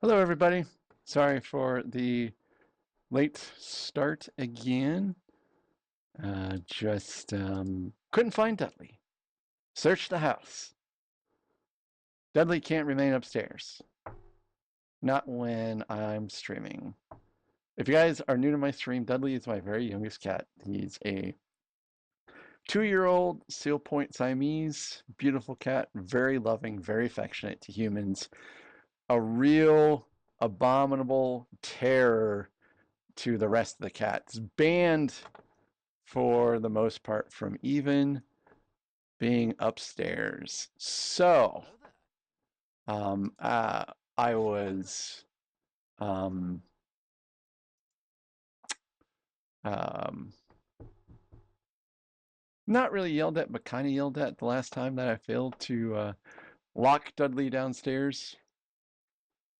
Hello, everybody. Sorry for the late start again. Just couldn't find Dudley. Searched the house. Dudley can't remain upstairs. Not when I'm streaming. If you guys are new to my stream, Dudley is my very youngest cat. He's a 2-year-old Seal Point Siamese, beautiful cat, very loving, very affectionate to humans. A real abominable terror to the rest of the cats. Banned for the most part from even being upstairs. So, I was um, um, not really yelled at, but kind of yelled at the last time that I failed to lock Dudley downstairs.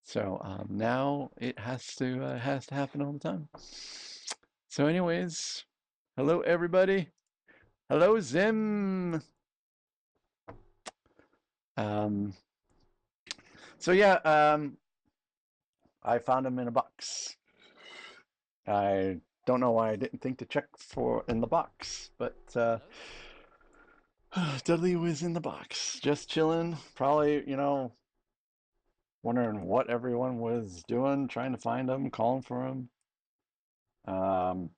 So now it has to happen all the time. So, anyways, hello everybody. Hello Zim. Um, so yeah, I found him in a box. I don't know why I didn't think to check for in the box, but Dudley was in the box, just chilling. Probably, wondering what everyone was doing, trying to find him, calling for him. Um,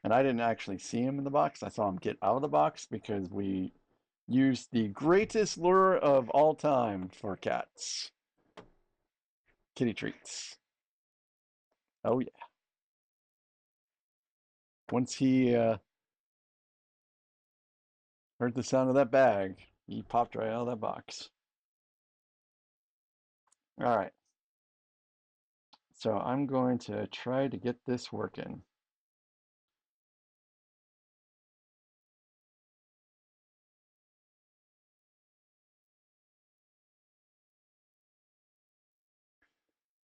and I didn't actually see him in the box. I saw him get out of the box because we used the greatest lure of all time for cats, kitty treats. Oh yeah. Once he heard the sound of that bag, he popped right out of that box. All right. So I'm going to try to get this working.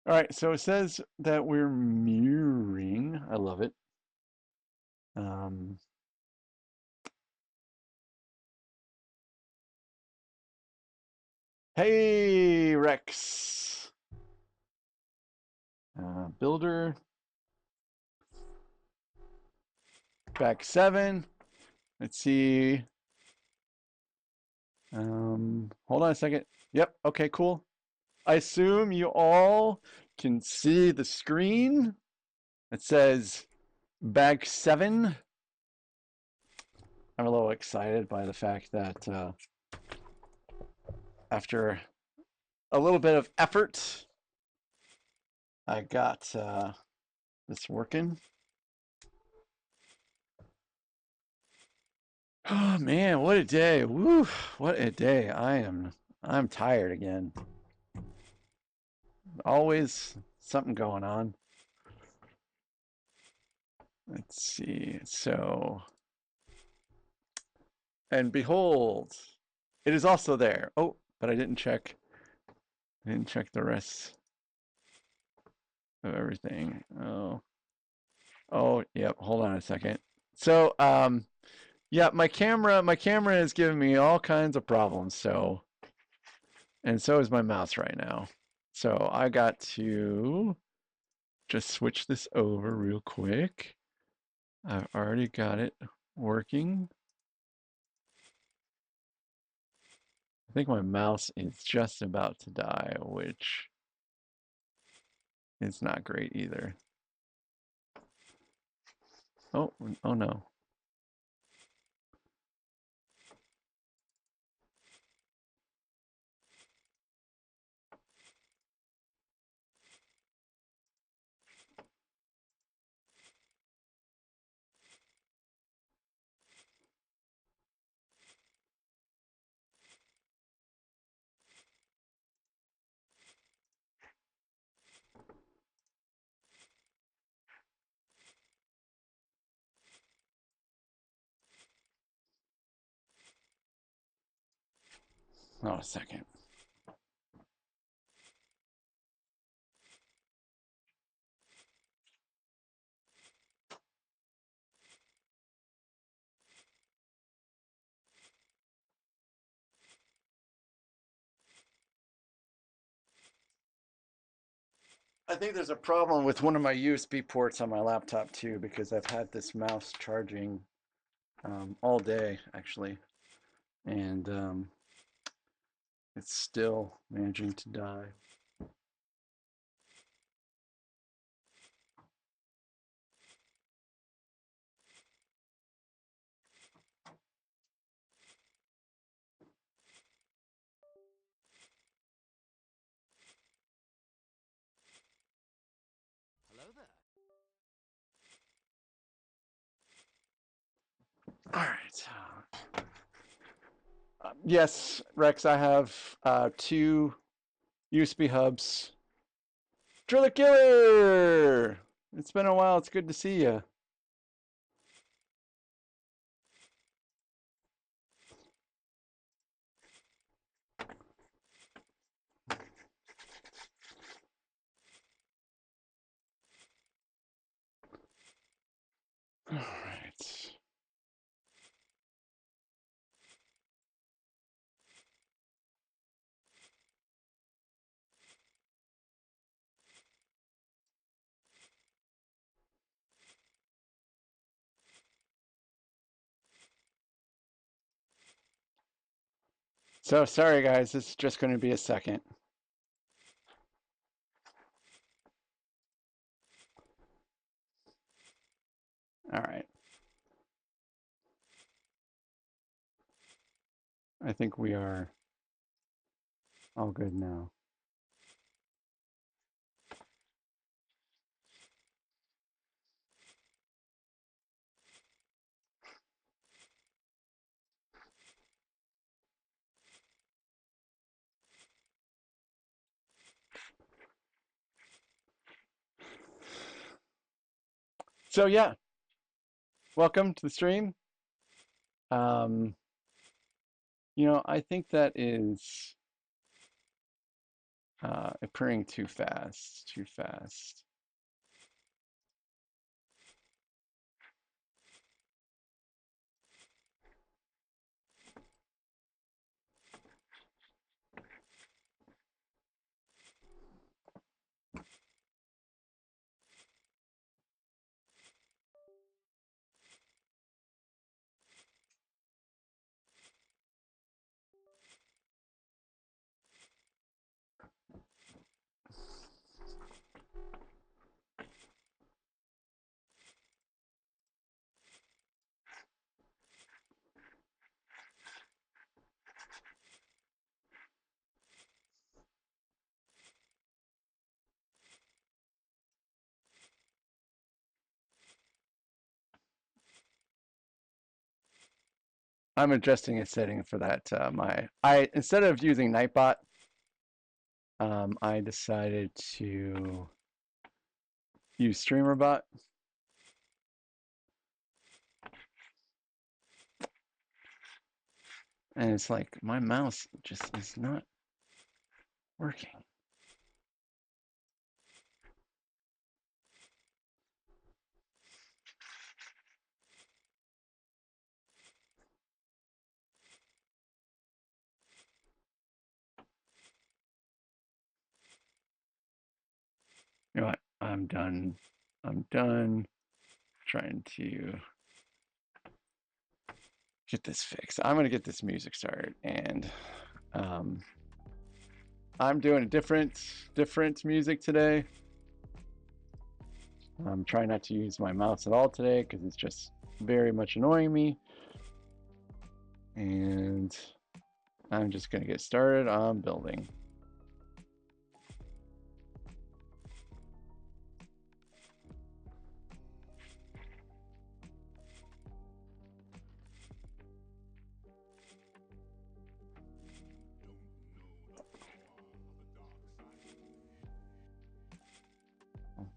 All right, so it says that we're mirroring. I love it. Um, hey, Rex. Builder. Back 7. Let's see. Hold on a second. Yep, okay, cool. I assume you all can see the screen. It says bag 7. I'm a little excited by the fact that after a little bit of effort, I got this working. Oh man, what a day. Woo, what a day. I'm tired again. Always something going on. Let's see. So, and behold, it is also there. Oh, but I didn't check. I didn't check the rest of everything. Oh. Oh, yep. Hold on a second. So, yeah, my camera is giving me all kinds of problems. So, and so is my mouse right now. So I got to just switch this over real quick. I've already got it working. I think my mouse is just about to die, which is not great either. Oh, oh no. Oh, a second. I think there's a problem with one of my USB ports on my laptop too, because I've had this mouse charging all day actually, and it's still managing to die. Hello there. All right. Yes, Rex, I have 2 USB hubs. Driller Killer! It's been a while. It's good to see you. All right. So sorry, guys. This is just going to be a second. All right. I think we are all good now. So yeah, welcome to the stream. I think that is occurring too fast, too fast. I'm adjusting a setting for that. Instead of using Nightbot, I decided to use StreamerBot. And it's like my mouse just is not working. You know what? I'm done. I'm done trying to get this fixed. I'm gonna get this music started, and I'm doing a different music today. I'm trying not to use my mouse at all today because it's just very much annoying me. And I'm just gonna get started on building.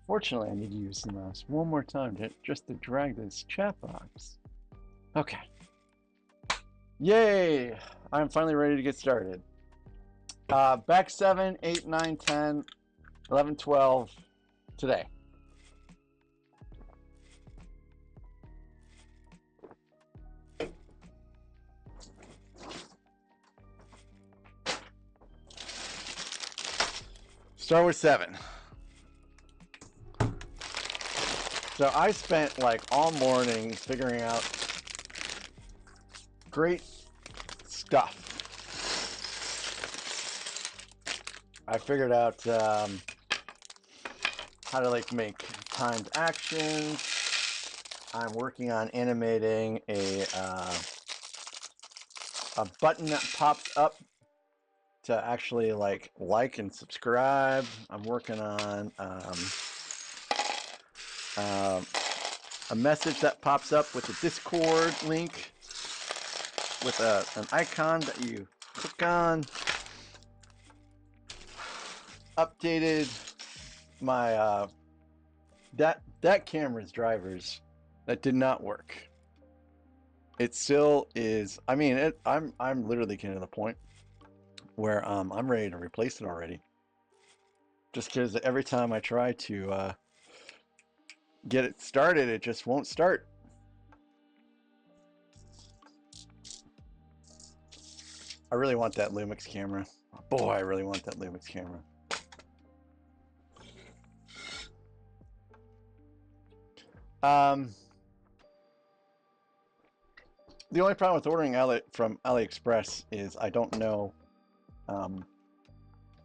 Unfortunately, I need to use the mouse one more time just to drag this chat box. Okay. Yay! I'm finally ready to get started. Back 7, 8, 9, 10, 11, 12 today. Start with 7. So I spent like all morning figuring out great stuff. I figured out how to like make timed actions. I'm working on animating a button that pops up to actually like and subscribe. I'm working on a message that pops up with a Discord link with an icon that you click on. Updated my that camera's drivers that did not work. It still is. I mean, I'm literally getting to the point where I'm ready to replace it already. Just because every time I try to get it started, it just won't start. I really want that Lumix camera. Boy, I really want that Lumix camera. The only problem with ordering from AliExpress is I don't know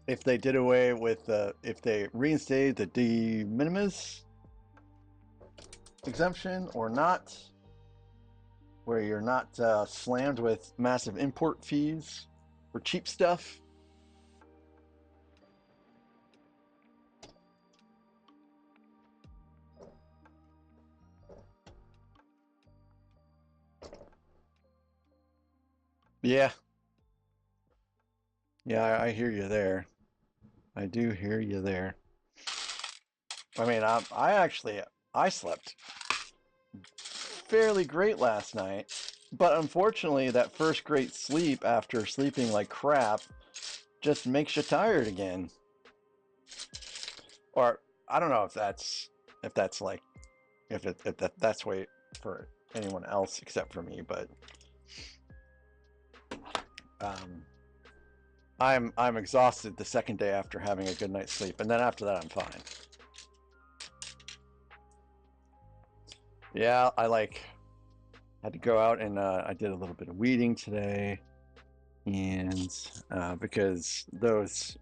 if they did away with if they reinstated the de minimis exemption or not, where you're not slammed with massive import fees for cheap stuff. Yeah. Yeah, I hear you there. I do hear you there. I mean, I slept fairly great last night, but unfortunately that first great sleep after sleeping like crap just makes you tired again. Or I don't know if that's like if that's way for anyone else except for me, but I'm exhausted the second day after having a good night's sleep, and then after that I'm fine. Yeah, I had to go out and I did a little bit of weeding today, and because those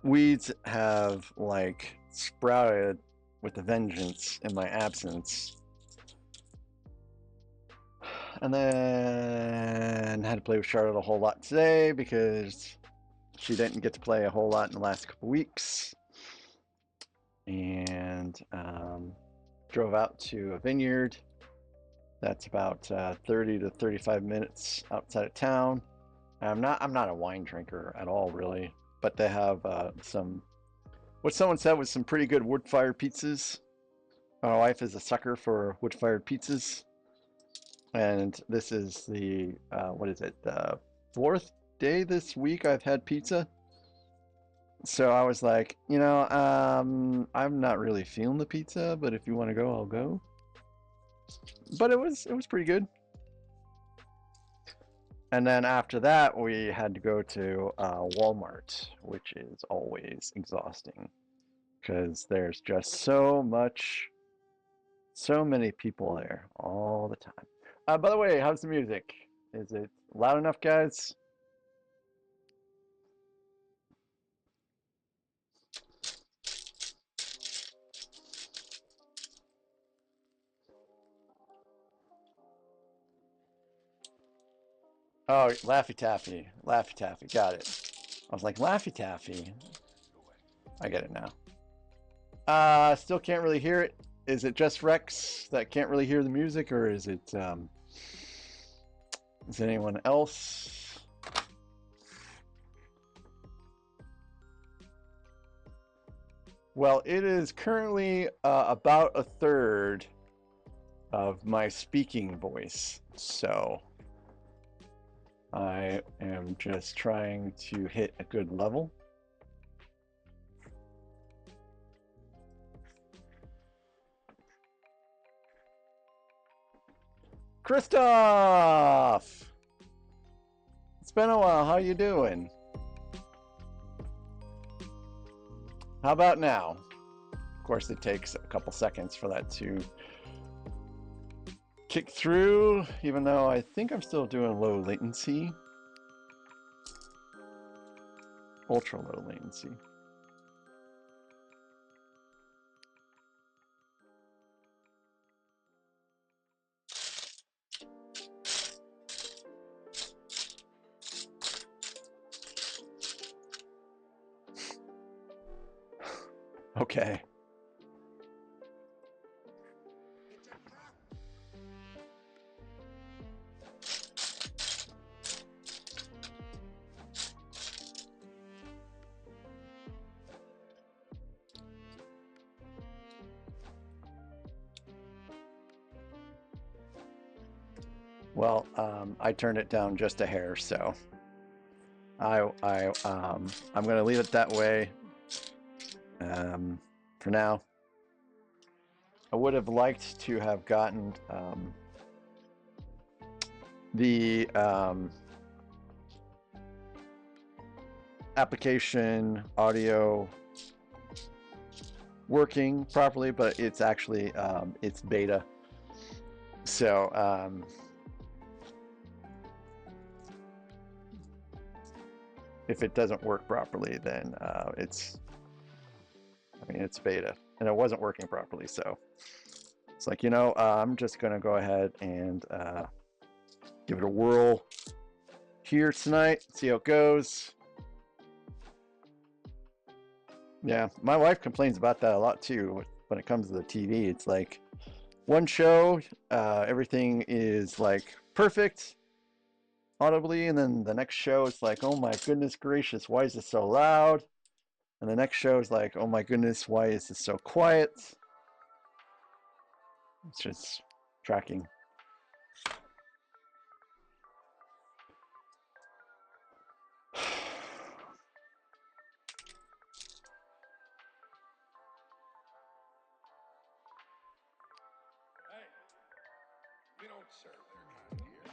weeds have like sprouted with a vengeance in my absence. And then had to play with Charlotte a whole lot today because she didn't get to play a whole lot in the last couple weeks. And drove out to a vineyard that's about 30 to 35 minutes outside of town. I'm not a wine drinker at all, really, but they have what someone said was some pretty good wood-fired pizzas. My wife is a sucker for wood-fired pizzas. And this is the, what is it, the 4th day this week I've had pizza. So I was like, you know, I'm not really feeling the pizza, but if you want to go, I'll go. But it was pretty good. And then after that, we had to go to Walmart, which is always exhausting because there's just so many people there all the time. By the way, how's the music? Is it loud enough, guys? Oh, Laffy Taffy. Laffy Taffy. Got it. I was like, Laffy Taffy. I get it now. Still can't really hear it. Is it just Rex that can't really hear the music, or is it anyone else? Well, it is currently about a third of my speaking voice, so I am just trying to hit a good level. Christoph! It's been a while. How you doing? How about now? course, it takes a couple seconds for that to kick through, even though I think I'm still doing low latency. Ultra low latency. Okay. Well, I turned it down just a hair, so I'm going to leave it that way for now. I would have liked to have gotten the application audio working properly, but it's actually it's beta. So if it doesn't work properly, then it's beta, and it wasn't working properly. So it's like, I'm just gonna go ahead and give it a whirl here tonight, see how it goes. Yeah, my wife complains about that a lot too when it comes to the TV. It's like one show, everything is like perfect audibly, and then the next show it's like, oh my goodness gracious, why is this so loud? And the next show is like, oh my goodness, why is this so quiet? It's just tracking. We don't serve their kind here.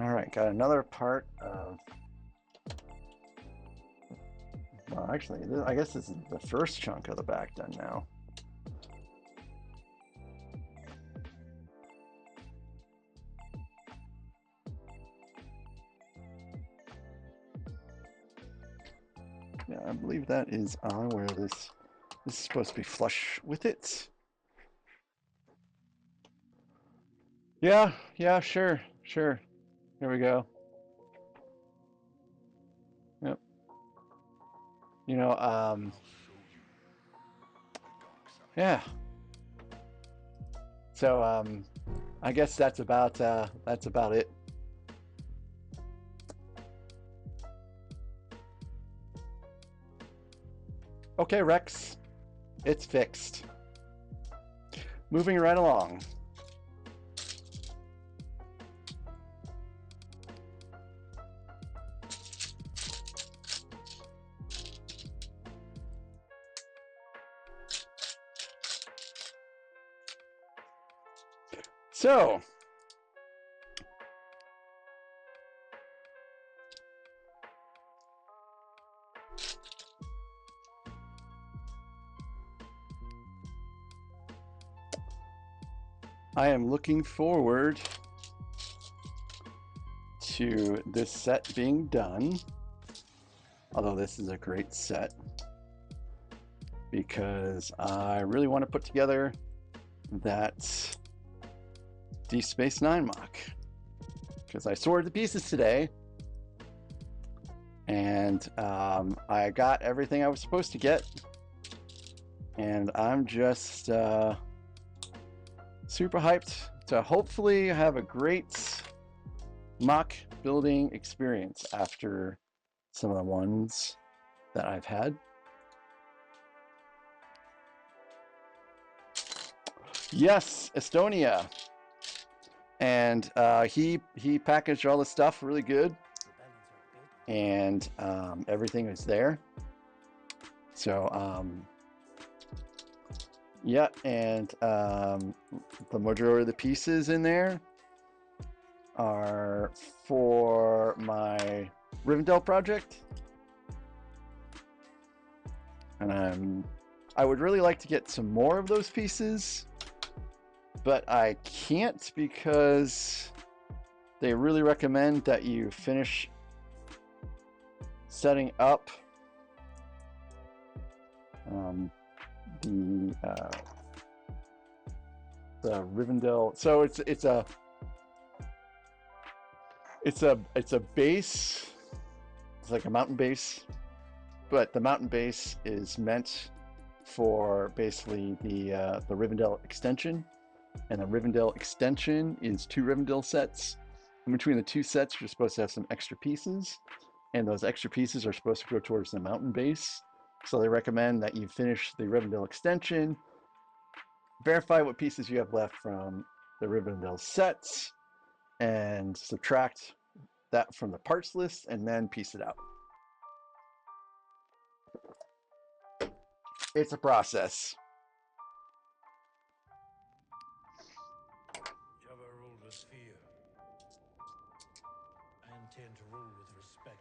All right, got another part of, well, actually, I guess this is the first chunk of the back done now. Yeah, I believe that is on where this is supposed to be flush with it. Yeah, sure. Here we go. Yep. Yeah. So I guess that's about it. Okay, Rex, it's fixed. Moving right along. So, I am looking forward to this set being done. Although this is a great set, because I really want to put together that Deep Space Nine mock, because I sorted the pieces today, and I got everything I was supposed to get, and I'm just super hyped to hopefully have a great mock building experience after some of the ones that I've had. Yes, Estonia. And he packaged all the stuff really good, and everything is there. So yeah, and the majority of the pieces in there are for my Rivendell project, and I would really like to get some more of those pieces, but I can't because they really recommend that you finish setting up the Rivendell. So it's a base. It's like a mountain base, but the mountain base is meant for basically the Rivendell extension, and the Rivendell extension is 2 Rivendell sets. In between the 2 sets, you're supposed to have some extra pieces, and those extra pieces are supposed to go towards the mountain base. So they recommend that you finish the Rivendell extension, verify what pieces you have left from the Rivendell sets, and subtract that from the parts list, and then piece it out. It's a process. Jabba ruled with fear. I intend to rule with respect.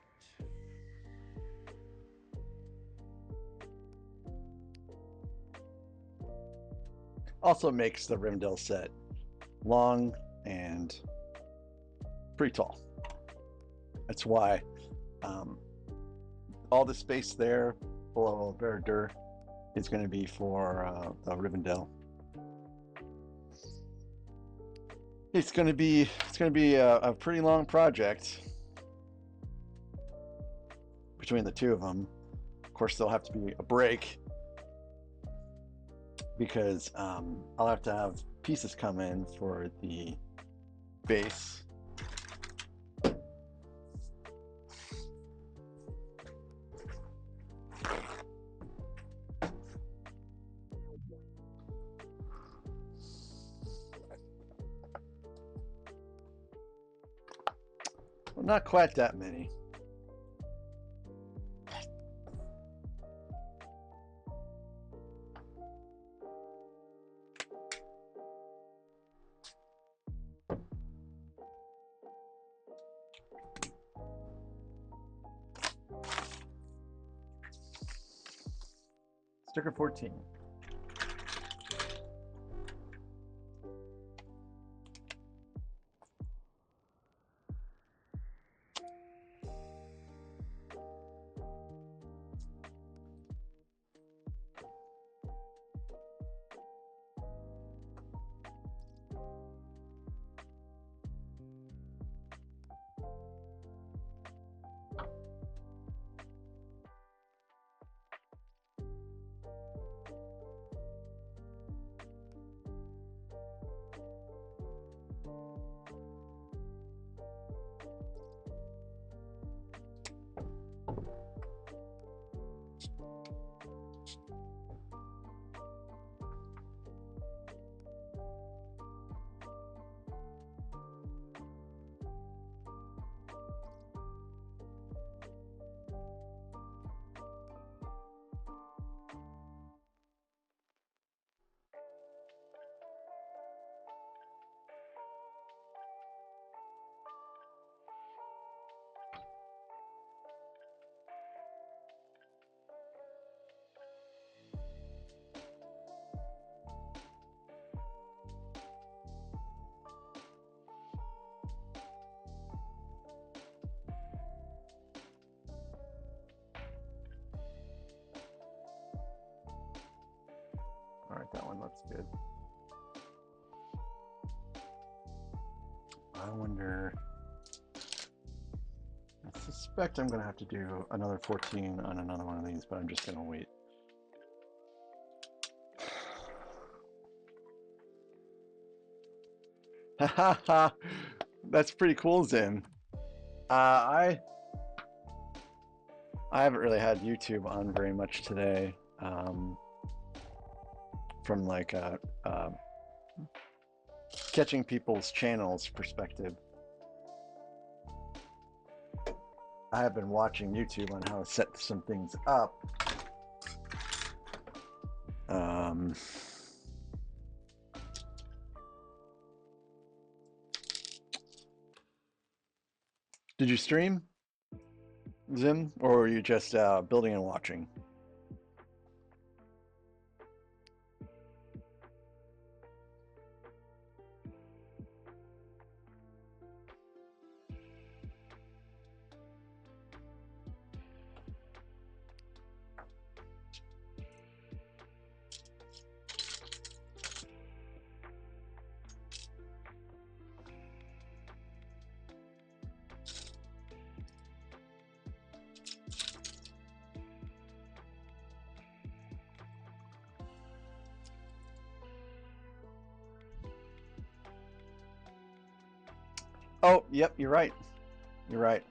Also makes the Rivendell set long and pretty tall. That's why all the space there below Veridur is going to be for the Rivendell. It's going to be a pretty long project between the 2 of them. Of course, there'll have to be a break because I'll have to have pieces come in for the base. Well, not quite that many. Sticker 14. All right, that one looks good. I wonder, I suspect I'm going to have to do another 14 on another one of these, but I'm just going to wait. Haha, that's pretty cool, Zim. I haven't really had YouTube on very much today. From like catching people's channels perspective. I have been watching YouTube on how to set some things up. Did you stream, Zim, or were you just building and watching? Oh, yep, you're right. You're right.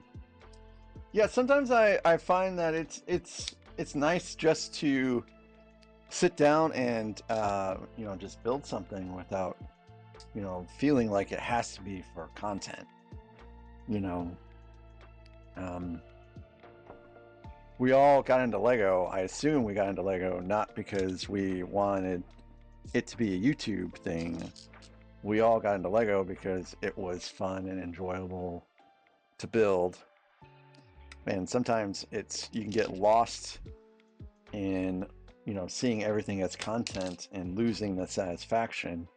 Yeah, sometimes I find that it's nice just to sit down and you know, just build something without, you know, feeling like it has to be for content. You know, we all got into Lego. I assume we got into Lego not because we wanted it to be a YouTube thing. We all got into Lego because it was fun and enjoyable to build. And sometimes you can get lost in, you know, seeing everything as content and losing the satisfaction.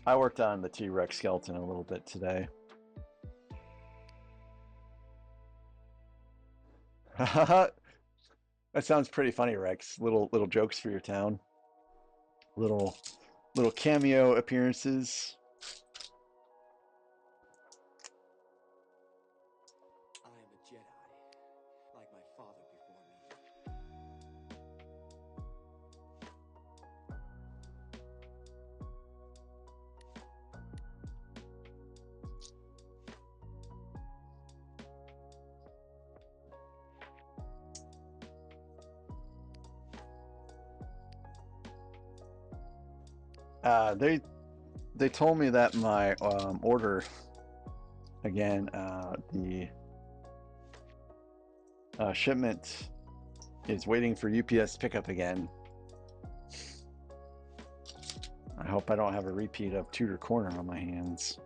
I worked on the T-Rex skeleton a little bit today. That sounds pretty funny, Rex. Little jokes for your town. Little cameo appearances. I am a Jedi, like my father before me. They told me that my order again, the shipment is waiting for UPS pickup again. I hope I don't have a repeat of Tudor Corner on my hands.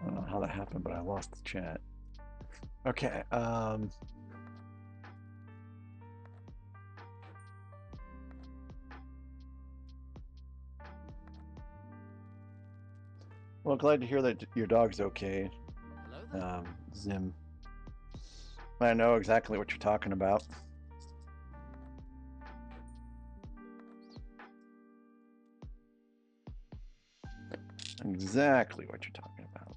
I don't know how that happened, but I lost the chat. Okay. Well, glad to hear that your dog's okay, Hello there. Zim. I know exactly what you're talking about. Exactly what you're talking about.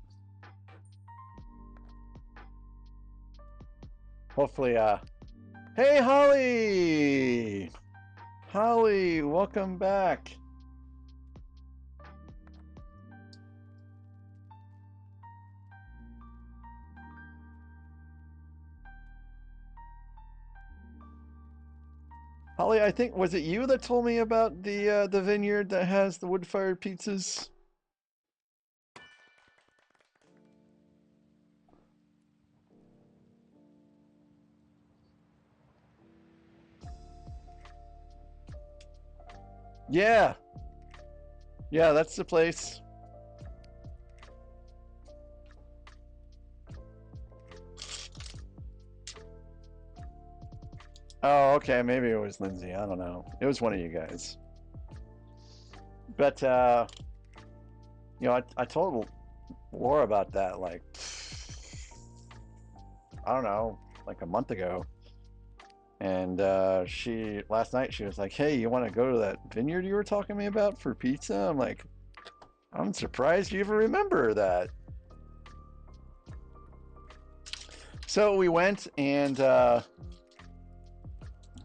Hopefully, hey, Holly! Holly, welcome back. Holly, I think, was it you that told me about the vineyard that has the wood-fired pizzas? Yeah. Yeah, that's the place. Oh, okay, maybe it was Lindsay. I don't know. It was one of you guys. But you know, I told Laura about that like I don't know, like a month ago. And she last night she was like, "Hey, you want to go to that vineyard you were talking to me about for pizza?" I'm like, "I'm surprised you even remember that." So we went, and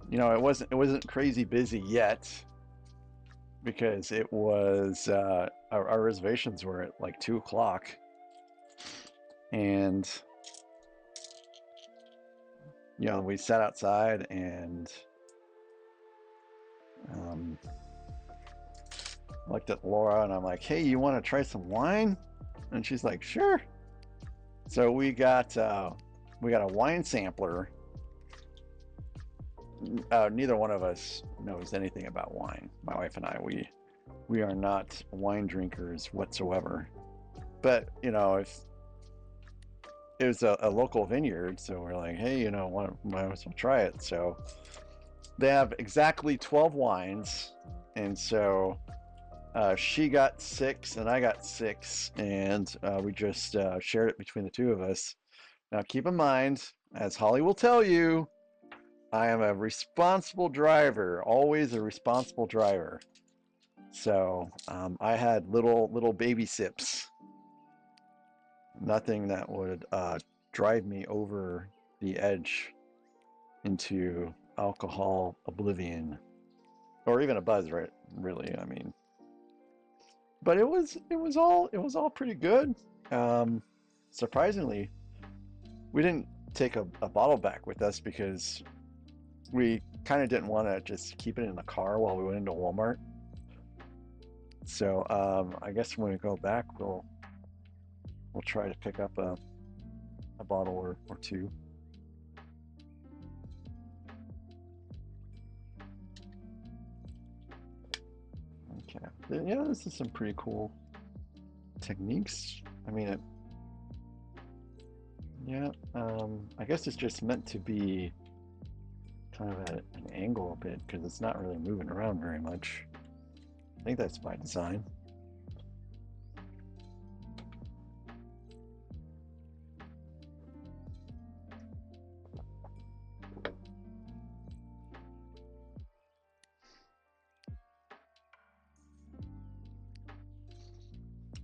you know, it wasn't crazy busy yet because it was our reservations were at like 2 o'clock, and you know, we sat outside and um, looked at Laura, and I'm like, "Hey, you want to try some wine?" And she's like, "Sure." So we got a wine sampler. Neither one of us knows anything about wine. My wife and I, we are not wine drinkers whatsoever. But you know, if it was a local vineyard, so we're like, hey, you know, might as well try it. So they have exactly 12 wines, and so she got 6 and I got 6, and we just shared it between the two of us. Now, keep in mind, as Holly will tell you, I am a responsible driver, always a responsible driver. So I had little baby sips, nothing that would drive me over the edge into alcohol oblivion, or even a buzz, right? Really, I mean. But it was all pretty good. Um, Surprisingly, we didn't take a bottle back with us because we kind of didn't want to just keep it in the car while we went into Walmart. So I guess when we go back, we'll try to pick up a bottle or two. Okay. Yeah, this is some pretty cool techniques. I mean, yeah. I guess it's just meant to be kind of at an angle a bit because it's not really moving around very much. I think that's by design.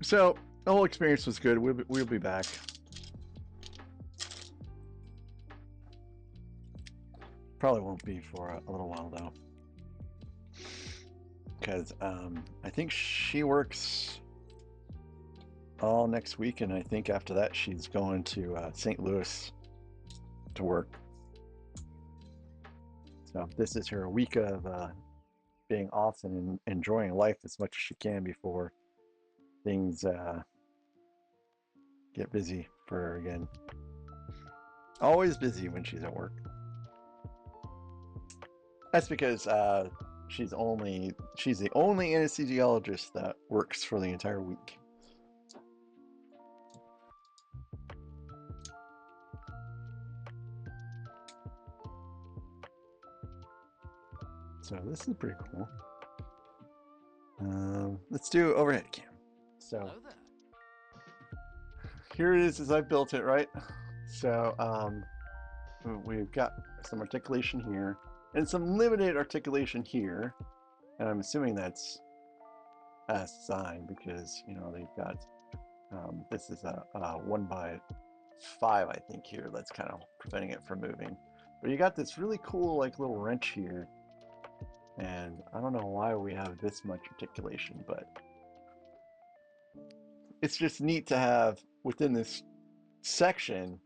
So the whole experience was good. We'll be back. Probably won't be for a little while though, because I think she works all next week, and I think after that she's going to St. Louis to work. So this is her week of being off and enjoying life as much as she can before things get busy for her again. Always busy when she's at work. That's because she's the only anesthesiologist that works for the entire week. So this is pretty cool. Let's do overhead cam. So here it is as I built it, right? So we've got some articulation here and some limited articulation here, and I'm assuming that's as designed because you know they've got this is a 1x5, I think, here that's kind of preventing it from moving. But you got this really cool like little wrench here, and I don't know why we have this much articulation, but it's just neat to have within this section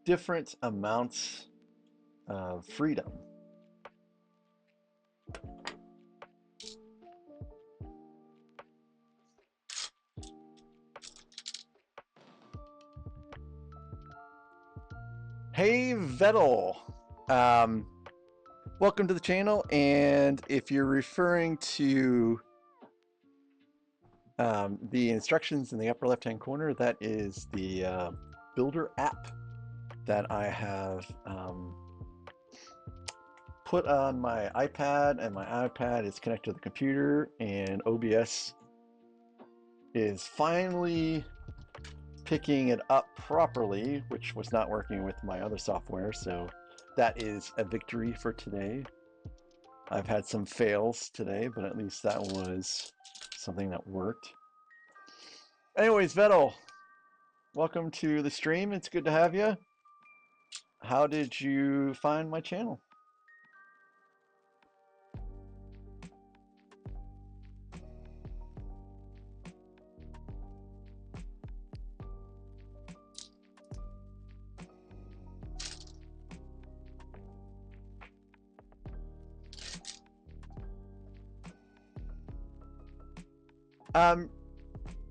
different amounts of freedom. Hey Vettel, welcome to the channel, and if you're referring to the instructions in the upper left hand corner, that is the Builder app that I have put on my iPad, and my iPad is connected to the computer, and OBS is finally picking it up properly, which was not working with my other software, so that is a victory for today. I've had some fails today, but at least that was something that worked. Anyways, Vettel, welcome to the stream. It's good to have you. How did you find my channel?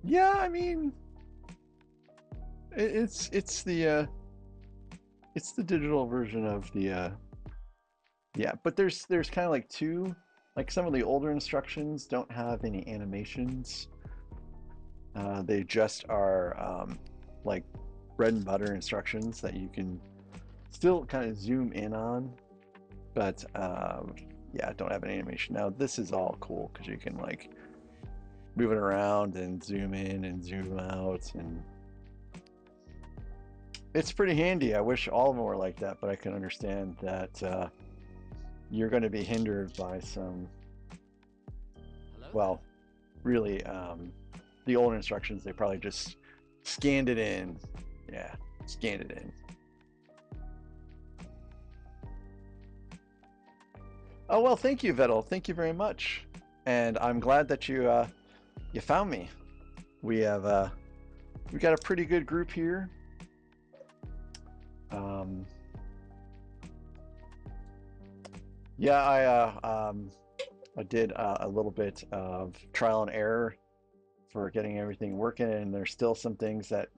Yeah, I mean, it's the digital version of the yeah, but there's kind of like two, like some of the older instructions don't have any animations. They just are like bread and butter instructions that you can still kind of zoom in on, but yeah, don't have an animation. Now this is all cool because you can like move it around and zoom in and zoom out, and it's pretty handy. I wish all of them were like that, but I can understand that you're going to be hindered by some, well, really, the older instructions, they probably just scanned it in. Yeah, scanned it in. Oh, well, thank you, Vettel. Thank you very much. And I'm glad that you found me. We have we got a pretty good group here. Yeah, I did a little bit of trial and error for getting everything working, and there's still some things that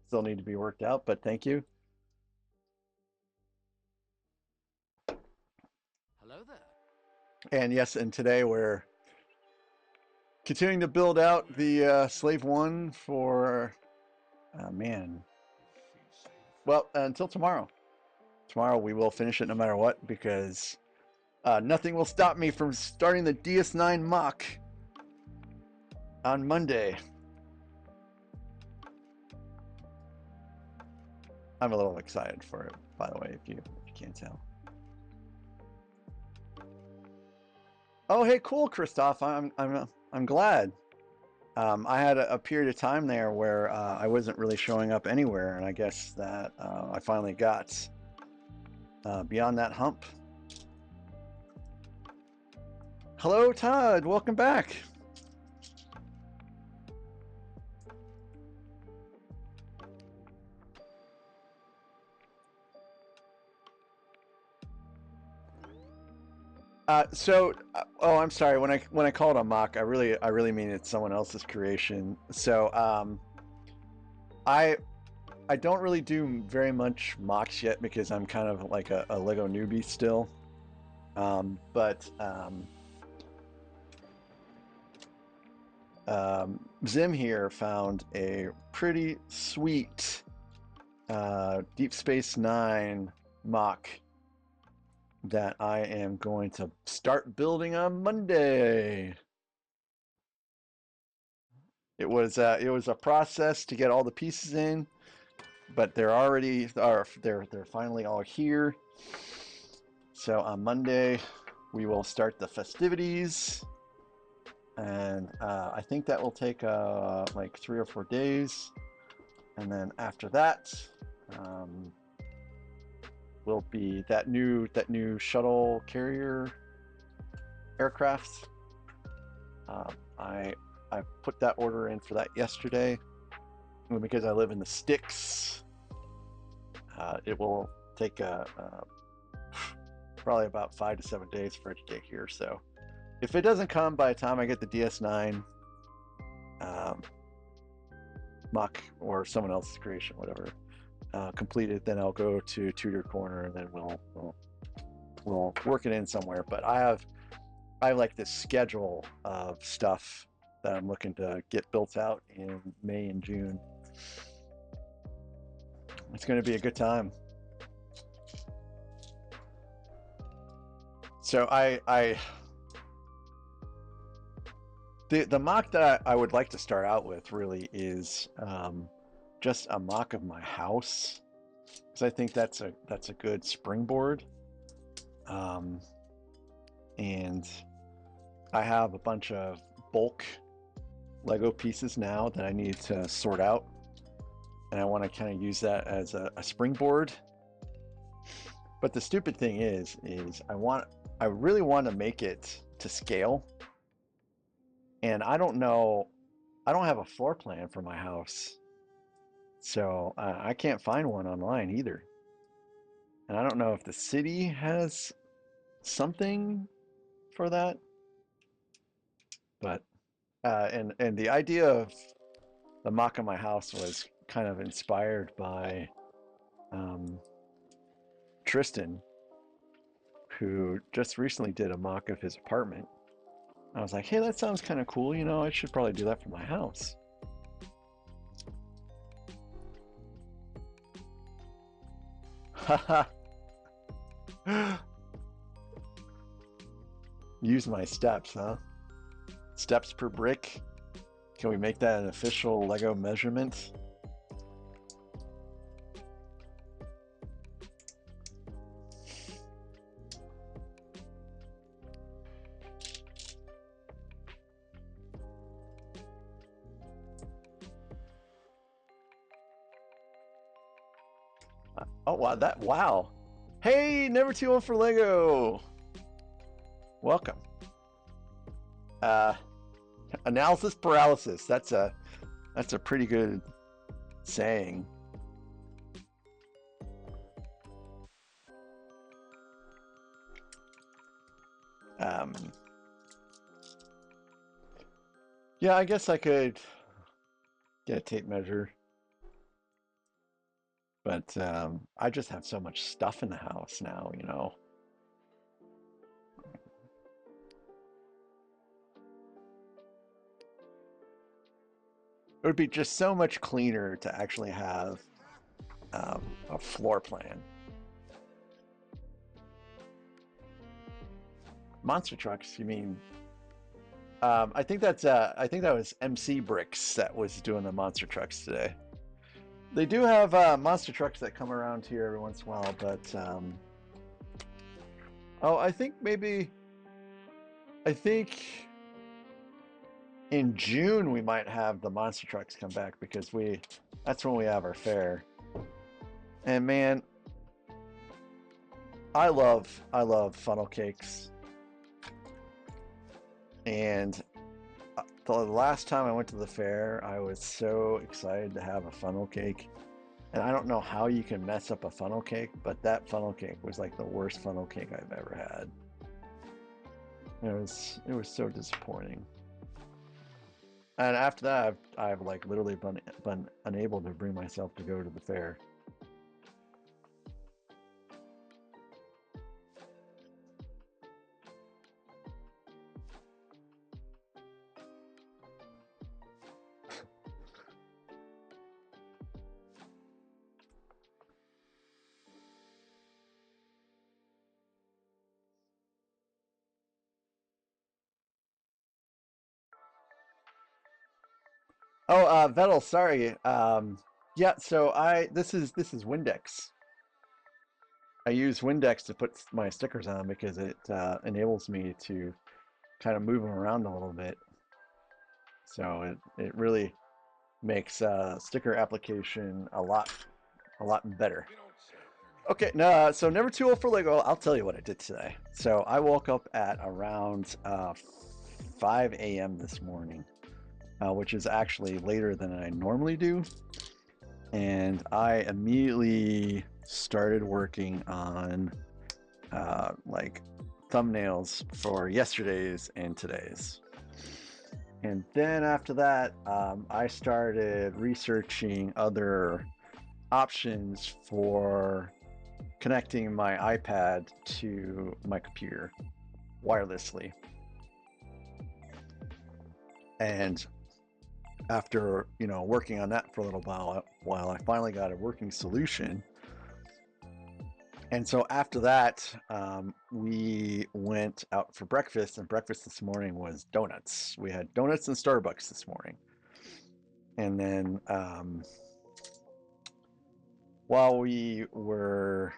still need to be worked out, but thank you. Hello there. And yes, and today we're continuing to build out the Slave 1 for, man, well, until tomorrow. Tomorrow we will finish it no matter what, because nothing will stop me from starting the DS9 mock on Monday. I'm a little excited for it, by the way, if you can't tell. Oh, hey, cool, Christoph. I'm glad. I had a period of time there where I wasn't really showing up anywhere, and I guess that I finally got beyond that hump. Hello, Todd. Welcome back. Oh, I'm sorry. When I call it a mock, I really mean it's someone else's creation. So, I don't really do very much mocks yet because I'm kind of like a Lego newbie still. Zim here found a pretty sweet Deep Space Nine mock that I am going to start building on Monday. It was a process to get all the pieces in, but they're finally all here. So on Monday we will start the festivities, and I think that will take like 3 or 4 days, and then after that will be that new shuttle carrier aircraft. I put that order in for that yesterday, and because I live in the sticks, it will take probably about 5 to 7 days for it to get here. So if it doesn't come by the time I get the DS9 mock or someone else's creation, whatever, completed, then I'll go to Tutor Corner, and then we'll work it in somewhere. But I have like this schedule of stuff that I'm looking to get built out in May and June. It's going to be a good time. So the mock that I would like to start out with really is just a mock of my house, because I think that's a good springboard. And I have a bunch of bulk Lego pieces now that I need to sort out, and I want to kind of use that as a springboard. But the stupid thing is I really want to make it to scale, and I don't have a floor plan for my house, so I can't find one online either. And I don't know if the city has something for that, but and the idea of the mock of my house was kind of inspired by Tristan, who just recently did a mock of his apartment. I was like, hey, that sounds kind of cool. You know, I should probably do that for my house. Haha. Use my steps, huh? Steps per brick. Can we make that an official Lego measurement? Oh wow, wow. Hey, never too old for Lego. Welcome. Analysis paralysis. That's a pretty good saying. Yeah, I guess I could get a tape measure, but I just have so much stuff in the house now, you know. It would be just so much cleaner to actually have a floor plan. Monster trucks, you mean? I think that was MC Bricks that was doing the monster trucks today. They do have monster trucks that come around here every once in a while, but oh, I think in June we might have the monster trucks come back, because that's when we have our fair. And man, I love funnel cakes. And the last time I went to the fair, I was so excited to have a funnel cake. And I don't know how you can mess up a funnel cake, but that funnel cake was like the worst funnel cake I've ever had. It was so disappointing. And after that, I've like literally been unable to bring myself to go to the fair. Oh, Vettel, sorry. Yeah, so this is Windex. I use Windex to put my stickers on because it enables me to kind of move them around a little bit. So it really makes sticker application a lot better. Okay, no, so never too old for Lego. I'll tell you what I did today. So I woke up at around 5 a.m. this morning, which is actually later than I normally do. And I immediately started working on like thumbnails for yesterday's and today's. And then after that, I started researching other options for connecting my iPad to my computer wirelessly. And after, you know, working on that for a little while I finally got a working solution. And so after that, we went out for breakfast, and breakfast this morning was donuts. We had donuts and Starbucks this morning. And then while we were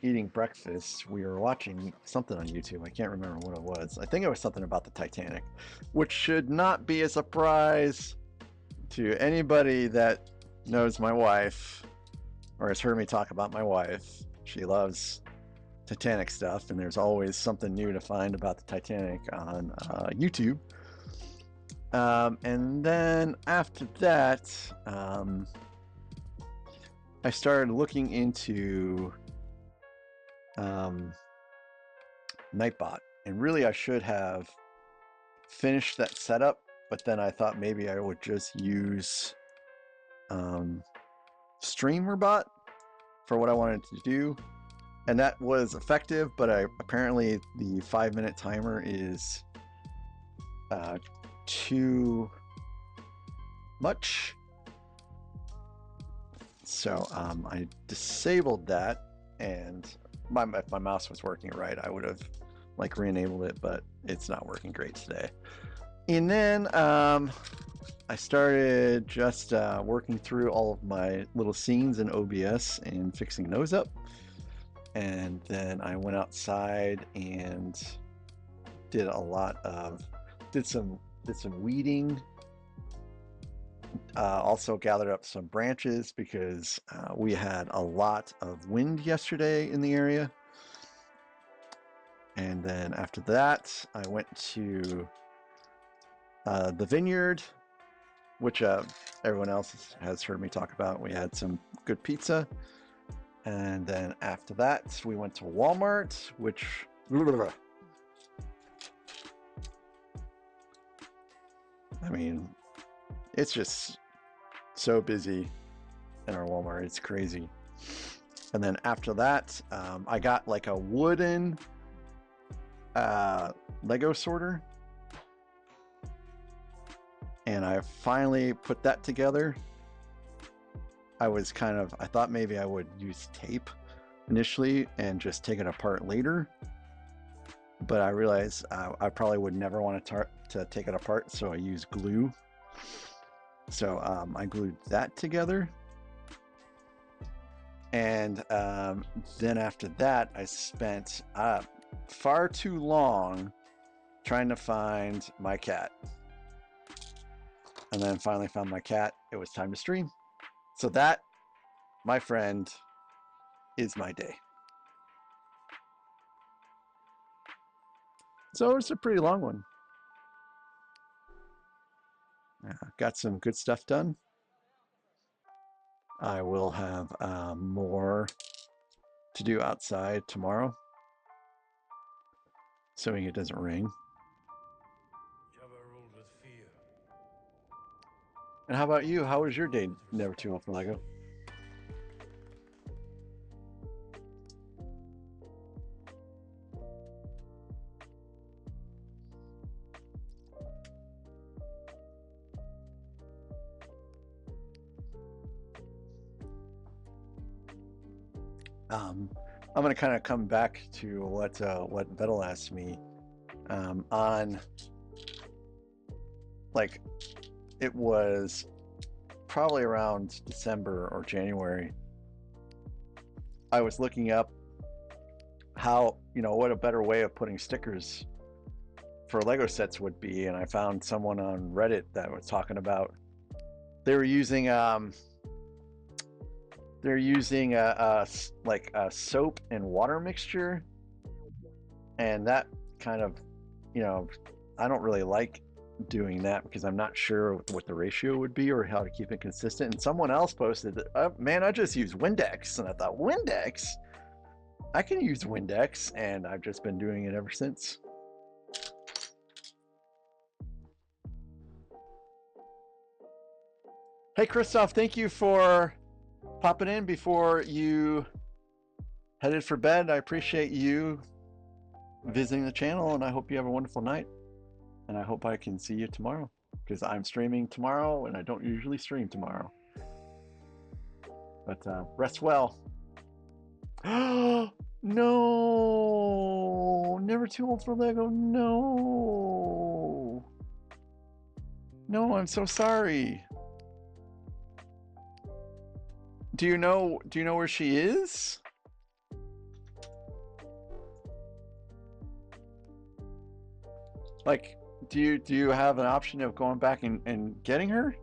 eating breakfast, we were watching something on YouTube. I can't remember what it was. I think it was something about the Titanic, which should not be a surprise to anybody that knows my wife or has heard me talk about my wife. She loves Titanic stuff, and there's always something new to find about the Titanic on YouTube. And then after that, I started looking into Nightbot, and really I should have finished that setup, but then I thought maybe I would just use StreamerBot for what I wanted to do, and that was effective, but apparently the 5-minute timer is too much. So I disabled that, and if my mouse was working right, I would have like re-enabled it, but it's not working great today. And then I started just working through all of my little scenes in OBS and fixing those up. And then I went outside and did some weeding. Also gathered up some branches because we had a lot of wind yesterday in the area. And then after that, I went to the vineyard, which everyone else has heard me talk about. We had some good pizza. And then after that, we went to Walmart, which... I mean, it's just so busy in our Walmart. It's crazy. And then after that, I got like a wooden Lego sorter. And I finally put that together. I thought maybe I would use tape initially and just take it apart later. But I realized I probably would never want to take it apart, so I used glue. So I glued that together. And then after that, I spent far too long trying to find my cat. And then finally found my cat. It was time to stream. So that, my friend, is my day. So it's a pretty long one. Got some good stuff done. I will have more to do outside tomorrow, assuming it doesn't rain. Jabba ruled with fear. And how about you? How was your day? Never too old for Lego. I'm going to kind of come back to what Vettel asked me on, like, it was probably around December or January. I was looking up how, what a better way of putting stickers for Lego sets would be, and I found someone on Reddit that was talking about they were using like a soap and water mixture, and that kind of, I don't really like doing that because I'm not sure what the ratio would be or how to keep it consistent. And someone else posted that, man, I just use Windex, and I thought, Windex? I can use Windex, and I've just been doing it ever since. Hey, Christoph, thank you for popping in before you headed for bed. I appreciate you visiting the channel, and I hope you have a wonderful night. And I hope I can see you tomorrow, because I'm streaming tomorrow, and I don't usually stream tomorrow. But rest well. No, never too old for Lego. No, no, I'm so sorry. Do you know where she is? Like, do you have an option of going back and getting her?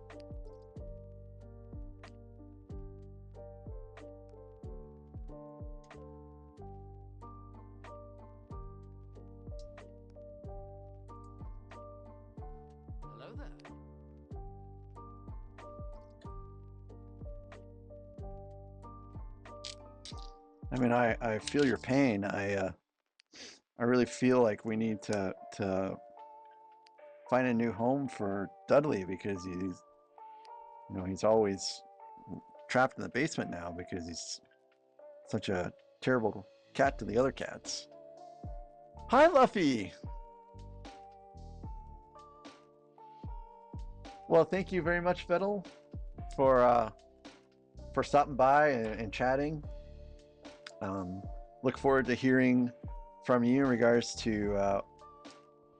Hello there. I mean, I feel your pain. I really feel like we need to find a new home for Dudley because he's always trapped in the basement now because he's such a terrible cat to the other cats. Hi, Luffy. Well, thank you very much, Fiddle, for stopping by and chatting. Look forward to hearing from you in regards to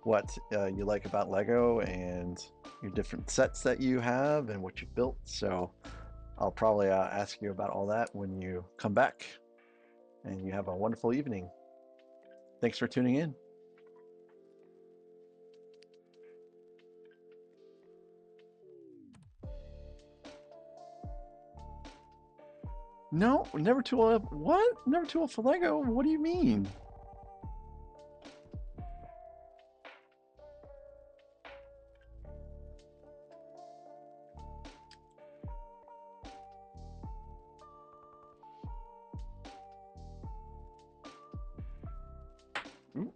what you like about Lego and your different sets that you have and what you built. So I'll probably ask you about all that when you come back. And you have a wonderful evening. Thanks for tuning in. No, never too old. What? Never too old for Lego? What do you mean? Ooh.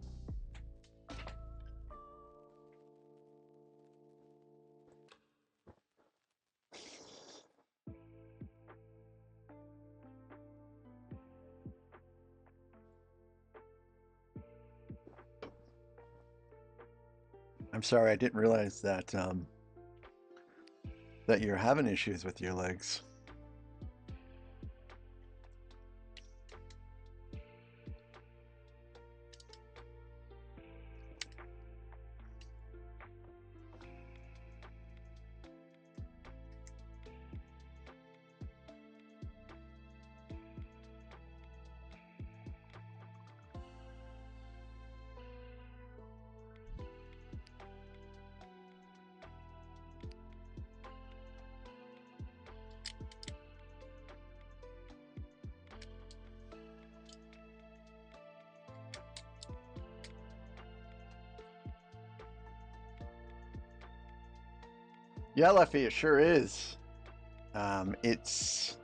I'm sorry, I didn't realize that that you're having issues with your legs. Yeah, Leffy, it sure is. It's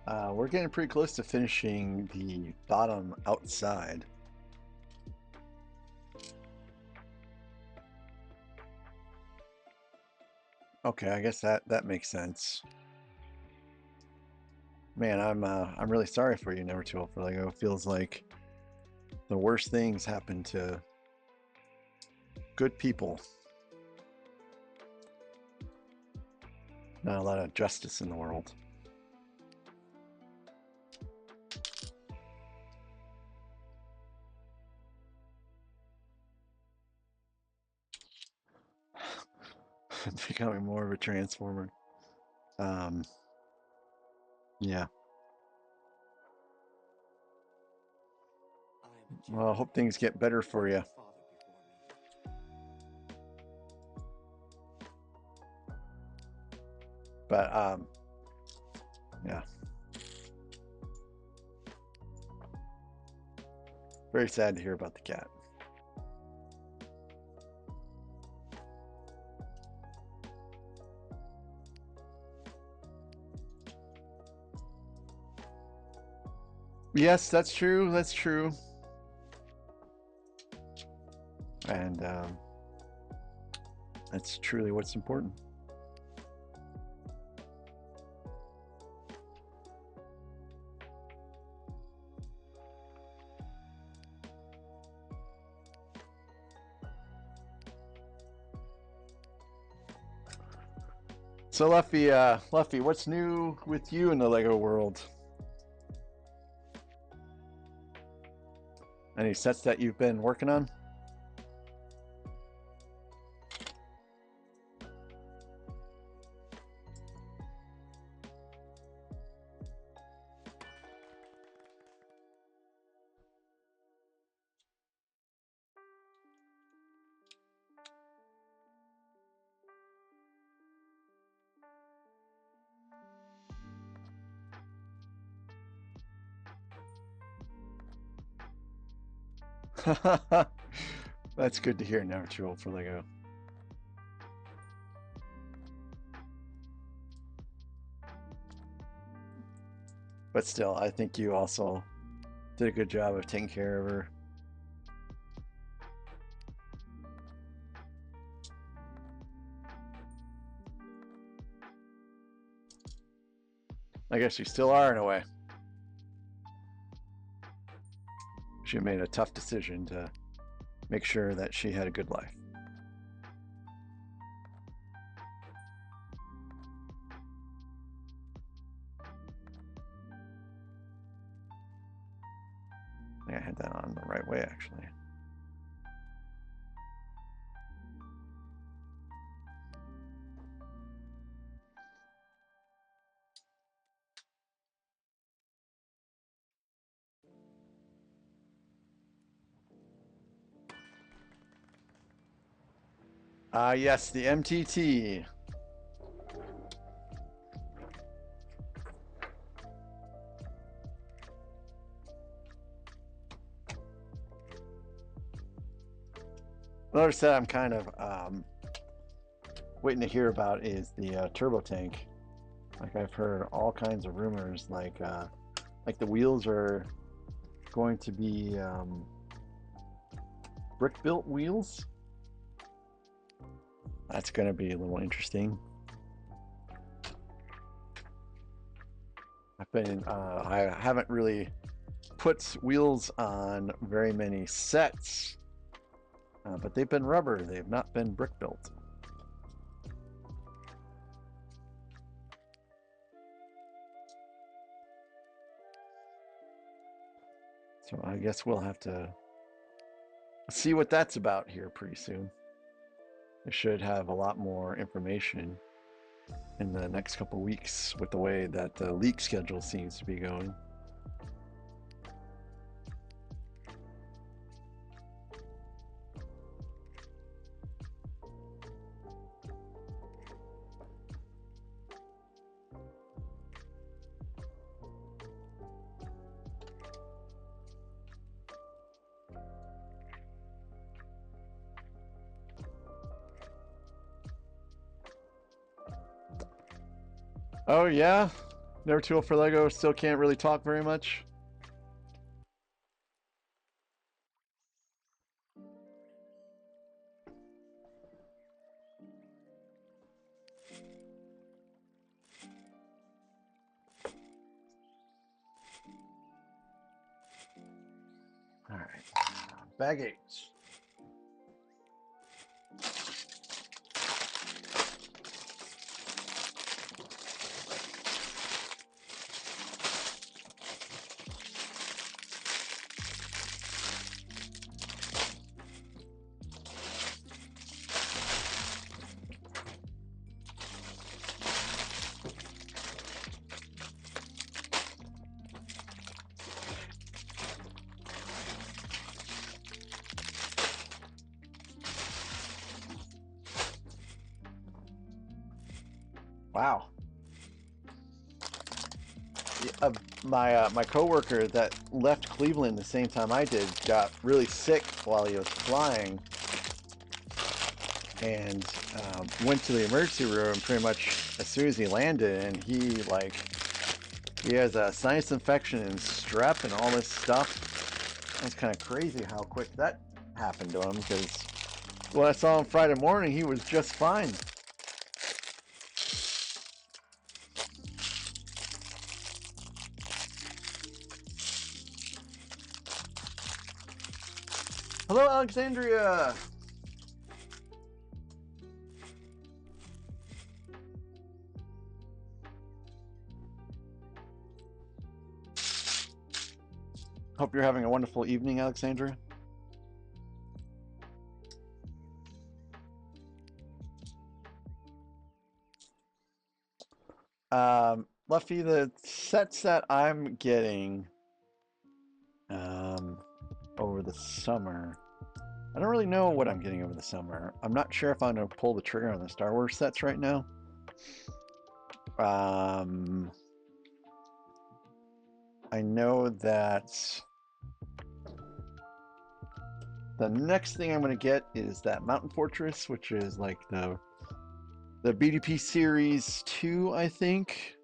we're getting pretty close to finishing the bottom outside. Okay, I guess that makes sense. Man, I'm really sorry for you, Never Too Old for Lego. It feels like the worst things happen to good people. Not a lot of justice in the world. Becoming more of a transformer. Yeah. Well, I hope things get better for you. But yeah. Very sad to hear about the cat. Yes, that's true. That's true. And that's truly what's important. So Luffy, what's new with you in the Lego world? Any sets that you've been working on? That's good to hear. Never too old for Lego. But still, I think you also did a good job of taking care of her. I guess you still are in a way. She made a tough decision to make sure that she had a good life. I think I had that on the right way, actually. Yes, the MTT. Another set I'm kind of waiting to hear about is the turbo tank. Like I've heard all kinds of rumors, like the wheels are going to be brick-built wheels. That's going to be a little interesting. I haven't really put wheels on very many sets, but they've been rubber. They've not been brick-built. So I guess we'll have to see what that's about here pretty soon. I should have a lot more information in the next couple weeks with the way that the leak schedule seems to be going. Oh yeah, Never Too Old for Lego still can't really talk very much. All right, bag 8. Wow. My coworker that left Cleveland the same time I did got really sick while he was flying, and went to the emergency room pretty much as soon as he landed, and he has a sinus infection and strep and all this stuff. That's kind of crazy how quick that happened to him, because when I saw him Friday morning, he was just fine. Hello, Alexandria. Hope you're having a wonderful evening, Alexandra. Luffy, the sets that I'm getting over the summer, I don't really know what I'm getting over the summer. I'm not sure if I'm going to pull the trigger on the Star Wars sets right now. I know that the next thing I'm going to get is that Mountain Fortress, which is like the BDP Series 2, I think.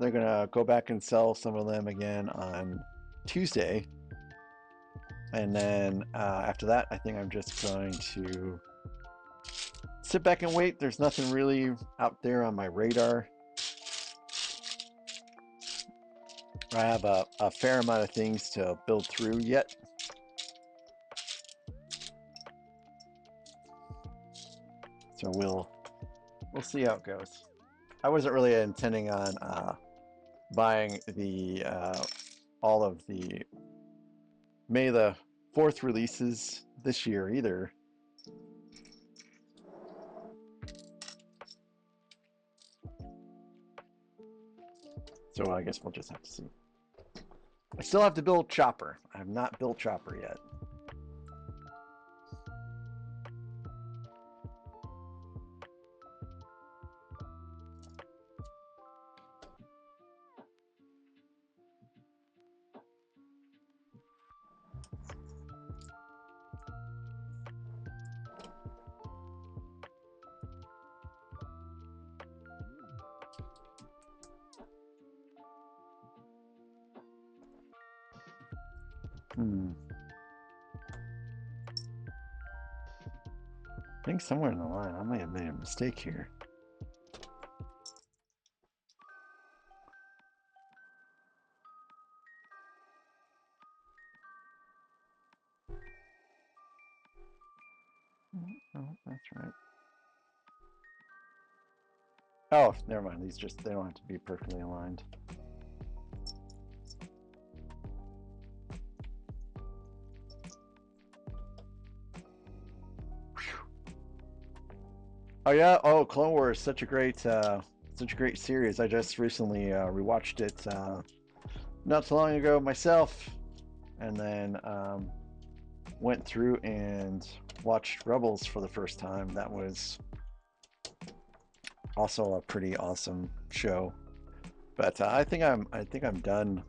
They're going to go back and sell some of them again on Tuesday. And then after that, I think I'm just going to sit back and wait. There's nothing really out there on my radar. I have a fair amount of things to build through yet. So we'll see how it goes. I wasn't really intending on buying the all of the May the 4th releases this year either. So I guess we'll just have to see. I still have to build Chopper. I have not built Chopper yet. I think somewhere in the line I may have made a mistake here. Oh, that's right. Oh, never mind. These just, they don't have to be perfectly aligned. Oh yeah. Oh, Clone Wars, such a great series. I just recently rewatched it not so long ago myself, and then went through and watched Rebels for the first time. That was also a pretty awesome show. But I think I'm done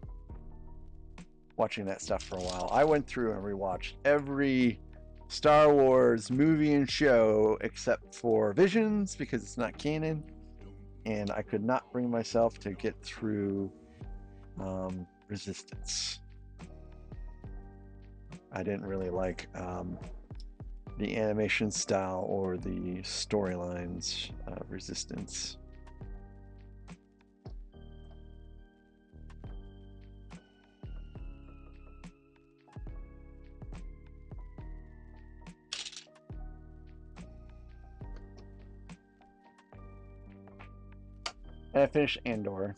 watching that stuff for a while. I went through and rewatched every Star Wars movie and show except for Visions because it's not canon, and I could not bring myself to get through Resistance. I didn't really like the animation style or the storylines of Resistance. And I finished Andor.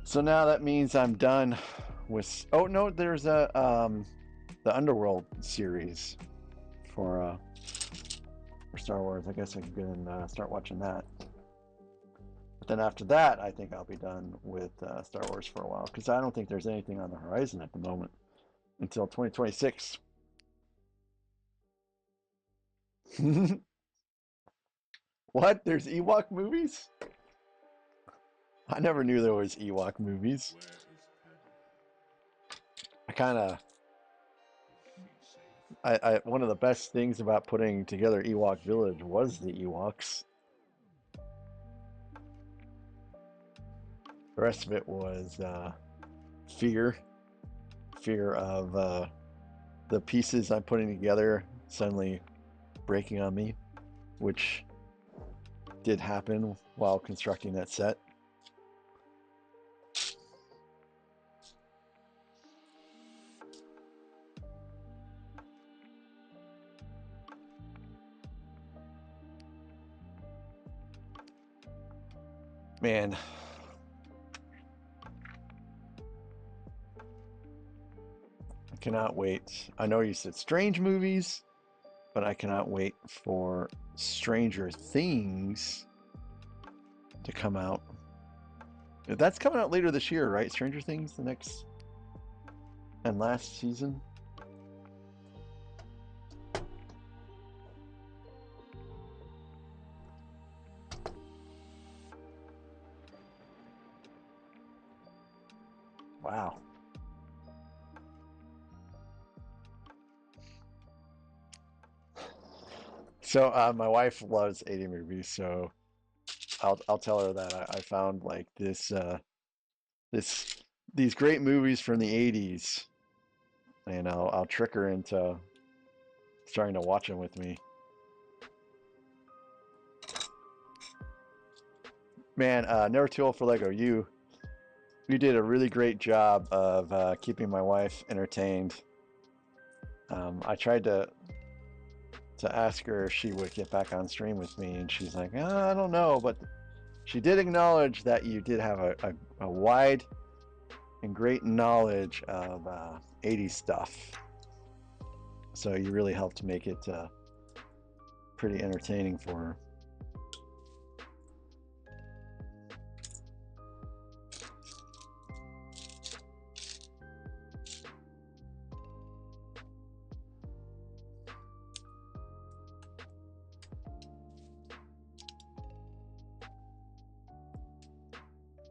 So now that means I'm done with. Oh no, there's a the Underworld series for Star Wars. I guess I can start watching that. But then after that, I think I'll be done with Star Wars for a while because I don't think there's anything on the horizon at the moment until 2026. What? There's Ewok movies? I never knew there was Ewok movies. I kind of... one of the best things about putting together Ewok Village was the Ewoks. The rest of it was fear of the pieces I'm putting together suddenly breaking on me, which did happen while constructing that set. Man, I cannot wait. I know you said strange movies, but I cannot wait for Stranger Things to come out. That's coming out later this year, right? Stranger Things, the next and last season. Wow. So my wife loves 80 movies, so I'll tell her that I found like these great movies from the 80s, and I'll trick her into starting to watch them with me. Man, never too old for Lego. You did a really great job of keeping my wife entertained. I tried to ask her if she would get back on stream with me, and she's like, I don't know, but she did acknowledge that you did have a wide and great knowledge of 80s stuff. So you really helped make it pretty entertaining for her.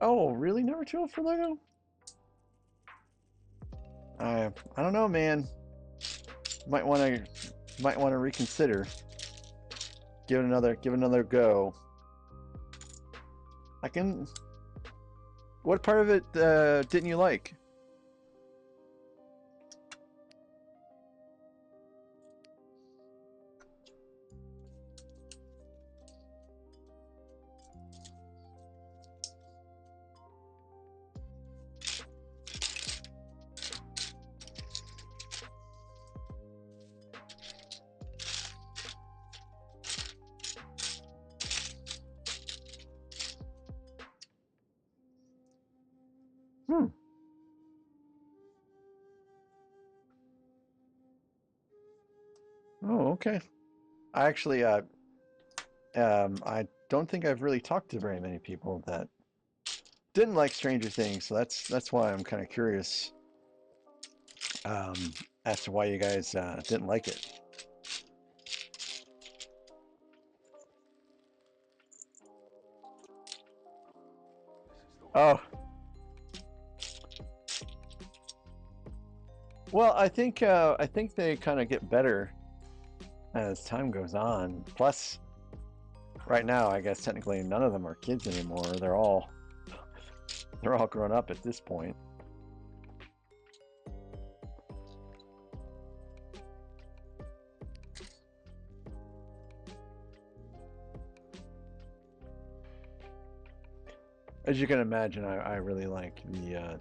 Oh, really? Never too old for Lego? I don't know, man. Might want to reconsider. Give it another go. I can. What part of it didn't you like? Hmm. Oh, okay. I actually, I don't think I've really talked to very many people that didn't like Stranger Things, so that's why I'm kind of curious um, as to why you guys didn't like it. Oh, well, I think they kind of get better as time goes on. Plus, right now, I guess technically none of them are kids anymore. They're all grown up at this point. As you can imagine, I really like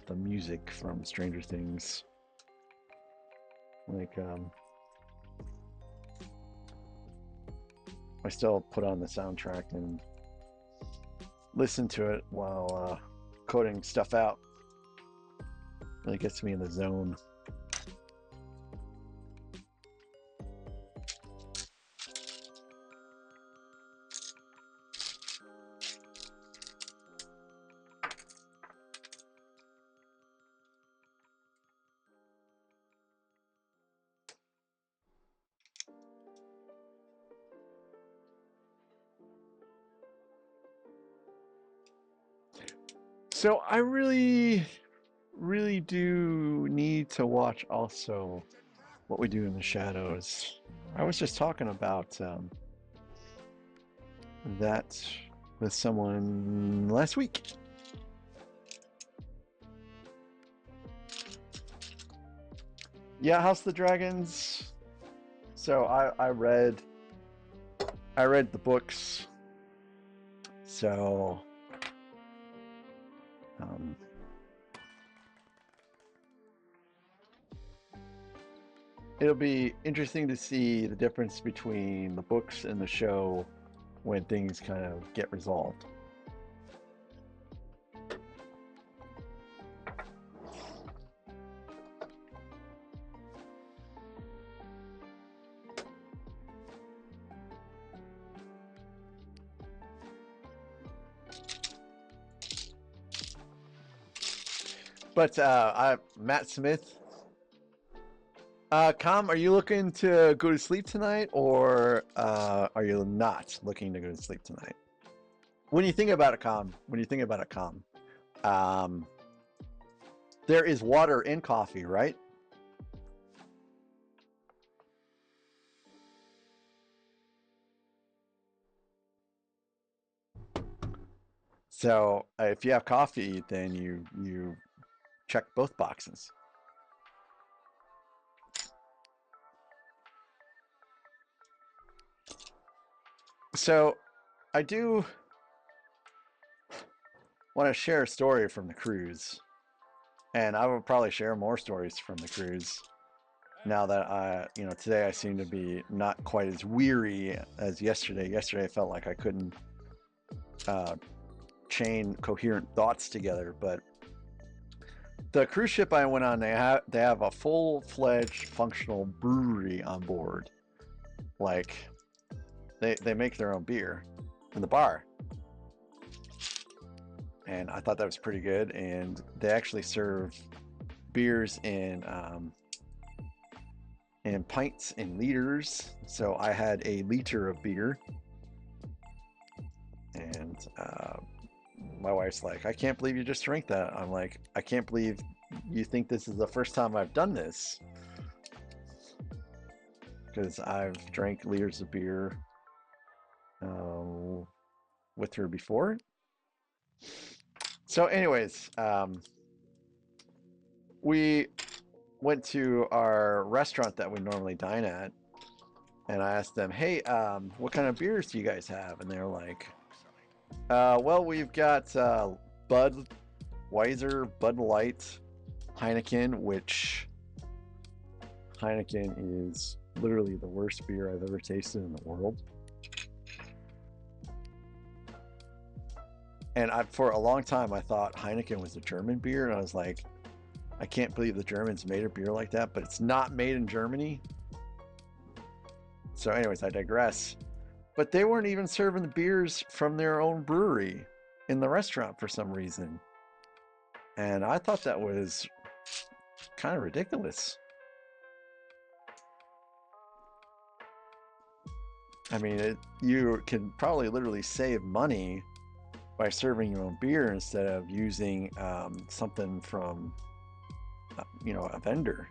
the music from Stranger Things. Like, I still put on the soundtrack and listen to it while coding stuff out. Really gets me in the zone. So I really do need to watch also What We Do in the Shadows. I was just talking about that with someone last week. Yeah, House of the Dragons. So I read the books. So it'll be interesting to see the difference between the books and the show when things kind of get resolved. But Matt Smith. Com, are you looking to go to sleep tonight, or are you not looking to go to sleep tonight? When you think about it, Com, there is water in coffee, right? So if you have coffee, then you check both boxes. So I do want to share a story from the cruise, and I will probably share more stories from the cruise now that today I seem to be not quite as weary as yesterday. Yesterday I felt like I couldn't chain coherent thoughts together, but the cruise ship I went on, they have a full-fledged functional brewery on board. Like they make their own beer in the bar. And I thought that was pretty good. And they actually serve beers in pints and liters. So I had a liter of beer. And my wife's like, I can't believe you just drank that. I'm like, I can't believe you think this is the first time I've done this. Because I've drank liters of beer with her before. So anyways, we went to our restaurant that we normally dine at, and I asked them, hey, what kind of beers do you guys have? And they're like, well, we've got Budweiser, Bud Light, Heineken, which Heineken is literally the worst beer I've ever tasted in the world. And for a long time, I thought Heineken was a German beer, and I was like, I can't believe the Germans made a beer like that, but it's not made in Germany. So anyways, I digress. But they weren't even serving the beers from their own brewery in the restaurant for some reason. And I thought that was kind of ridiculous. I mean, you can probably literally save money by serving your own beer instead of using something from a vendor.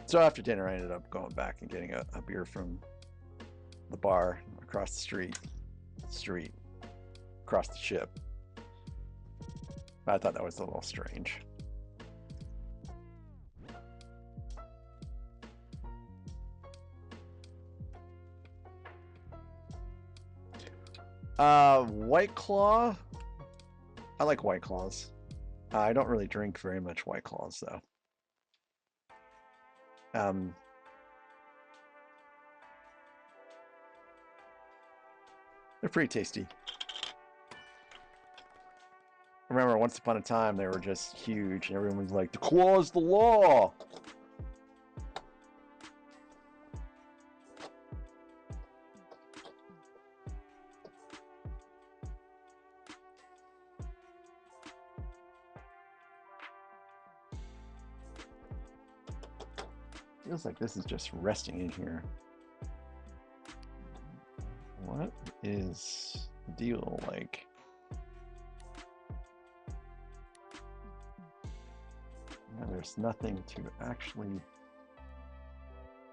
So after dinner I ended up going back and getting a beer from the bar across the street across the ship. I thought that was a little strange. White Claw. I like White Claws. I don't really drink very much White Claws though. They're pretty tasty. I remember once upon a time they were just huge and everyone was like, the Claw's the law. Feels like this is just resting in here. What is the deal like? Now there's nothing to actually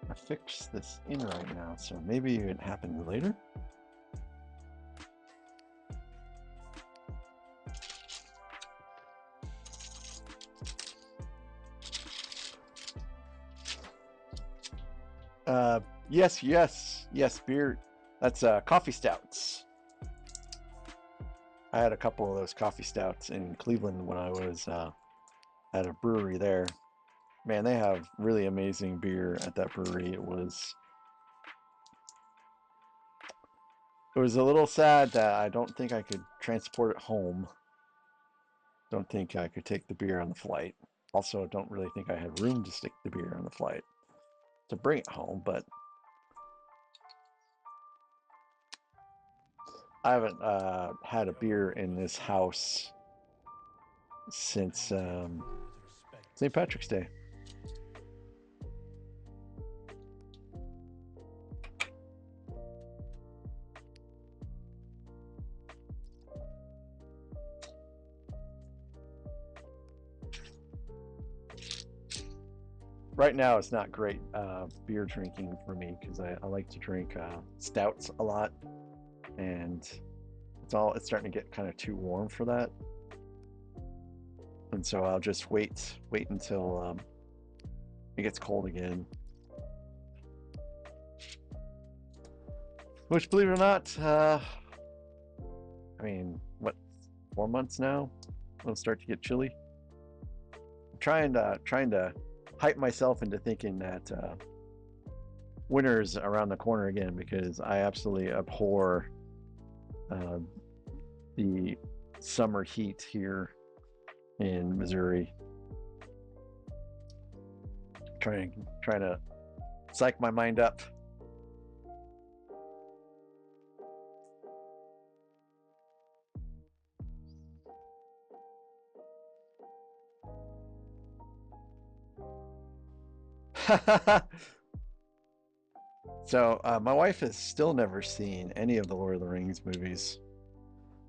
affix this in right now, so maybe it happened later. Yes, beer. That's coffee stouts. I had a couple of those coffee stouts in Cleveland when I was at a brewery there. Man, they have really amazing beer at that brewery. It was a little sad that I don't think I could transport it home. Don't think I could take the beer on the flight. Also, don't really think I had room to stick the beer on the flight to bring it home, but I haven't had a beer in this house since St. Patrick's Day. Right now, it's not great beer drinking for me because I like to drink stouts a lot, and it's starting to get kind of too warm for that, and so I'll just wait until it gets cold again. Which, believe it or not, I mean, what, 4 months now? It'll start to get chilly. I'm trying to hype myself into thinking that winter's around the corner again, because I absolutely abhor the summer heat here in Missouri. Trying to psych my mind up. So my wife has still never seen any of the Lord of the Rings movies.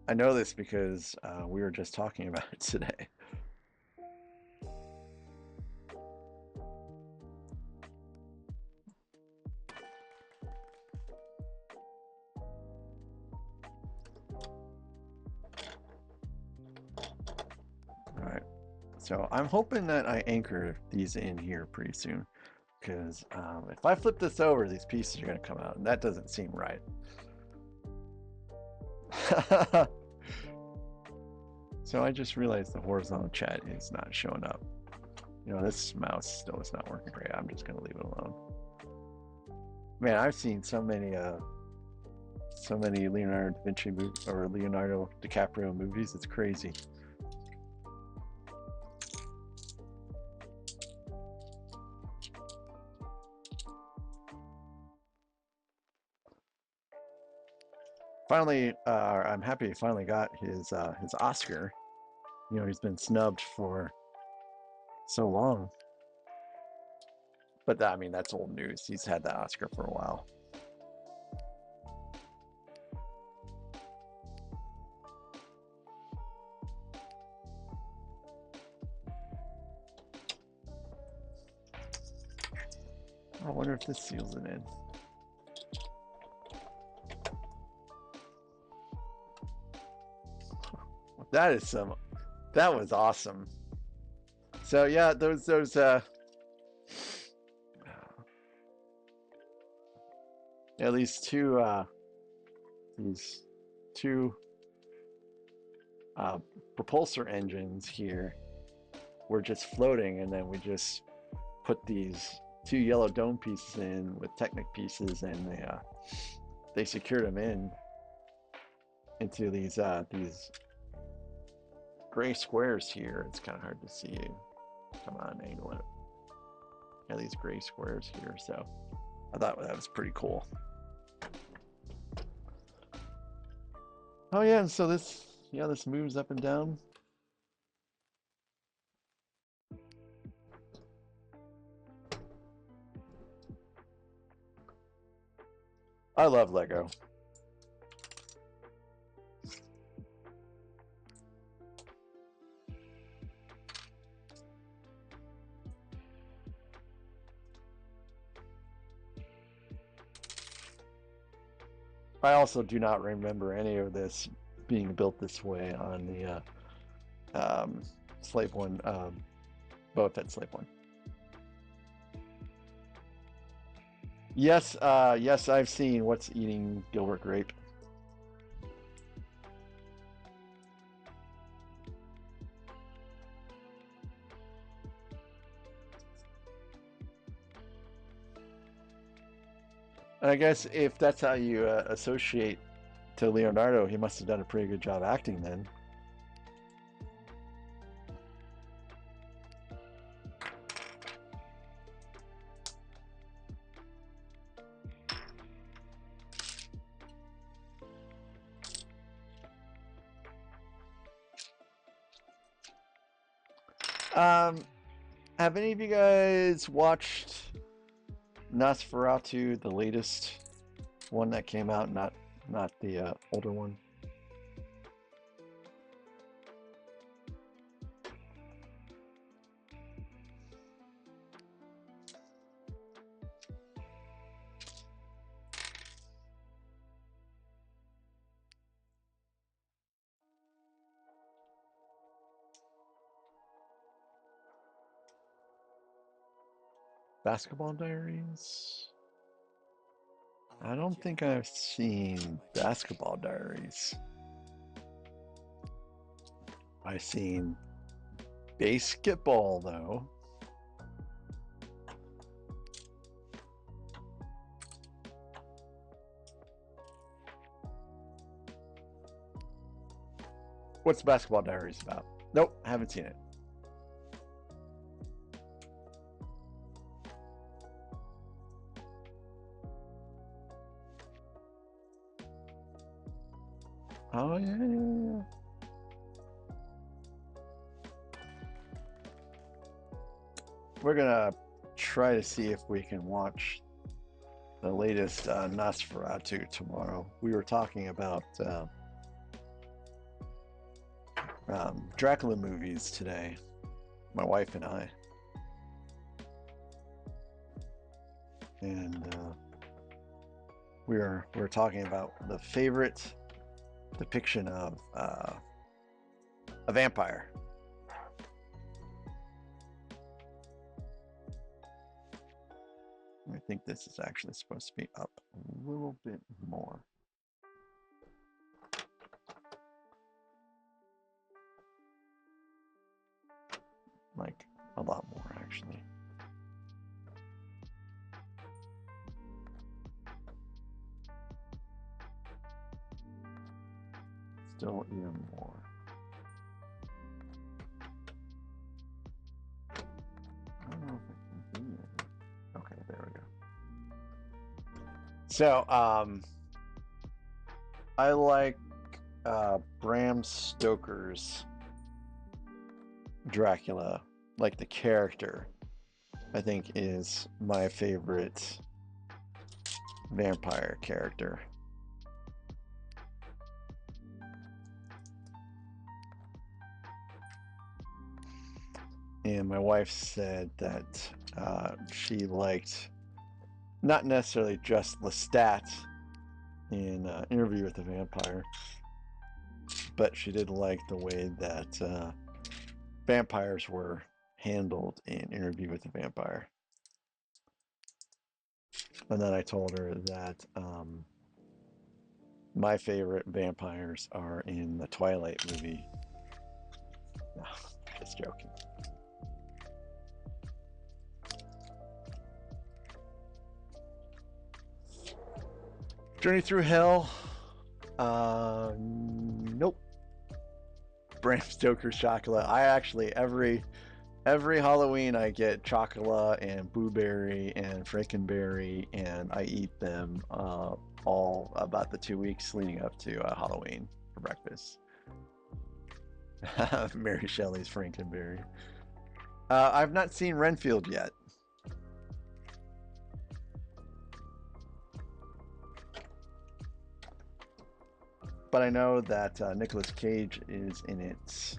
I know this because we were just talking about it today. All right. So I'm hoping that I anchor these in here pretty soon, because if I flip this over, these pieces are going to come out, and that doesn't seem right. So I just realized the horizontal chat is not showing up. You know, this mouse still is not working great. I'm just going to leave it alone. Man, I've seen so many Leonardo da Vinci movies, or Leonardo DiCaprio movies. It's crazy. Finally, I'm happy he finally got his Oscar. You know, he's been snubbed for so long. But I mean, that's old news. He's had the Oscar for a while. I wonder if this seals it in. That was awesome. So yeah, those yeah, these two propulsor engines here were just floating, and then we just put these two yellow dome pieces in with Technic pieces, and they secured them into these gray squares here. It's kind of hard to see. Come on, angle it. Yeah, these gray squares here. So I thought that was pretty cool. Oh yeah, and so this moves up and down. I love Lego. I also do not remember any of this being built this way on the Slave One, Boba Fett Slave One. Yes, yes, I've seen What's Eating Gilbert Grape. And I guess if that's how you associate to Leonardo, he must have done a pretty good job acting then. Have any of you guys watched Nosferatu, the latest one that came out, not the older one? Basketball Diaries? I don't think I've seen Basketball Diaries. I've seen Basketball, though. What's Basketball Diaries about? Nope, haven't seen it. Oh, yeah. We're gonna try to see if we can watch the latest Nosferatu tomorrow. We were talking about Dracula movies today, my wife and I. And we were talking about the favorite depiction of a vampire. I think this is actually supposed to be up a little bit more. Like a lot more, actually. Still even more. I don't know if I can do it. Okay, there we go. So, I like Bram Stoker's Dracula, like the character, I think is my favorite vampire character. And my wife said that she liked not necessarily just Lestat in Interview with the Vampire, but she did like the way that vampires were handled in Interview with the Vampire. And then I told her that my favorite vampires are in the Twilight movie. No, just joking. Journey Through Hell? Nope. Bram Stoker's Chocolate. I actually every Halloween I get chocolate and blueberry and frankenberry, and I eat them all about the 2 weeks leading up to Halloween for breakfast. Mary Shelley's frankenberry. I've not seen Renfield yet. But I know that Nicolas Cage is in it.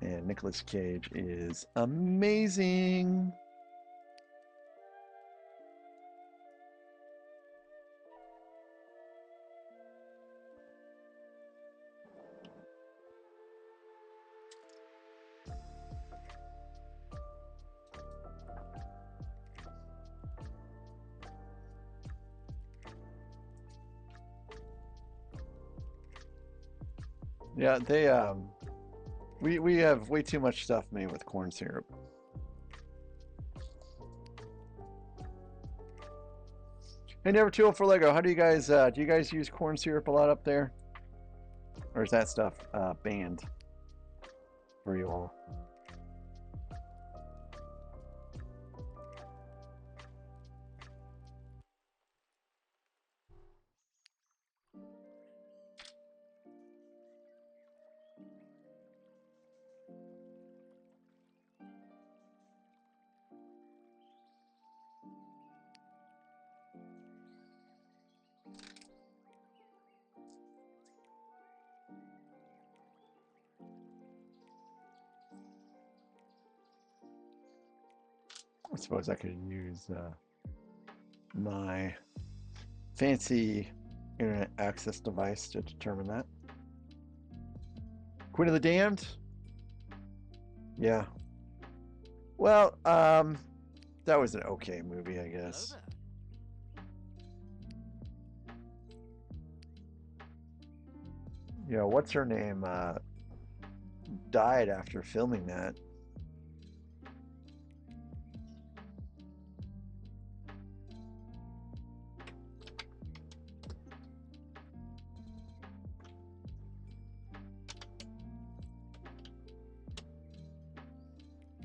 And Nicolas Cage is amazing. Yeah, they we have way too much stuff made with corn syrup. Hey, Never Too Old for Lego. How do you guys use corn syrup a lot up there, or is that stuff banned for you all? suppose I could use my fancy internet access device to determine that. Queen of the Damned? Yeah. Well, that was an okay movie, I guess. You know, what's her name? Died after filming that.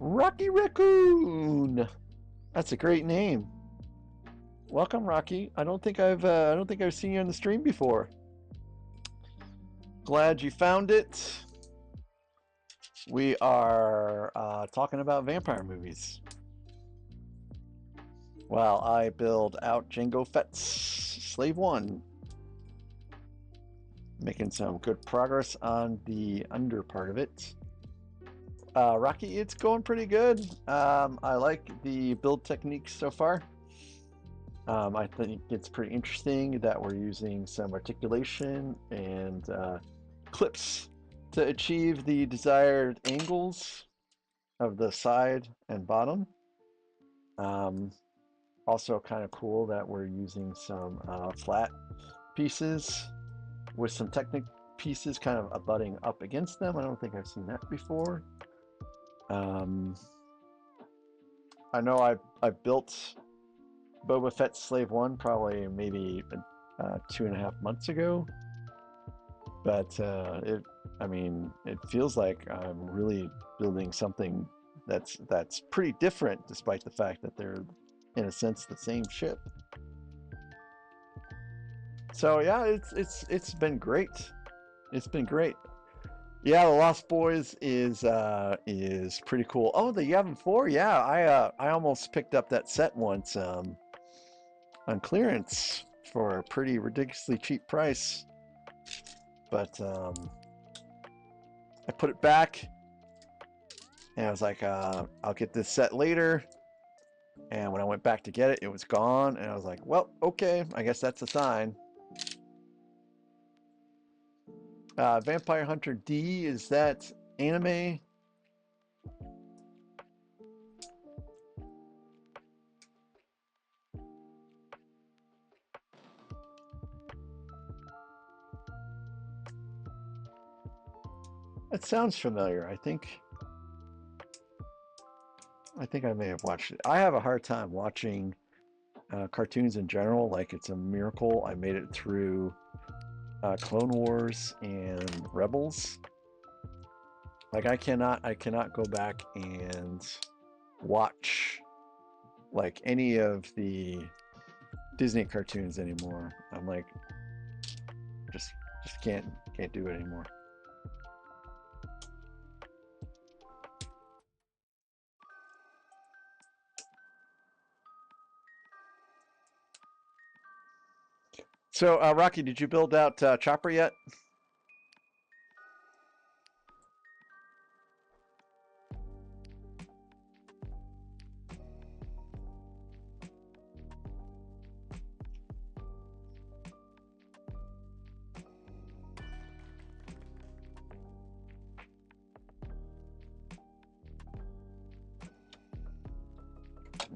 Rocky Raccoon. That's a great name. Welcome, Rocky. I don't think I've seen you on the stream before. Glad you found it. We are talking about vampire movies. While I build out Jango Fett's Slave 1. Making some good progress on the under part of it. Rocky, it's going pretty good. I like the build techniques so far. I think it's pretty interesting that we're using some articulation and clips to achieve the desired angles of the side and bottom. Also kind of cool that we're using some flat pieces with some technic pieces kind of abutting up against them. I don't think I've seen that before. I know I built Boba Fett's Slave 1 probably maybe 2.5 months ago, but it feels like I'm really building something that's pretty different, despite the fact that they're in a sense the same ship. So yeah, it's been great. It's been great. Yeah, The Lost Boys is pretty cool. Oh, the Yavin 4, yeah, I almost picked up that set once on clearance for a pretty ridiculously cheap price, but I put it back and I was like, I'll get this set later. And when I went back to get it, it was gone, and I was like, well, okay, I guess that's a sign. Vampire Hunter D, is that anime? That sounds familiar. I think I may have watched it. I have a hard time watching cartoons in general. Like, it's a miracle I made it through Clone Wars and Rebels. Like, I cannot go back and watch like any of the Disney cartoons anymore. I'm like, just can't do it anymore. So, Rocky, did you build out Chopper yet?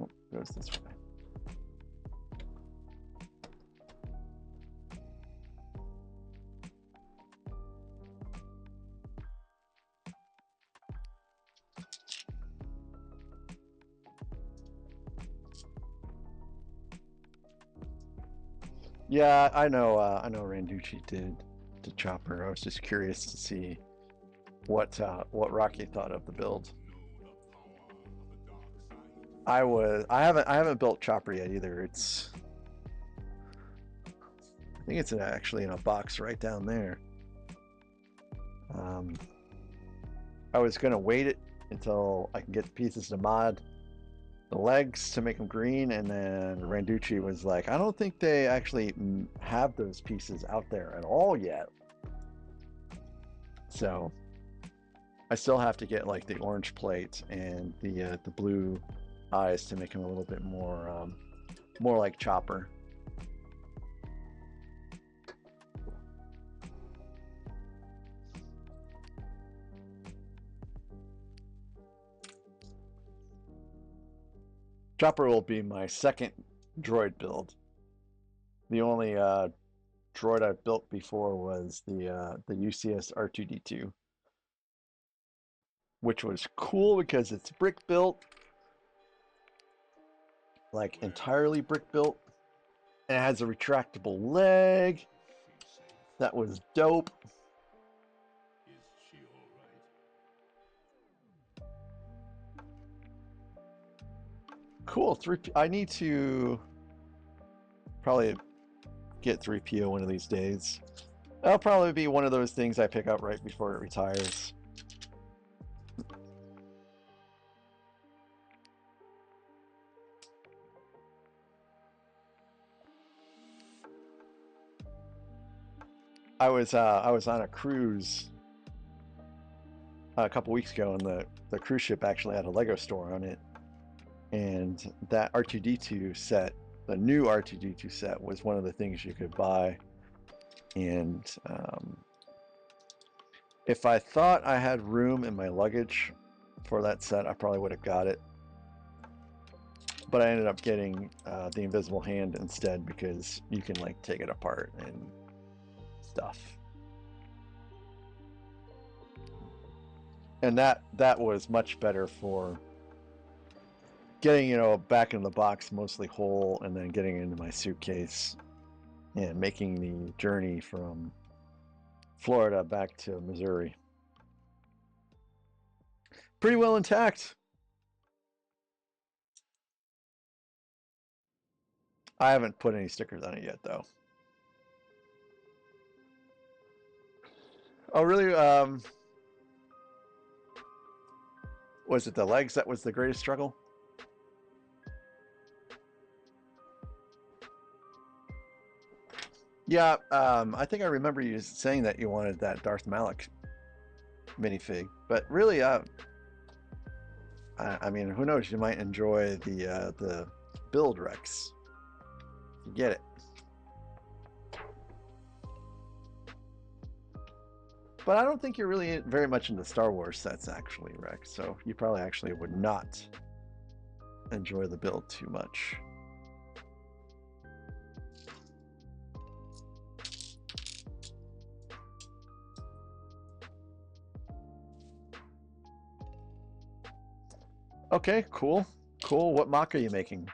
Oh, goes this way. Yeah, I know Randucci did to Chopper. I was just curious to see what Rocky thought of the build. I haven't built Chopper yet either. I think it's actually in a box right down there. I was gonna wait it until I can get the pieces to mod the legs to make them green, and then Randucci was like, I don't think they actually have those pieces out there at all yet. So I still have to get like the orange plate and the blue eyes to make him a little bit more, more like Chopper. Chopper will be my second droid build. The only droid I've built before was the UCS R2D2, which was cool because it's brick built, like entirely brick built, and it has a retractable leg. That was dope. Is she all right? Cool. I need to probably get 3PO one of these days. That'll probably be one of those things I pick up right before it retires. I was on a cruise a couple weeks ago, and the cruise ship actually had a Lego store on it, and that R2D2 set, the new R2D2 set, was one of the things you could buy. And if I thought I had room in my luggage for that set, I probably would have got it. But I ended up getting the Invisible Hand instead, because you can like take it apart and stuff. And that was much better for getting, you know, back in the box mostly whole, and then getting into my suitcase and making the journey from Florida back to Missouri. Pretty well intact. I haven't put any stickers on it yet, though. Oh, really? Was it the legs that was the greatest struggle? Yeah, I think I remember you saying that you wanted that Darth Malak minifig, but really, I mean, who knows? You might enjoy the build Rex. You get it. But I don't think you're really very much into Star Wars sets, actually, Rex. So you probably actually would not enjoy the build too much. Okay, cool. Cool. What mock are you making?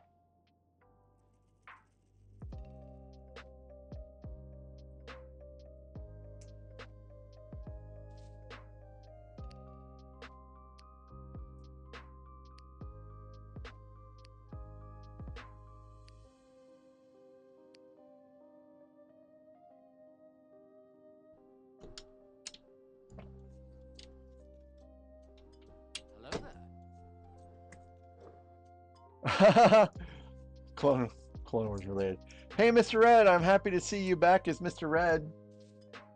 Clone Wars related. Hey, Mr. Red, I'm happy to see you back as Mr. Red.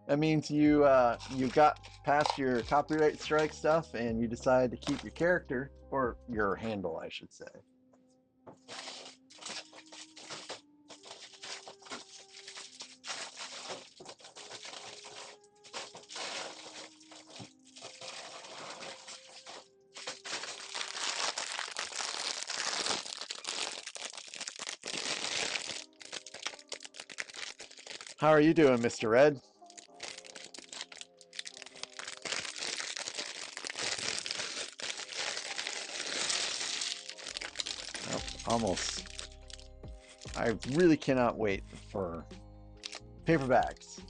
That means you got past your copyright strike stuff and you decided to keep your character, or your handle, I should say. How are you doing, Mr. Red? Oh, almost. I really cannot wait for paperbacks.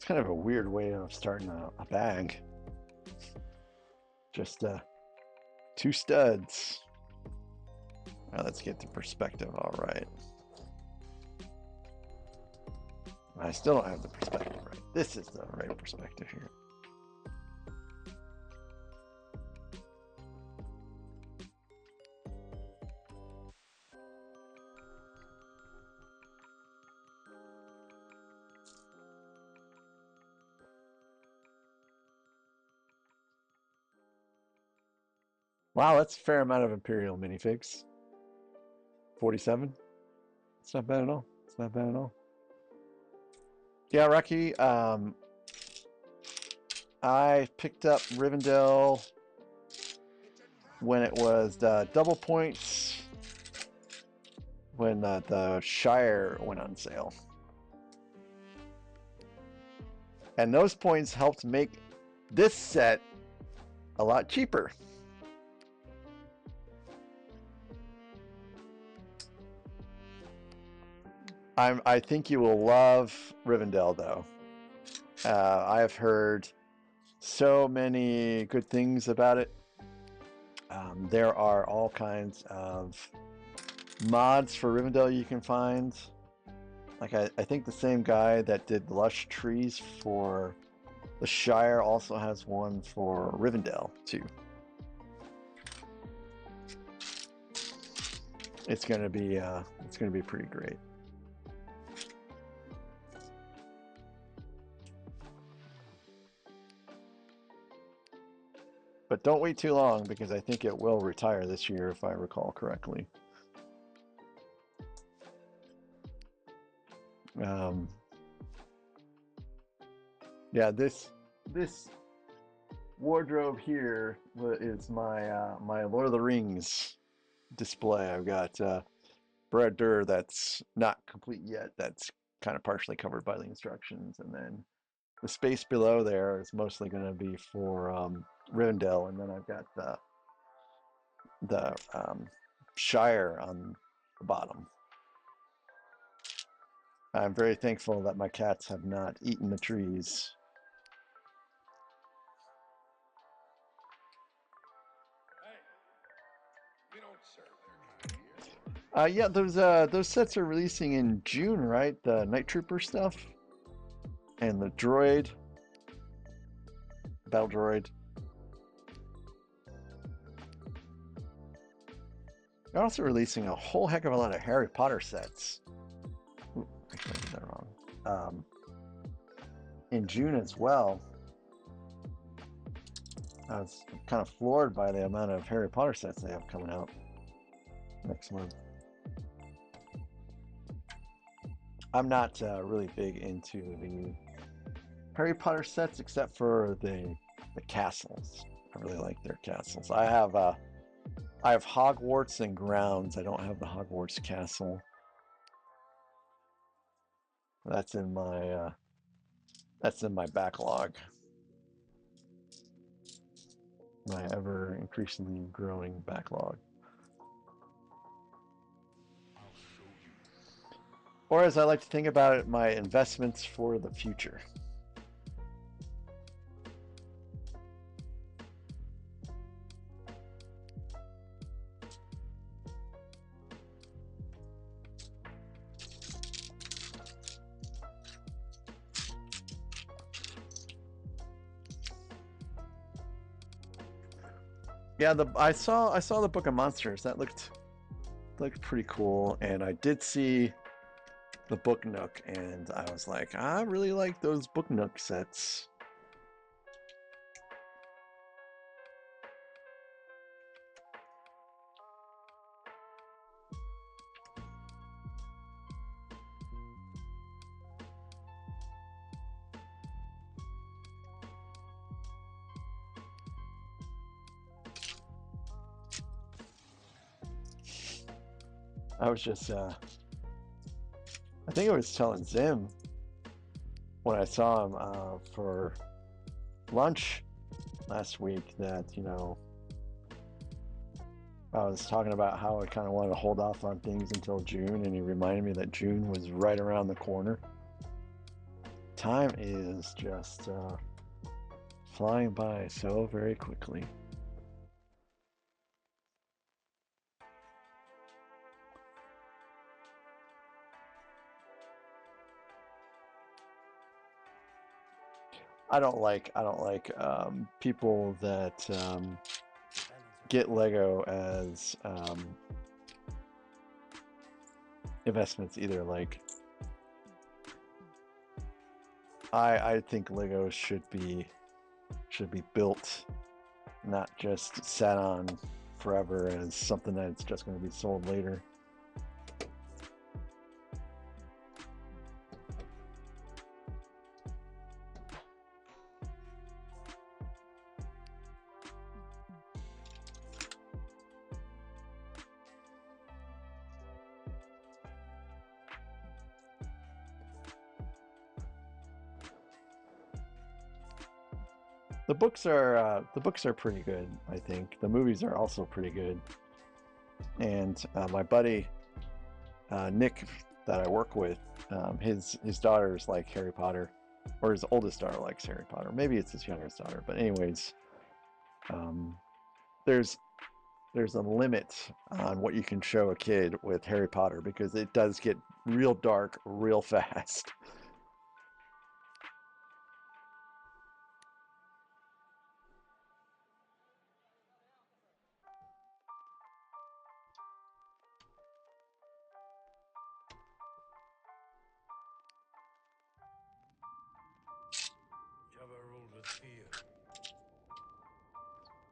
Kind of a weird way of starting a bag. Just 2 studs. Now let's get the perspective all right. I still don't have the perspective right. This is the right perspective here. Wow, that's a fair amount of Imperial minifigs. 47. It's not bad at all. It's not bad at all. Yeah, Rocky. I picked up Rivendell when it was double points when the Shire went on sale. And those points helped make this set a lot cheaper. I think you will love Rivendell, though. I have heard so many good things about it. There are all kinds of mods for Rivendell you can find. Like I think the same guy that did Lush Trees for the Shire also has one for Rivendell too. It's gonna be pretty great. But don't wait too long because I think it will retire this year if I recall correctly. Yeah, this wardrobe here is my my Lord of the Rings display. I've got Brad Durr that's not complete yet. That's kind of partially covered by the instructions, and then the space below there is mostly going to be for Rivendell, and then I've got the Shire on the bottom. I'm very thankful that my cats have not eaten the trees. Hey, we don't serve their kind here. Yeah, those sets are releasing in June, right? The Night Trooper stuff and the droid, battle droid. They're also releasing a whole heck of a lot of Harry Potter sets. Ooh, actually, I did that wrong. In June as well. I was kind of floored by the amount of Harry Potter sets they have coming out next month. I'm not really big into the Harry Potter sets except for the castles. I really like their castles. I have Hogwarts and grounds. I don't have the Hogwarts castle. That's in my backlog. My ever increasingly growing backlog. Or as I like to think about it, my investments for the future. Yeah, I saw the Book of Monsters. That looked pretty cool, and I did see the Book Nook, and I was like, I really like those Book Nook sets. I was just, I think I was telling Zim when I saw him for lunch last week that, you know, I was talking about how I kind of wanted to hold off on things until June, and he reminded me that June was right around the corner. Time is just flying by so very quickly. I don't like people that get Lego as investments either. Like I think Lego should be built, not just sat on forever as something that's just going to be sold later. The books are pretty good. I think the movies are also pretty good. And my buddy Nick, that I work with, his daughters like Harry Potter, or his oldest daughter likes Harry Potter. Maybe it's his youngest daughter, but anyways, there's a limit on what you can show a kid with Harry Potter because it does get real dark real fast. Jabba ruled with fear.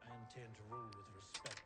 I intend to rule with respect.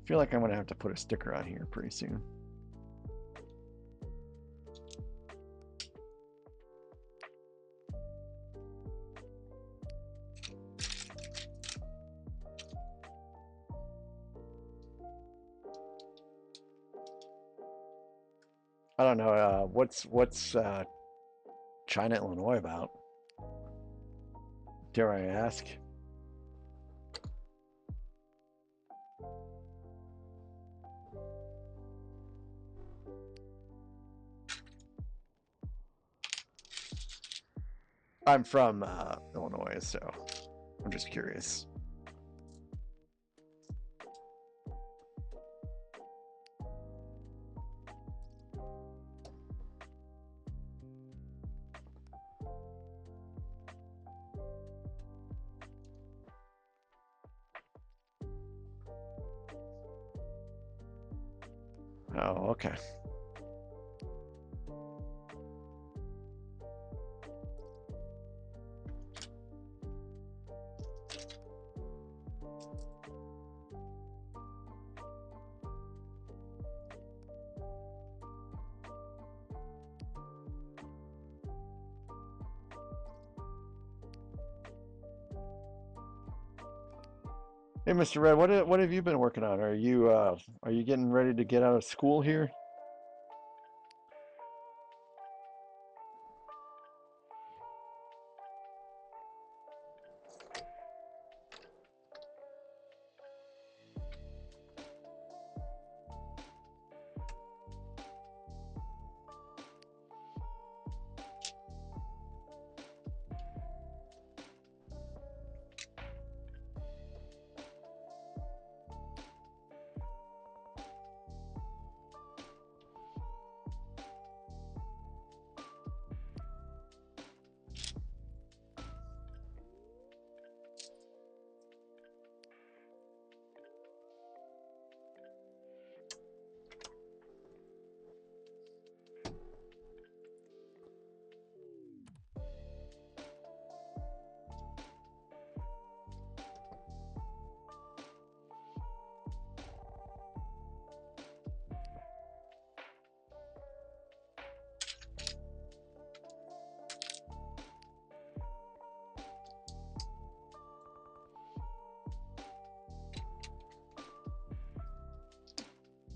I feel like I'm gonna have to put a sticker on here pretty soon. I don't know. What's China, Illinois about? Dare I ask? I'm from Illinois, so I'm just curious. Oh, okay. Hey, Mr. Red, what have you been working on? Are you getting ready to get out of school here?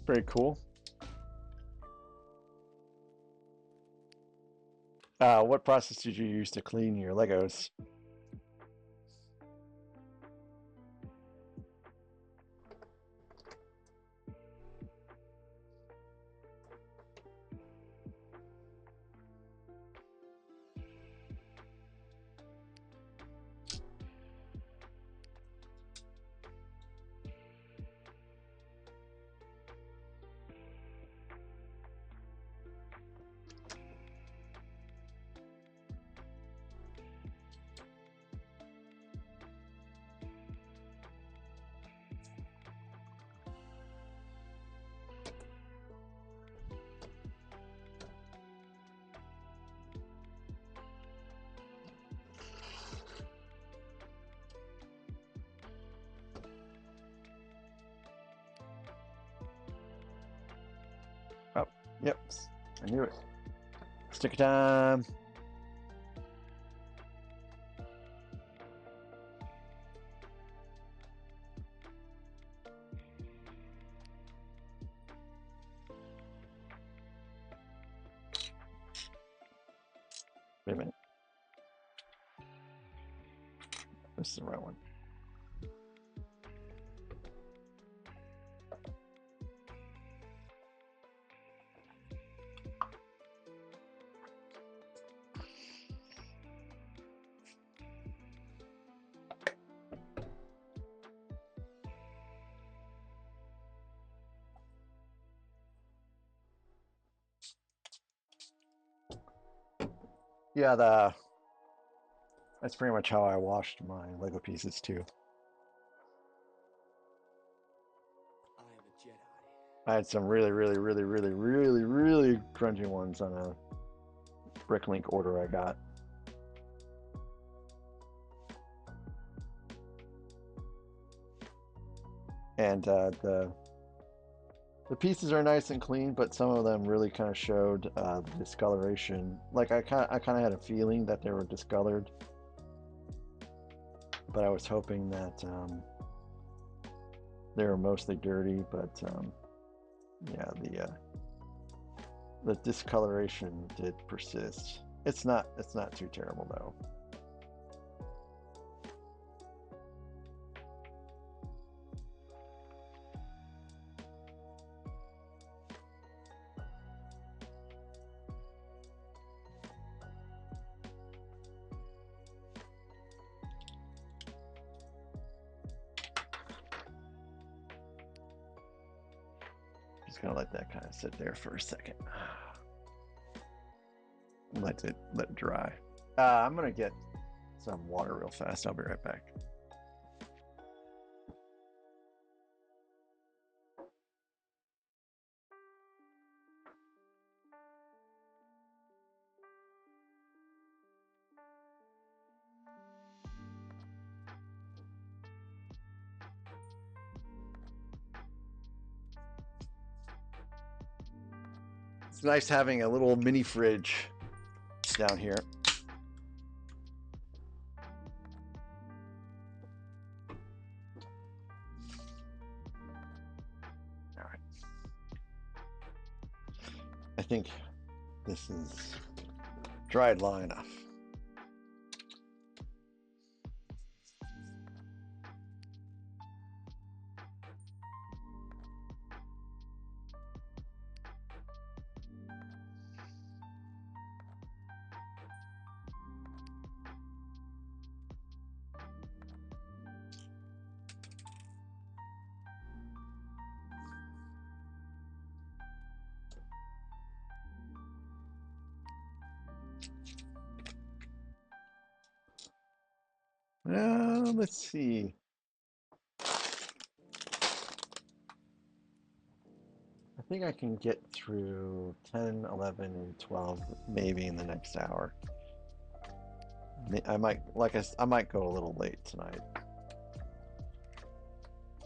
Very cool. What process did you use to clean your Legos? Oh, yep. I knew it. Sticker time. Wait a minute. This is the right one. Yeah, that's pretty much how I washed my Lego pieces too. I am a Jedi. I had some really grungy ones on a Bricklink order I got. And the pieces are nice and clean, but some of them really kind of showed the discoloration. Like I kind of had a feeling that they were discolored, but I was hoping that they were mostly dirty. But yeah, the discoloration did persist. It's not too terrible though. Just gonna let that kind of sit there for a second. Let it dry. I'm gonna get some water real fast. I'll be right back. It's nice having a little mini fridge down here. All right. I think this is dried long enough. Let's see. I think I can get through 10, 11, and 12 maybe in the next hour. I might, I might go a little late tonight.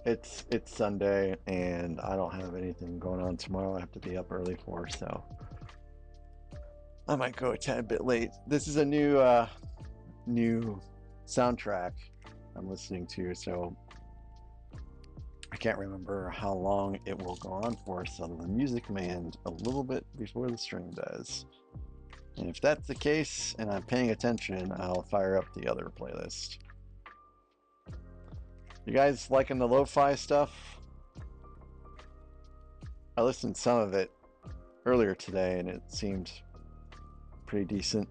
It's Sunday and I don't have anything going on tomorrow. I have to be up early for, so I might go a tad bit late. This is a new soundtrack I'm listening to, so I can't remember how long it will go on for, so the music may end a little bit before the stream does. And if that's the case, and I'm paying attention, I'll fire up the other playlist. You guys liking the lo-fi stuff? I listened to some of it earlier today, and it seemed pretty decent.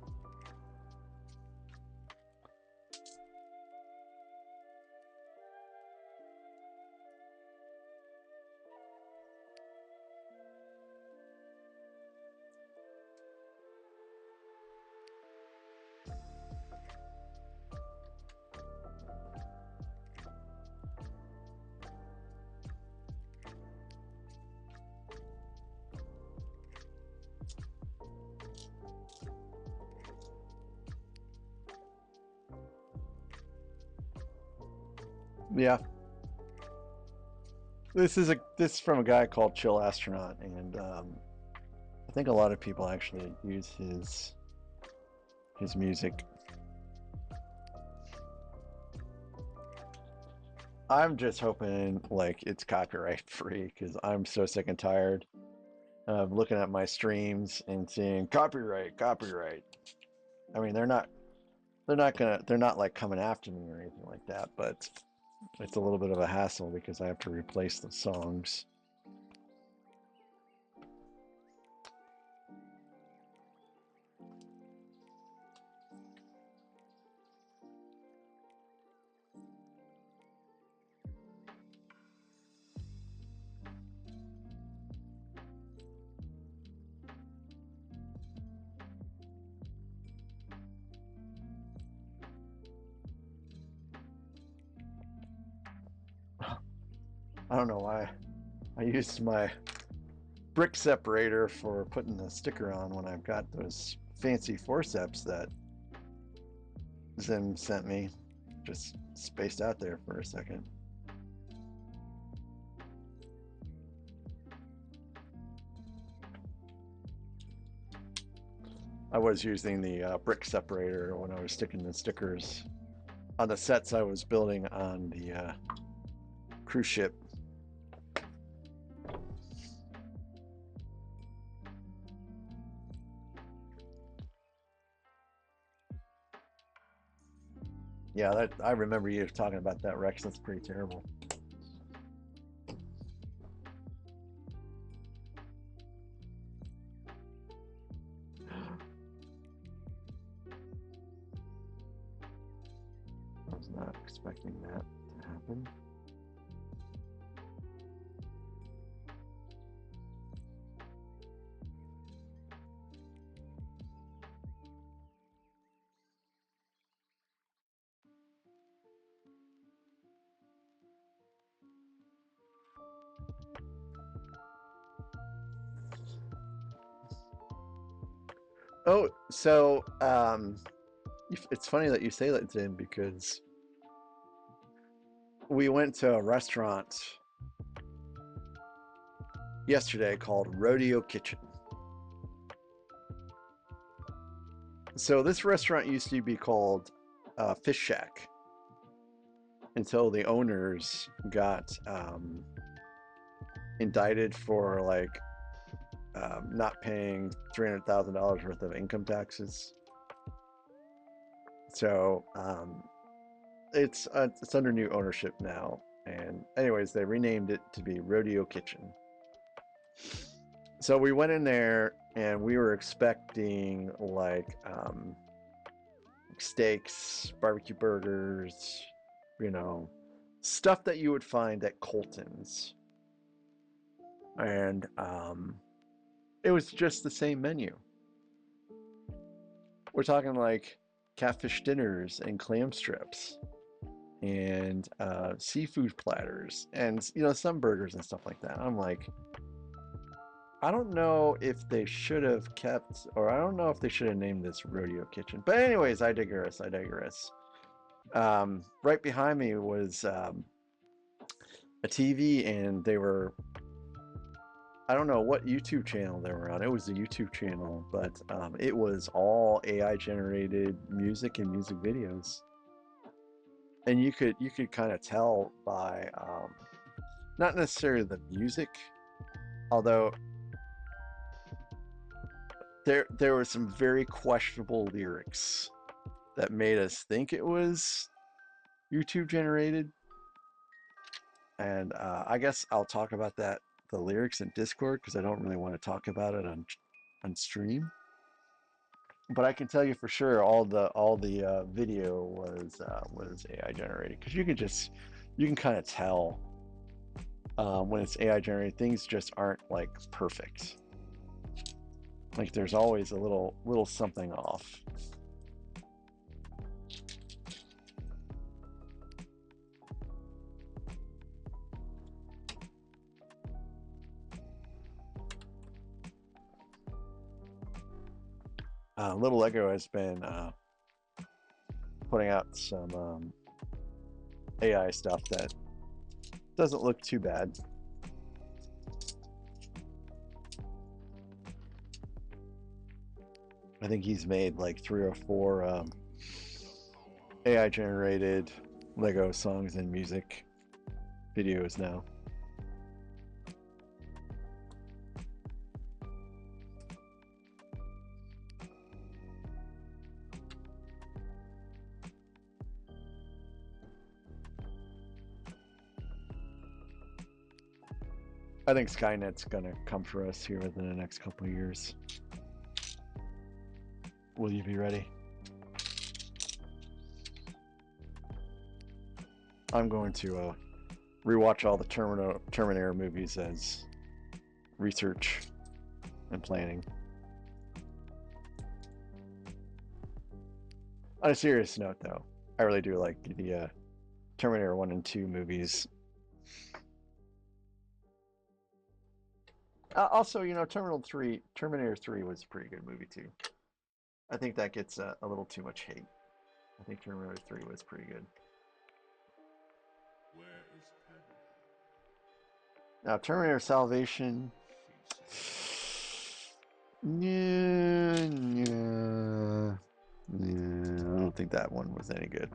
Yeah. This is from a guy called Chill Astronaut, and I think a lot of people actually use his music. I'm just hoping like it's copyright free because I'm so sick and tired of looking at my streams and seeing copyright, copyright. I mean, they're not like coming after me or anything like that, but it's a little bit of a hassle because I have to replace the songs. I don't know why I used my brick separator for putting the sticker on when I've got those fancy forceps that Zim sent me. Just spaced out there for a second. I was using the brick separator when I was sticking the stickers on the sets I was building on the cruise ship. Yeah, I remember you talking about that, Rex. That's pretty terrible. I was not expecting that to happen. Oh, so it's funny that you say that, Zim, because we went to a restaurant yesterday called Rodeo Kitchen. So this restaurant used to be called Fish Shack until the owners got indicted for like not paying $300,000 worth of income taxes. So it's under new ownership now. And anyways, they renamed it to be Rodeo Kitchen. So we went in there and we were expecting like steaks, barbecue burgers, you know, stuff that you would find at Colton's. And it was just the same menu. We're talking like catfish dinners and clam strips and seafood platters and, you know, some burgers and stuff like that. I'm like, I don't know if they should have kept, or I don't know if they should have named this Rodeo Kitchen. But anyways, I digress. Right behind me was a TV, and they were, I don't know what YouTube channel they were on. It was a YouTube channel, but it was all AI generated music and music videos. And you could kind of tell by not necessarily the music, although there were some very questionable lyrics that made us think it was YouTube generated. And I guess I'll talk about the lyrics in Discord, because I don't really want to talk about it on stream. But I can tell you for sure, all the video was AI generated, because you can kind of tell when it's AI generated. Things just aren't like perfect. Like there's always a little something off. Little Lego has been putting out some AI stuff that doesn't look too bad. I think he's made like 3 or 4 AI generated Lego songs and music videos now. I think Skynet's gonna come for us here within the next couple of years. Will you be ready? I'm going to rewatch all the Terminator movies as research and planning. On a serious note, though, I really do like the Terminator 1 and 2 movies. Also, you know, Terminator 3 was a pretty good movie too. I think that gets a little too much hate. I think Terminator 3 was pretty good. Where is Padme? Now, Terminator Salvation. Yeah, I don't think that one was any good.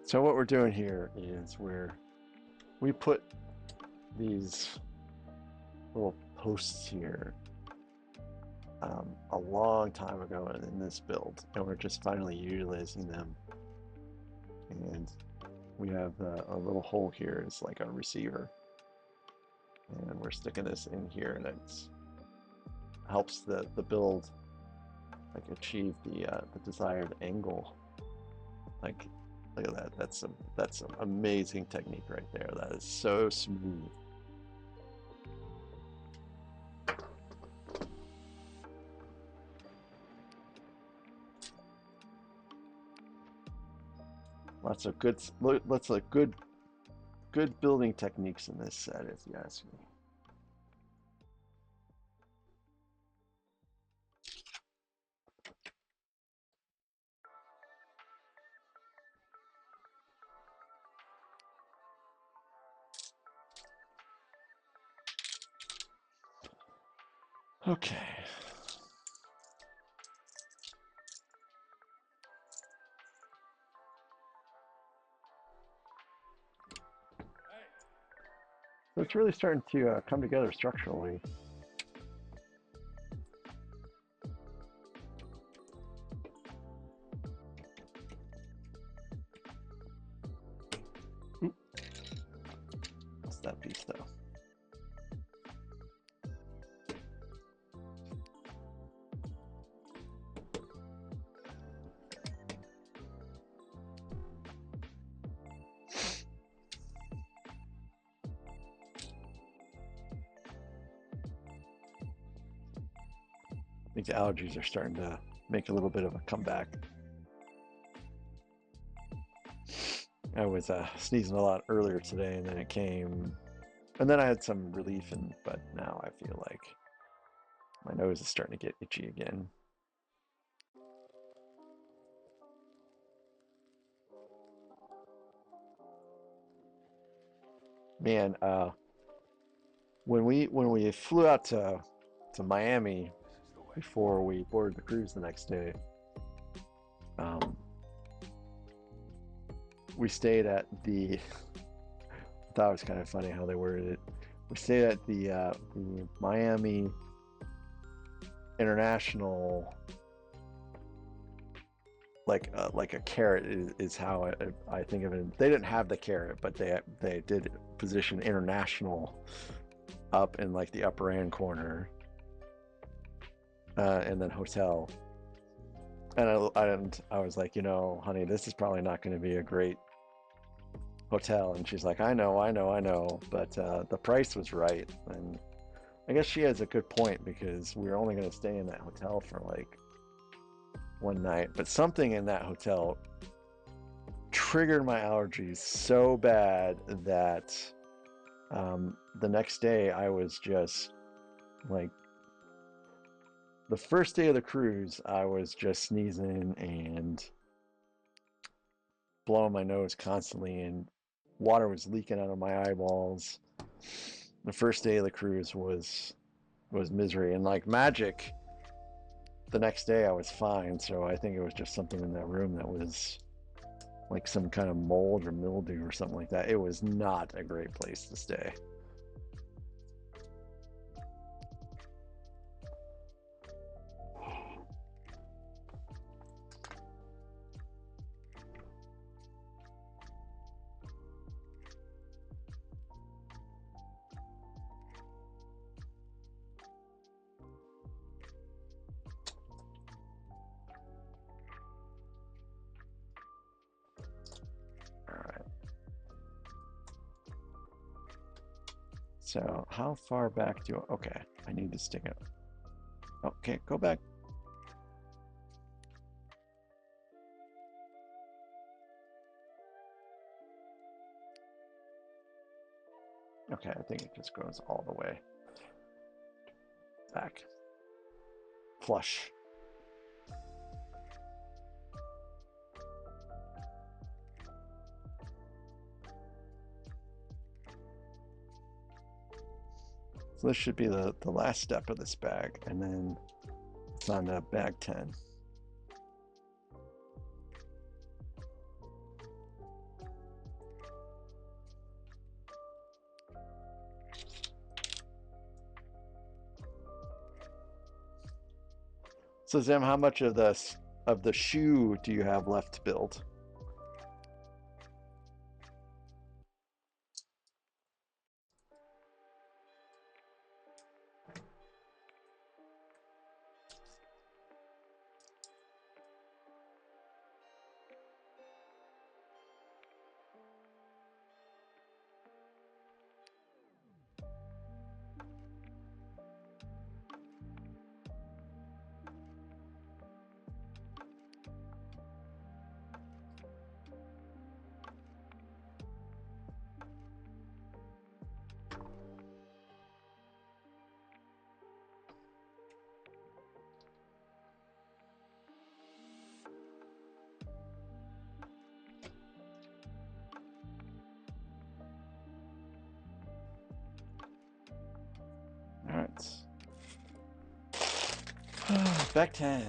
So what we're doing here is we put these little posts here a long time ago in this build, and we're just finally utilizing them. And we have a little hole here. It's like a receiver, and we're sticking this in here, and it helps the build like achieve the desired angle. Like, look at that. That's some amazing technique right there. That is so smooth. Lots of good building techniques in this set, if you ask me. Okay. So it's really starting to come together structurally. What's that piece though? I think the allergies are starting to make a little bit of a comeback. I was sneezing a lot earlier today, and then it came, and then I had some relief, but now I feel like my nose is starting to get itchy again. Man, when we flew out to Miami before we boarded the cruise the next day, um, we stayed at the. I thought it was kind of funny how they worded it. We stayed at the Miami International, like a carrot is how I think of it. They didn't have the carrot, but they did position international up in like the upper hand corner, and then hotel. And I was like, honey, this is probably not going to be a great hotel. And she's like, I know, but the price was right. And I guess she has a good point because we were only going to stay in that hotel for like one night, but something in that hotel triggered my allergies so bad that the next day I was just like, the first day of the cruise, I was just sneezing and blowing my nose constantly, and water was leaking out of my eyeballs. The first day of the cruise was misery, and like magic, the next day I was fine. So I think it was just something in that room that was like some kind of mold or mildew or something like that. It was not a great place to stay. All right. So how far back do I, okay, I need to stick it. Okay, go back. Okay, I think it just goes all the way back. Flush. So this should be the last step of this bag, and then it's on to bag 10. So Zim, how much of the shoe do you have left to build? All right. Back 10.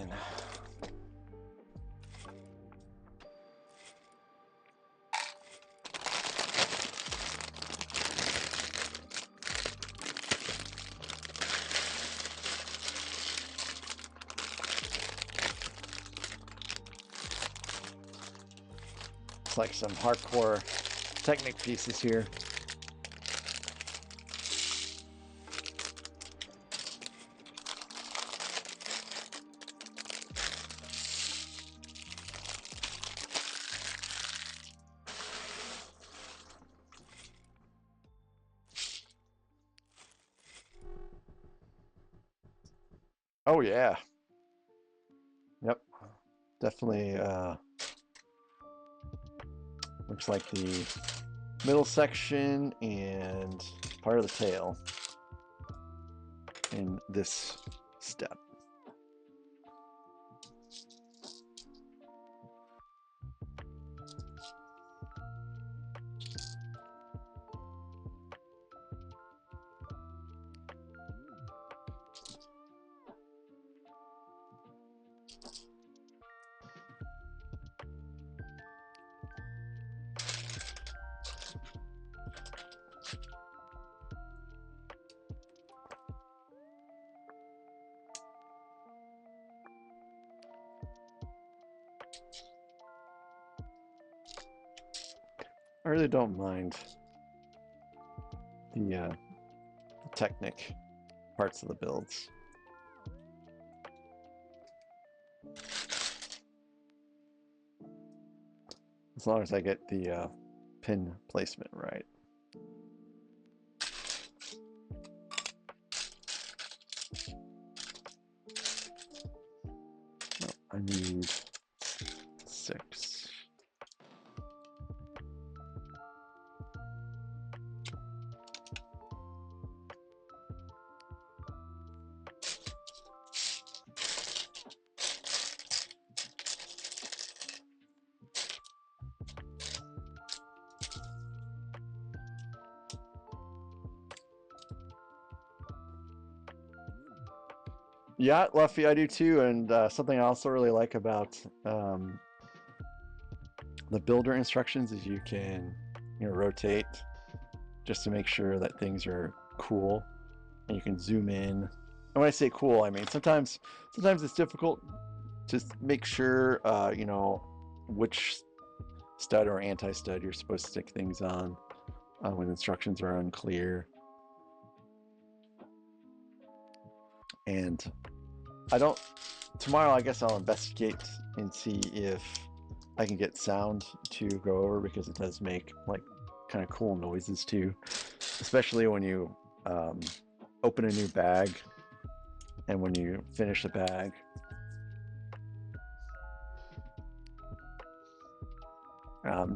It's like some hardcore Technic pieces here. Oh yeah. Yep. Definitely looks like the middle section and part of the tail in this step. I really don't mind the Technic parts of the builds. As long as I get the pin placement right. No, I need 6. Yeah, Luffy, I do too. And something I also really like about the builder instructions is you can, rotate just to make sure that things are cool, and you can zoom in. And when I say cool, I mean sometimes it's difficult to make sure, which stud or anti-stud you're supposed to stick things on when instructions are unclear. And tomorrow I guess I'll investigate and see if I can get sound to go over, because it does make like kind of cool noises too, especially when you open a new bag and when you finish a bag.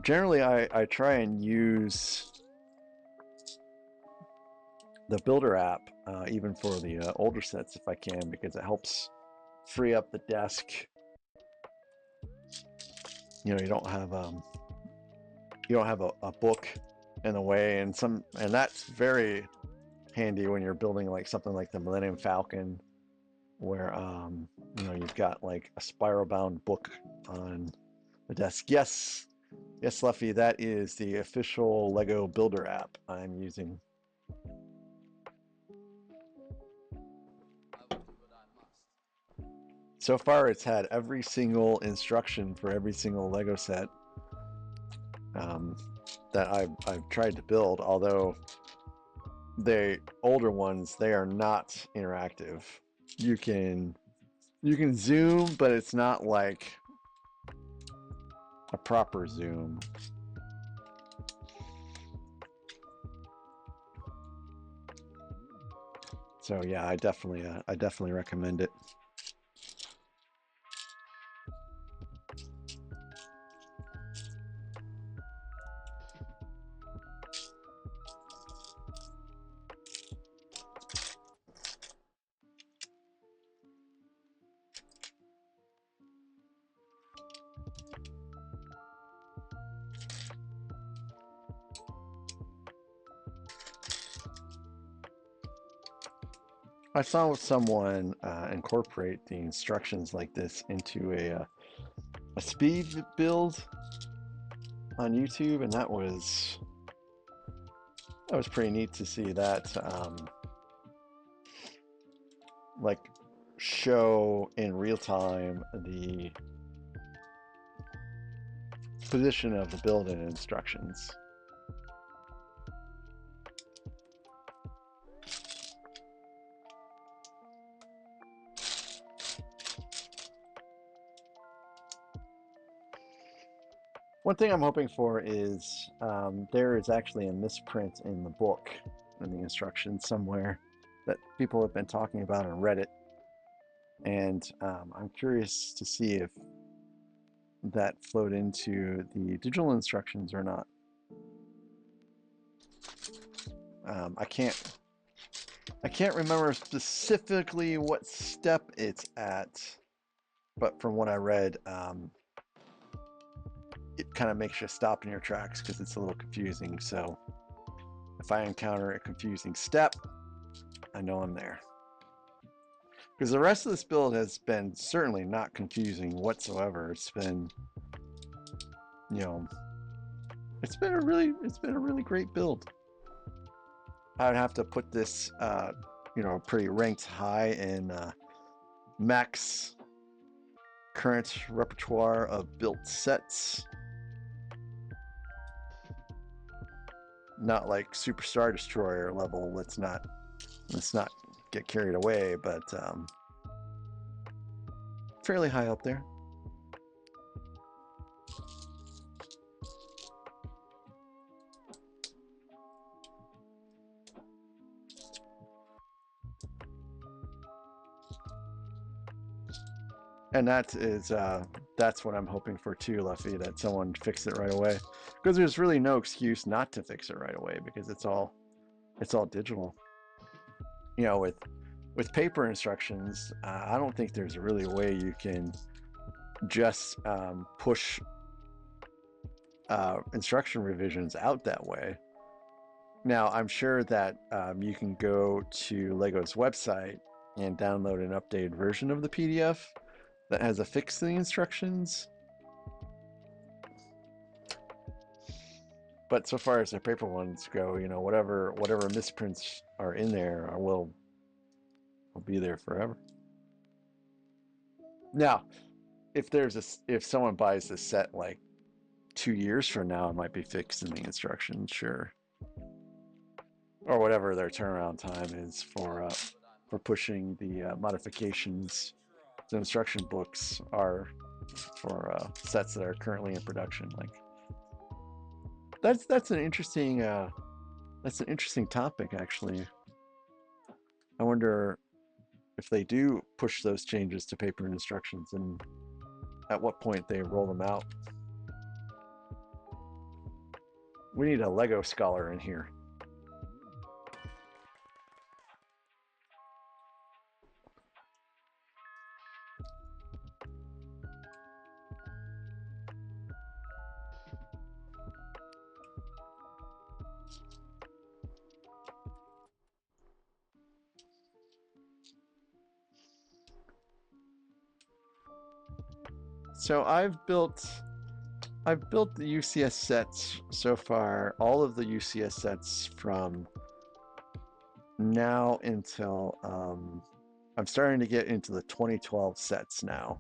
Generally I try and use the builder app even for the older sets if I can, because it helps free up the desk. You don't have a book in the way, and that's very handy when you're building like something like the Millennium Falcon, where you've got like a spiral bound book on the desk. Yes, Luffy, that is the official Lego Builder app I'm using. So far, it's had every single instruction for every single Lego set that I've tried to build. Although the older ones, they are not interactive. You can zoom, but it's not like a proper zoom. So yeah, I definitely recommend it. I saw someone incorporate the instructions like this into a speed build on YouTube, and that was pretty neat to see that like show in real time the position of the build and instructions. One thing I'm hoping for is there is actually a misprint in the book, in the instructions somewhere, that people have been talking about on Reddit. And I'm curious to see if that flowed into the digital instructions or not. I can't remember specifically what step it's at, but from what I read, it kind of makes you stop in your tracks because it's a little confusing. So if I encounter a confusing step, I know I'm there. Because the rest of this build has been certainly not confusing whatsoever. It's been, it's been a really great build. I would have to put this, pretty ranked high in Mac's current repertoire of built sets. not like Superstar Destroyer level. Let's not get carried away, but fairly high up there. And that's what I'm hoping for too, Luffy, that someone fix it right away, because there's really no excuse not to fix it right away, because it's all digital. You know, with paper instructions, I don't think there's really a way you can just push instruction revisions out that way. Now, I'm sure that you can go to Lego's website and download an updated version of the PDF that has a fix to the instructions. But so far as the paper ones go, you know, whatever misprints are in there will be there forever. Now, if someone buys this set like 2 years from now, it might be fixed in the instructions, sure, or whatever their turnaround time is for pushing the modifications. The instruction books are for sets that are currently in production. Like that's an interesting topic, actually. I wonder if they do push those changes to paper instructions, and at what point they roll them out. We need a Lego scholar in here. So I've built the UCS sets so far, all of the UCS sets from now until I'm starting to get into the 2012 sets now.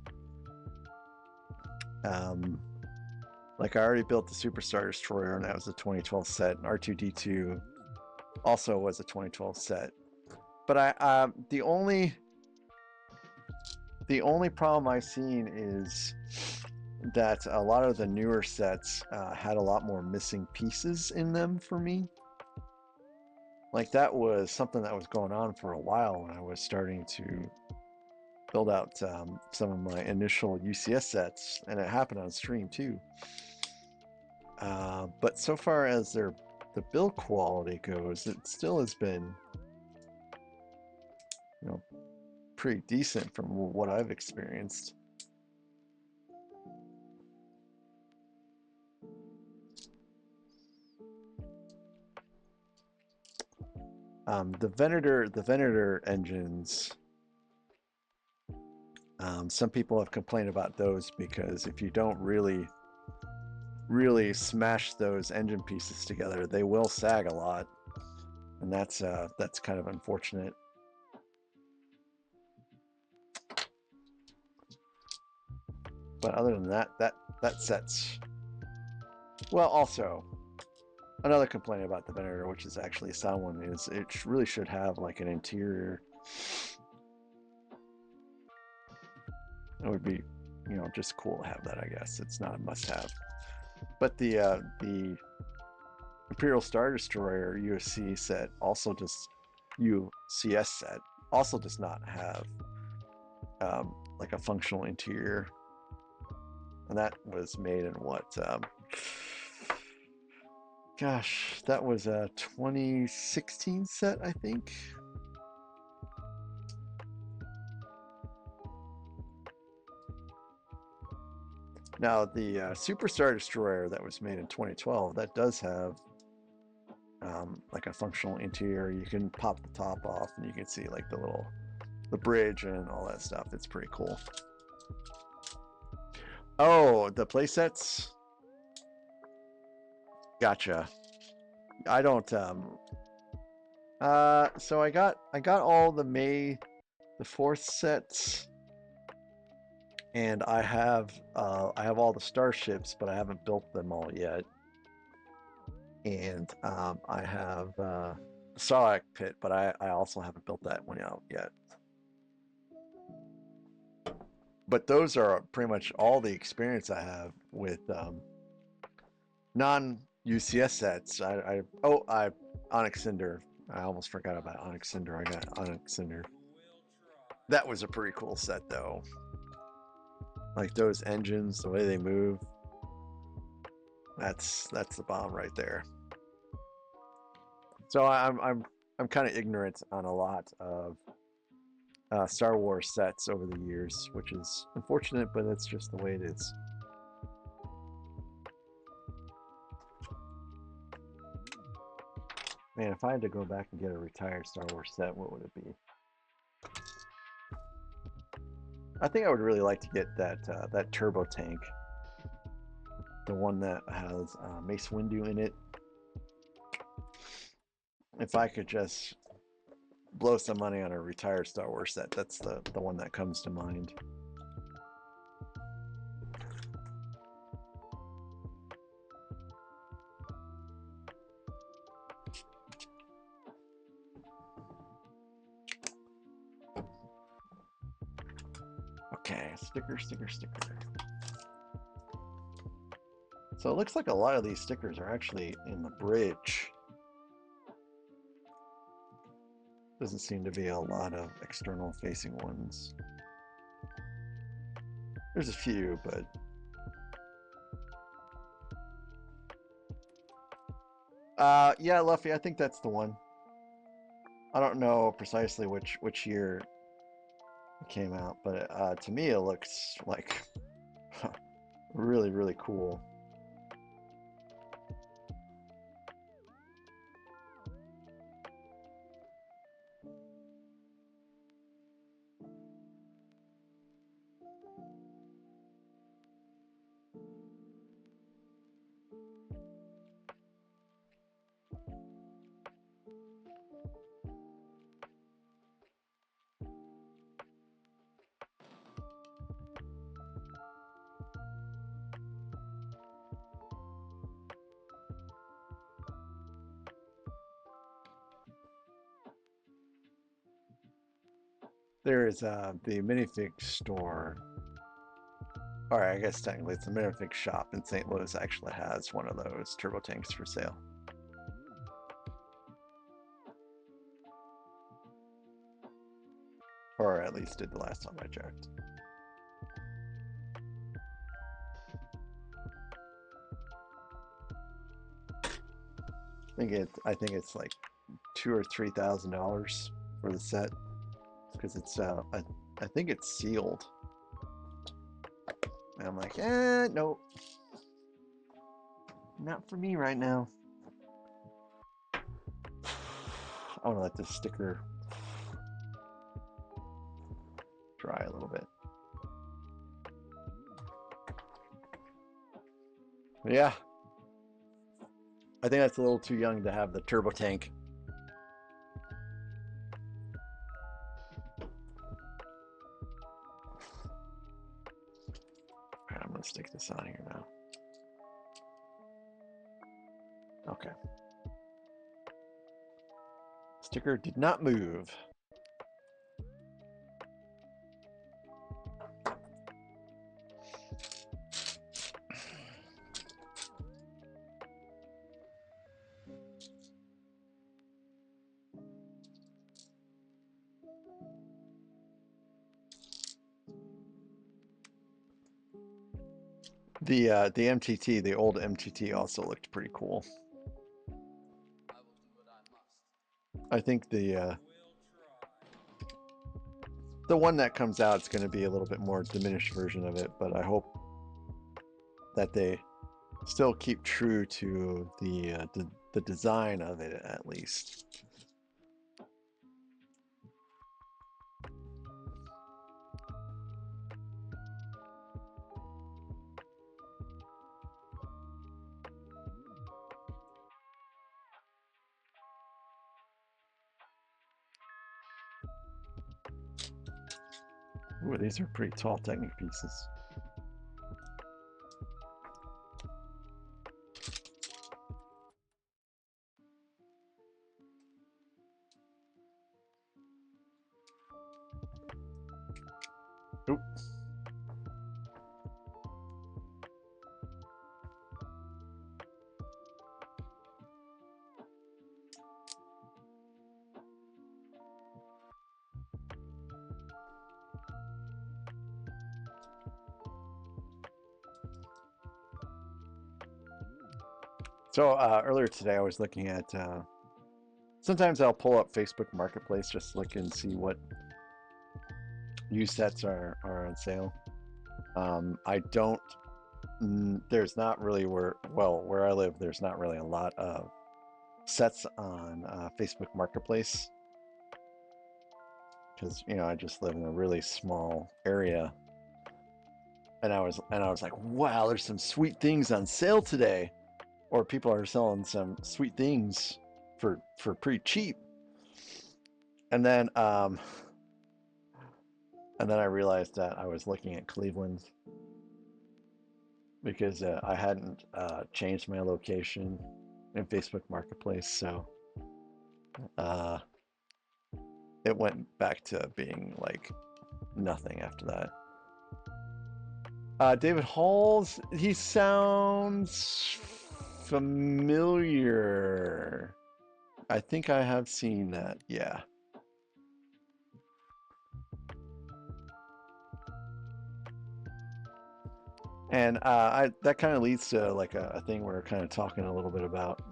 Like I already built the Superstar Destroyer, and that was a 2012 set, and R2-D2 also was a 2012 set. But the only problem I've seen is that a lot of the newer sets had a lot more missing pieces in them for me. Like that was something that was going on for a while when I was starting to build out some of my initial UCS sets, and it happened on stream too. But so far as the build quality goes, it still has been, you know, pretty decent from what I've experienced. The Venator engines, some people have complained about those because if you don't really smash those engine pieces together, they will sag a lot, and that's kind of unfortunate. But other than that set's well. Also, another complaint about the Venator, which is actually a sound one, is it really should have like an interior. It would be, you know, just cool to have that. I guess it's not a must-have. But the Imperial Star Destroyer UCS set also does not have like a functional interior, and that was made in what? Gosh, that was a 2016 set, I think. Now, the Superstar Destroyer that was made in 2012, that does have like a functional interior. You can pop the top off, and you can see like the bridge and all that stuff. It's pretty cool. Oh, the playsets. Gotcha. I don't. So I got all the May the 4th sets, and I have all the starships, but I haven't built them all yet. and I have Sarlacc Pit, but I also haven't built that one out yet. But those are pretty much all the experience I have with non UCS sets. I Onyx Cinder. I almost forgot about Onyx Cinder. I got Onyx Cinder. That was a pretty cool set though. Like those engines, the way they move. That's the bomb right there. So I'm kind of ignorant on a lot of Star Wars sets over the years, which is unfortunate, but that's just the way it is. Man, if I had to go back and get a retired Star Wars set, what would it be? I think I would really like to get that turbo tank, the one that has Mace Windu in it. If I could just blow some money on a retired Star Wars set, that's the one that comes to mind. Okay, sticker. So it looks like a lot of these stickers are actually in the bridge. Doesn't seem to be a lot of external facing ones. There's a few, but yeah, Luffy, I think that's the one. I don't know precisely which year it came out, but to me it looks like really, really cool. There is the minifig store, or I guess technically it's a minifig shop in St. Louis actually has one of those turbo tanks for sale. Or at least did the last time I checked. I think it's like $2,000 or $3,000 for the set, because it's I think it's sealed. And I'm like, nope, not for me right now. I want to let this sticker dry a little bit. But yeah, I think that's a little too young to have the turbo tank. All right, I'm gonna stick this on here now. Okay. Sticker did not move. The MTT, the old MTT also looked pretty cool. I think the one that comes out is going to be a little bit more diminished version of it, but I hope that they still keep true to the design of it at least. Ooh, these are pretty tall Technic pieces. Oop. So earlier today, I was looking at. Sometimes I'll pull up Facebook Marketplace just to look and see what new sets are on sale. I don't. There's not really where I live. There's not really a lot of sets on Facebook Marketplace because I just live in a really small area. And I was like, wow, there's some sweet things on sale today, or people are selling some sweet things for pretty cheap. And then I realized that I was looking at Cleveland because I hadn't changed my location in Facebook Marketplace, so it went back to being like nothing after that. David Halls, he sounds familiar. I think I have seen that, yeah. And that kind of leads to like a thing we were kind of talking a little bit about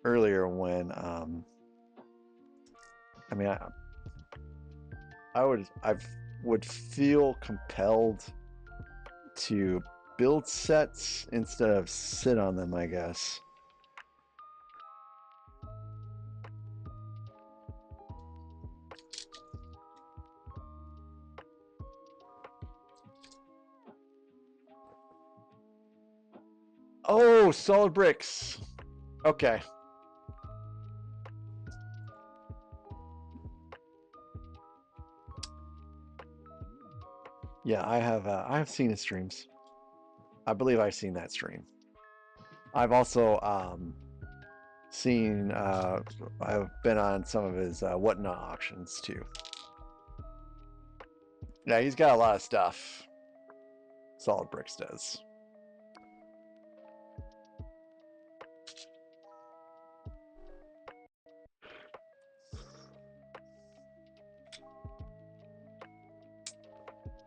earlier when I would feel compelled to build sets instead of sit on them, I guess. Oh, solid bricks. Okay. Yeah, I have seen his streams. I believe I've seen that stream. I've also seen I've been on some of his whatnot auctions too. Yeah, he's got a lot of stuff. Solid Bricks does.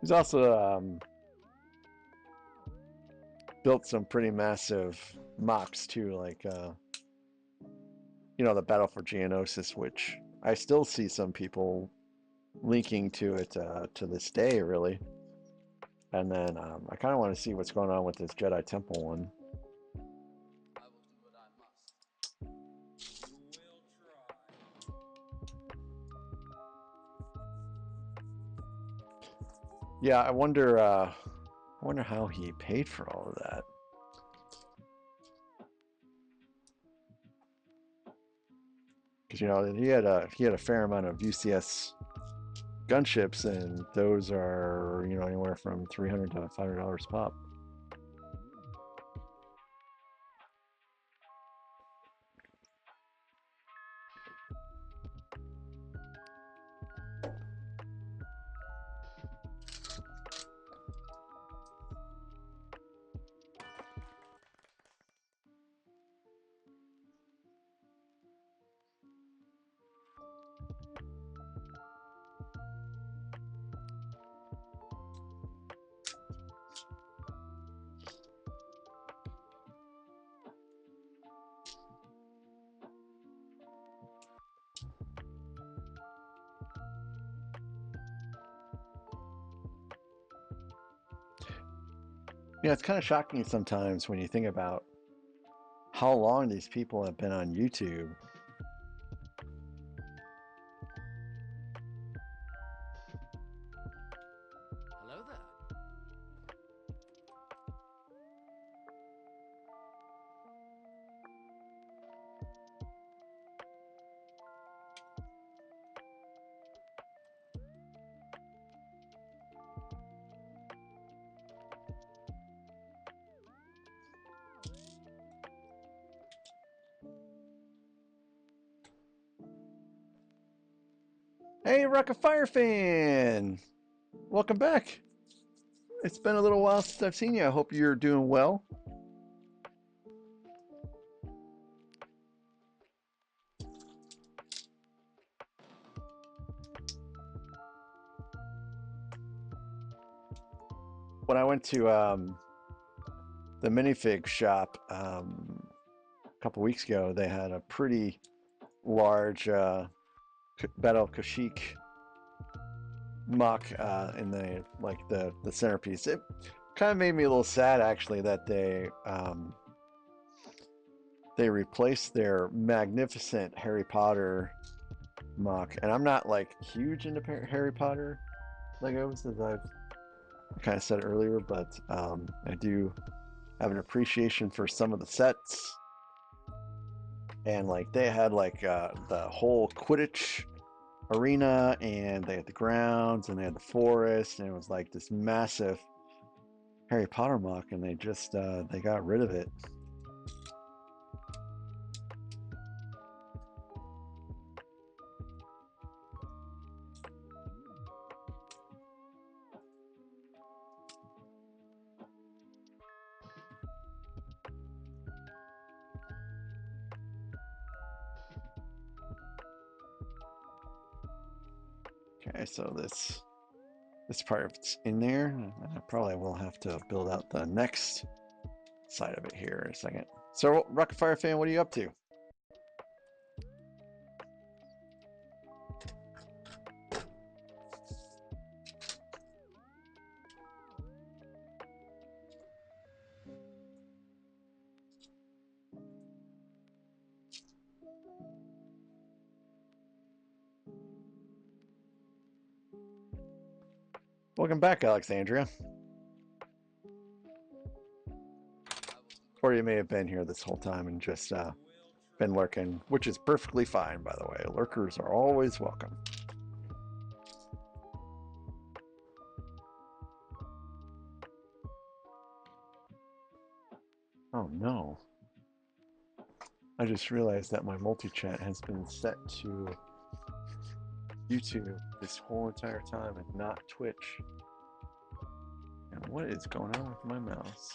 He's also built some pretty massive mocks too, like the Battle for Geonosis, which I still see some people linking to it to this day, really. And then I kind of want to see what's going on with this Jedi Temple one. Yeah, I wonder how he paid for all of that. Because he had a fair amount of UCS gunships, and those are anywhere from $300 to $500 pop. It's kind of shocking sometimes when you think about how long these people have been on YouTube. Hello there. Hey, Rock a Fire fan! welcome back. It's been a little while since I've seen you. I hope you're doing well. When I went to the minifig shop a couple weeks ago, they had a pretty large Battle Kashyyyk mock in the centerpiece. It kind of made me a little sad actually that they replaced their magnificent Harry Potter mock, and I'm not like huge into Harry Potter Legos, as I've kind of said earlier, but I do have an appreciation for some of the sets, and like they had like the whole Quidditch arena, and they had the grounds, and they had the forest, and it was like this massive Harry Potter mock, and they just they got rid of it. Okay, so this part's in there. I probably will have to build out the next side of it here in a second. So, Rocket Fire fan, what are you up to? Welcome back, Alexandria. Or you may have been here this whole time and just been lurking, which is perfectly fine, by the way. Lurkers are always welcome. Oh no. I just realized that my multi-chat has been set to YouTube this whole entire time and not Twitch. And what is going on with my mouse?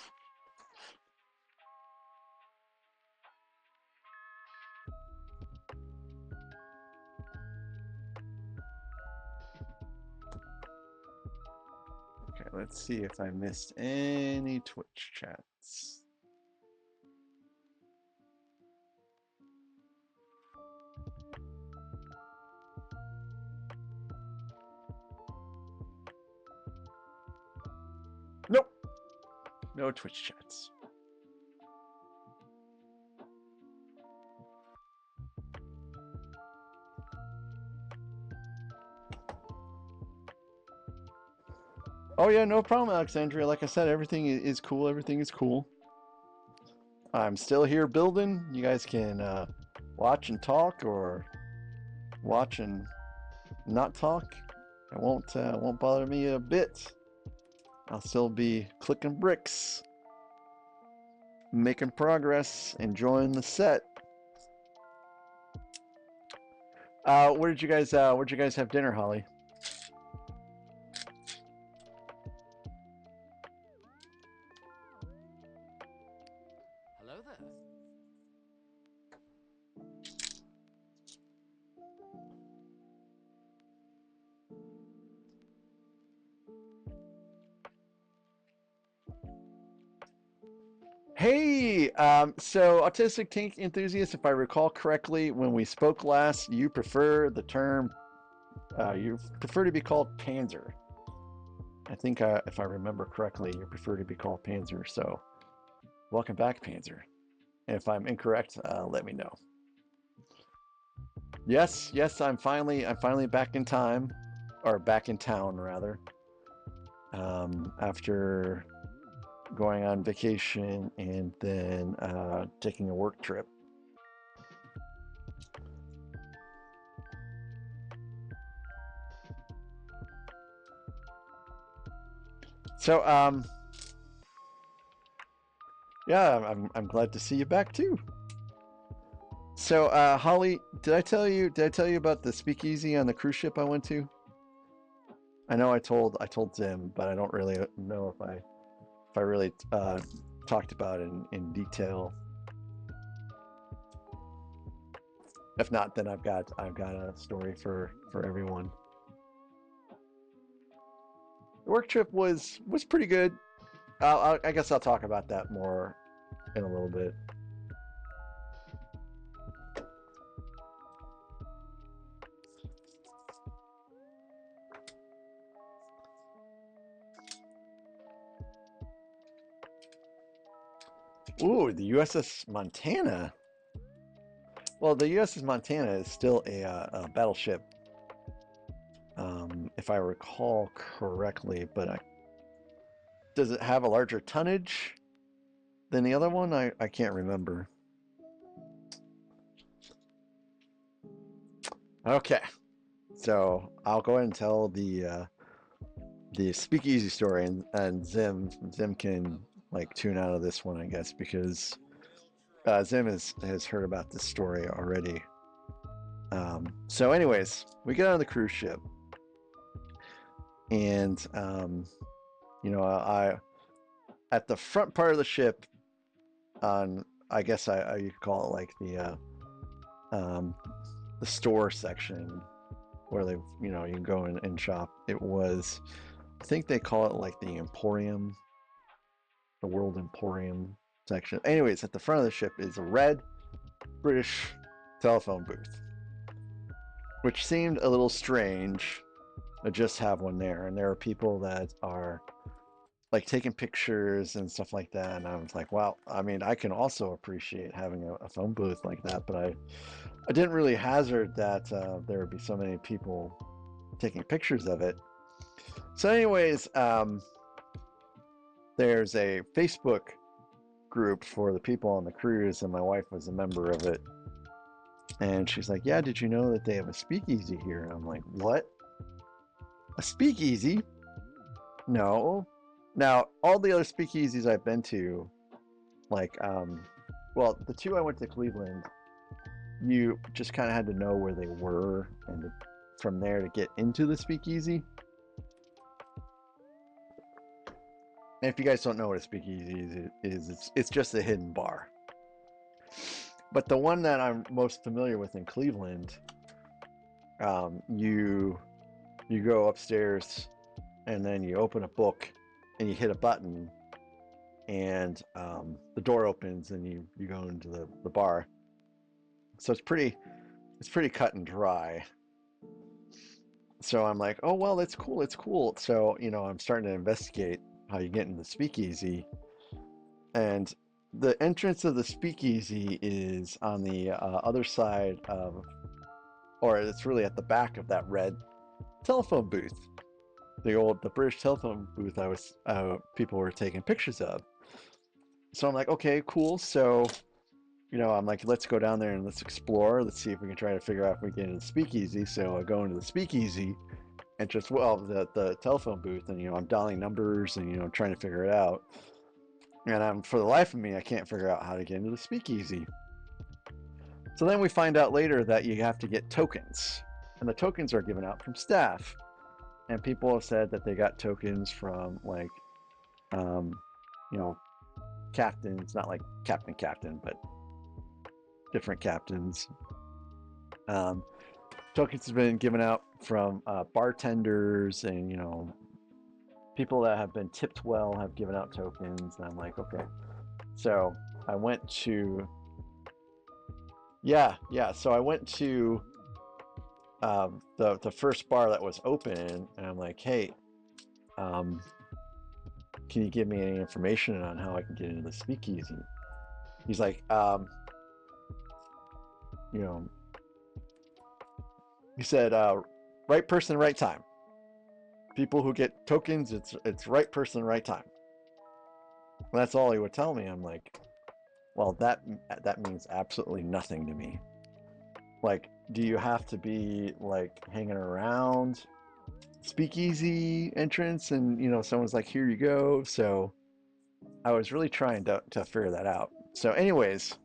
Okay, let's see if I missed any Twitch chats. Nope. No Twitch chats. Oh yeah, no problem, Alexandria. Like I said, everything is cool. Everything is cool. I'm still here building. You guys can watch and talk, or watch and not talk. It won't bother me a bit. I'll still be clicking bricks, making progress, enjoying the set. Where'd you guys have dinner, Holly? Hello there. Hey, so Autistic Tank Enthusiast, if I recall correctly, when we spoke last, you prefer the term, you prefer to be called Panzer. I think if I remember correctly, you prefer to be called Panzer, so welcome back, Panzer. And if I'm incorrect, let me know. Yes, I'm finally back in time, or back in town rather. After going on vacation and then taking a work trip. So yeah, I'm glad to see you back too. So Holly, did I tell you about the speakeasy on the cruise ship I went to? I know I told Zim, but I don't really know if I really talked about it in detail. If not, then I've got a story for everyone. The work trip was pretty good. I guess I'll talk about that more in a little bit. Ooh, the USS Montana. Well, the USS Montana is still a battleship, if I recall correctly. But does it have a larger tonnage than the other one? I can't remember. Okay, so I'll go ahead and tell the speakeasy story, and Zim can like tune out of this one, I guess, because Zim has heard about this story already. So anyways, we get on the cruise ship, and you know, I at the front part of the ship, on I guess you could call it like the store section, where they, you know, you can go in and shop. It was, I think they call it like the Emporium, the World Emporium section. Anyways, at the front of the ship is a red British telephone booth, which seemed a little strange to just have one there. And there are people that are like taking pictures and stuff like that. And I was like, wow, I mean, I can also appreciate having a phone booth like that, but I didn't really hazard that there would be so many people taking pictures of it. So anyways, there's a Facebook group for the people on the cruise, and my wife was a member of it. And she's like, yeah, did you know that they have a speakeasy here? And I'm like, what? A speakeasy? No. Now, all the other speakeasies I've been to, like, well, the two I went to Cleveland, you just kind of had to know where they were, and from there to get into the speakeasy. And if you guys don't know what a speakeasy is, it's just a hidden bar. But the one that I'm most familiar with in Cleveland, you go upstairs, and then you open a book, and you hit a button, and the door opens, and you go into the bar. So it's pretty cut and dry. So I'm like, oh well, it's cool. So, you know, I'm starting to investigate how you get into the speakeasy, and the entrance of the speakeasy is on the other side of, or it's really at the back of that red telephone booth, the British telephone booth people were taking pictures of. So I'm like, okay, cool. So, you know, I'm like, let's go down there and let's explore. Let's see if we can try to figure out if we can get into the speakeasy. So I go into the speakeasy, and just, well, the telephone booth, and, you know, I'm dialing numbers and, you know, trying to figure it out. And for the life of me, I can't figure out how to get into the speakeasy. So then we find out later that you have to get tokens, and the tokens are given out from staff. And people have said that they got tokens from, like, you know, captains, not like captain, but different captains. Tokens have been given out from bartenders, and, you know, people that have been tipped well have given out tokens. And I'm like, okay. So I went to, so I went to the first bar that was open, and I'm like, hey, can you give me any information on how I can get into the speakeasy? He's like, you know, he said, right person, right time. People who get tokens, it's right person, right time. And that's all he would tell me. I'm like, well, that means absolutely nothing to me. Like, do you have to be like hanging around speakeasy entrance, and, you know, someone's like, here you go? So I was really trying to figure that out. So anyways,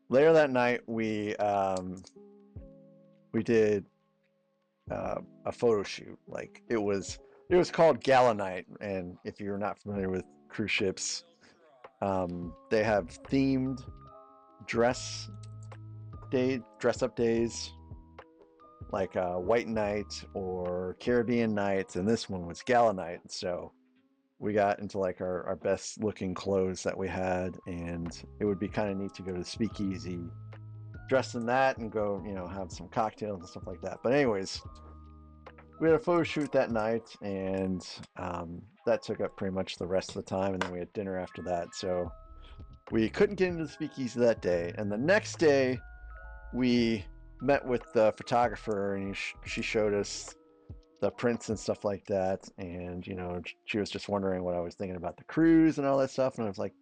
later that night, we did a photo shoot. Like it was called Gala Night, and if you're not familiar with cruise ships, they have themed dress up days, like White Night or Caribbean Night, and this one was Gala Night. So we got into like our best looking clothes that we had, and it would be kind of neat to go to the speakeasy dressed in that and go, have some cocktails and stuff like that. But anyways, we had a photo shoot that night, and that took up pretty much the rest of the time, and then we had dinner after that. So we couldn't get into the speakeasy that day, and the next day we met with the photographer, and she showed us the prints and stuff like that, and she was just wondering what I was thinking about the cruise and all that stuff, and I was like,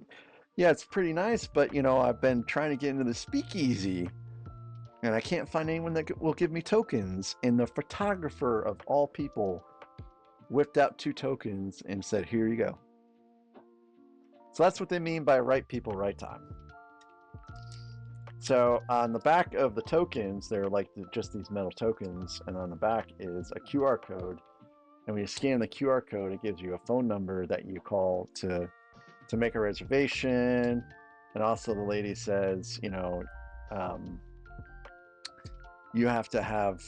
yeah, it's pretty nice, but I've been trying to get into the speakeasy and I can't find anyone that will give me tokens. And the photographer of all people whipped out 2 tokens and said, here you go. So that's what they mean by right people, right time. So on the back of the tokens, they're like just these metal tokens, and on the back is a QR code. And when you scan the QR code, it gives you a phone number that you call to make a reservation. And also the lady says, you have to have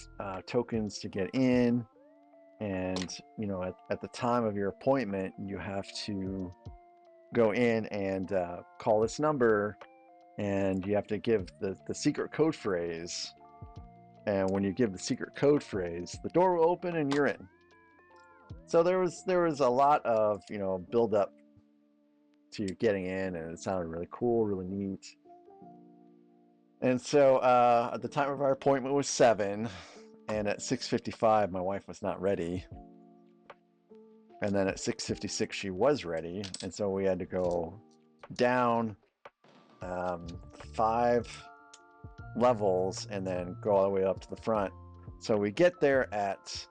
tokens to get in, and at the time of your appointment, you have to go in and call this number, and you have to give the secret code phrase. And when you give the secret code phrase, the door will open and you're in. So there was a lot of build up to getting in, and it sounded really cool, really neat. And so at the time of our appointment was 7, and at 6:55 my wife was not ready, and then at 6:56 she was ready, and so we had to go down 5 levels and then go all the way up to the front. So we get there at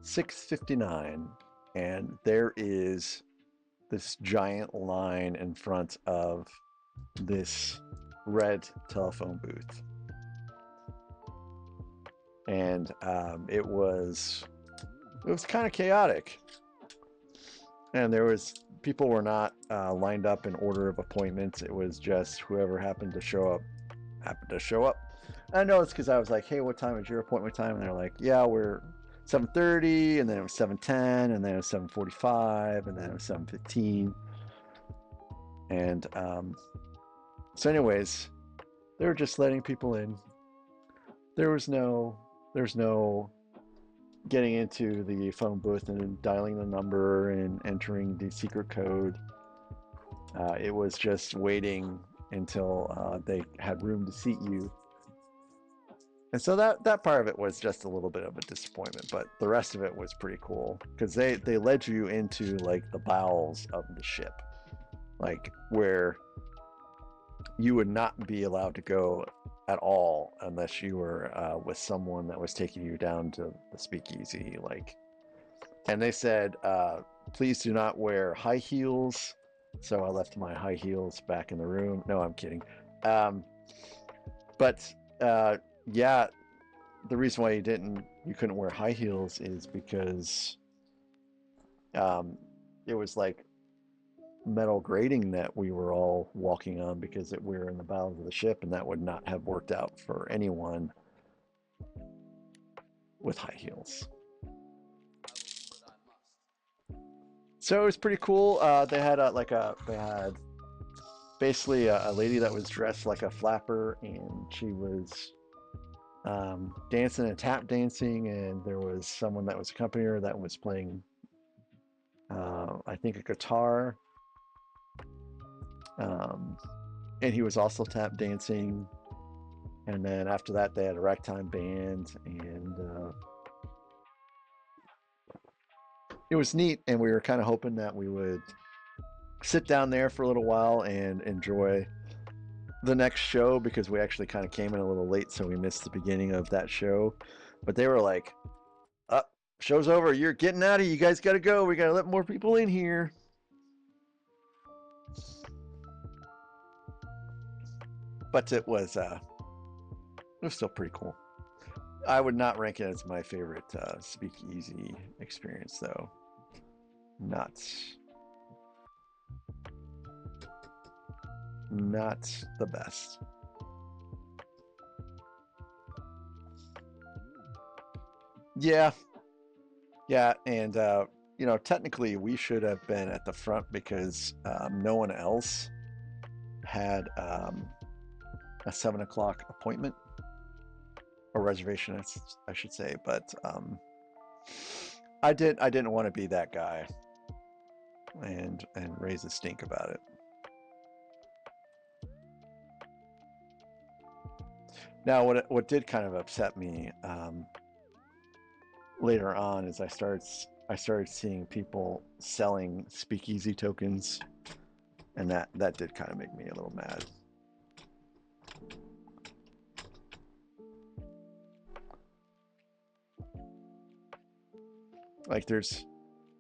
6:59, and there is this giant line in front of this red telephone booth, and it was kind of chaotic, and people were not lined up in order of appointments. It was just whoever happened to show up. I know it's because I was like, hey, what time is your appointment time? And they're like, yeah, we're 7:30, and then it was 7:10, and then it was 7:45, and then it was 7:15. And so anyways, they were just letting people in. There was no getting into the phone booth and dialing the number and entering the secret code. It was just waiting until they had room to seat you. And so that part of it was just a little bit of a disappointment, but the rest of it was pretty cool because they led you into like the bowels of the ship, like where you would not be allowed to go at all unless you were with someone that was taking you down to the speakeasy. And they said, please do not wear high heels. So I left my high heels back in the room. No, I'm kidding. But yeah, the reason why you couldn't wear high heels is because it was like metal grating that we were all walking on because we were in the bowels of the ship, and that would not have worked out for anyone with high heels. So it was pretty cool. They had basically a lady that was dressed like a flapper, and she was dancing and tap dancing, and there was someone that was accompanying her that was playing I think a guitar, and he was also tap dancing. And then after that they had a ragtime band, and it was neat, and we were kind of hoping that we would sit down there for a little while and enjoy the next show, because we actually kind of came in a little late, so we missed the beginning of that show. But they were like, show's over, you're getting out of here, you guys gotta go, we gotta let more people in here. But it was still pretty cool. I would not rank it as my favorite speakeasy experience, though. Not the best. Yeah, yeah, and you know, technically we should have been at the front because no one else had a 7 o'clock appointment or reservation, I should say. But I didn't want to be that guy and raise a stink about it. Now, what did kind of upset me later on is I started seeing people selling speakeasy tokens, and that did kind of make me a little mad. Like there's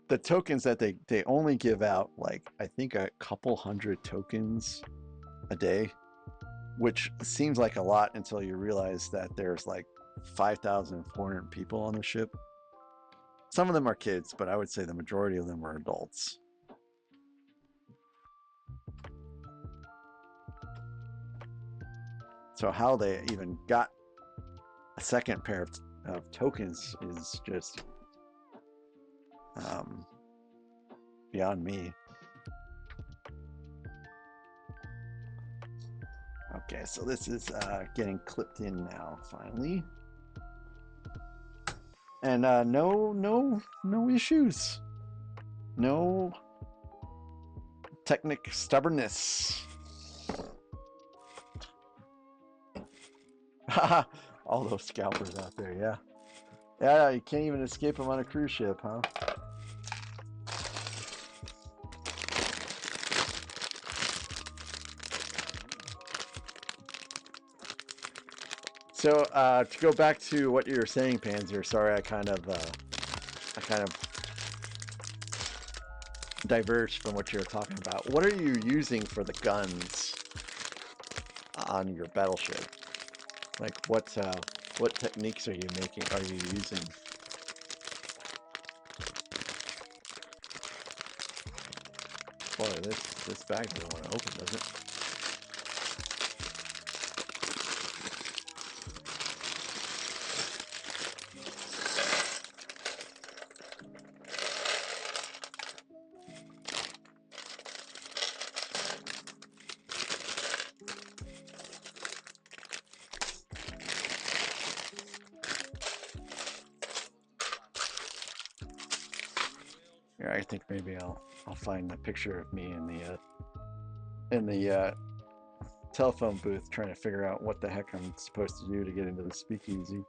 the tokens that they only give out, like I think a couple hundred tokens a day, which seems like a lot until you realize that there's like 5,400 people on the ship. Some of them are kids, but I would say the majority of them are adults. So how they even got a second pair of tokens is just beyond me. Okay, so this is getting clipped in now, finally. And no issues. No technic stubbornness. All those scalpers out there, yeah. Yeah, you can't even escape them on a cruise ship, huh? So to go back to what you were saying, Panzer, sorry I kind of diverged from what you were talking about. What are you using for the guns on your battleship? Like what techniques are you using? Boy, this bag doesn't want to open, does it? Here, I think maybe I'll find a picture of me in the telephone booth trying to figure out what the heck I'm supposed to do to get into the speakeasy.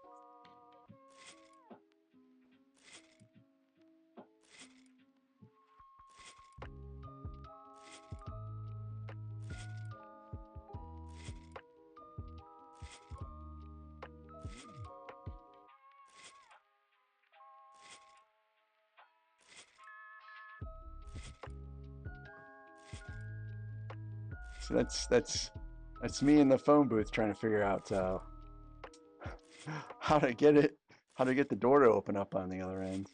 So that's me in the phone booth trying to figure out how to get the door to open up on the other end.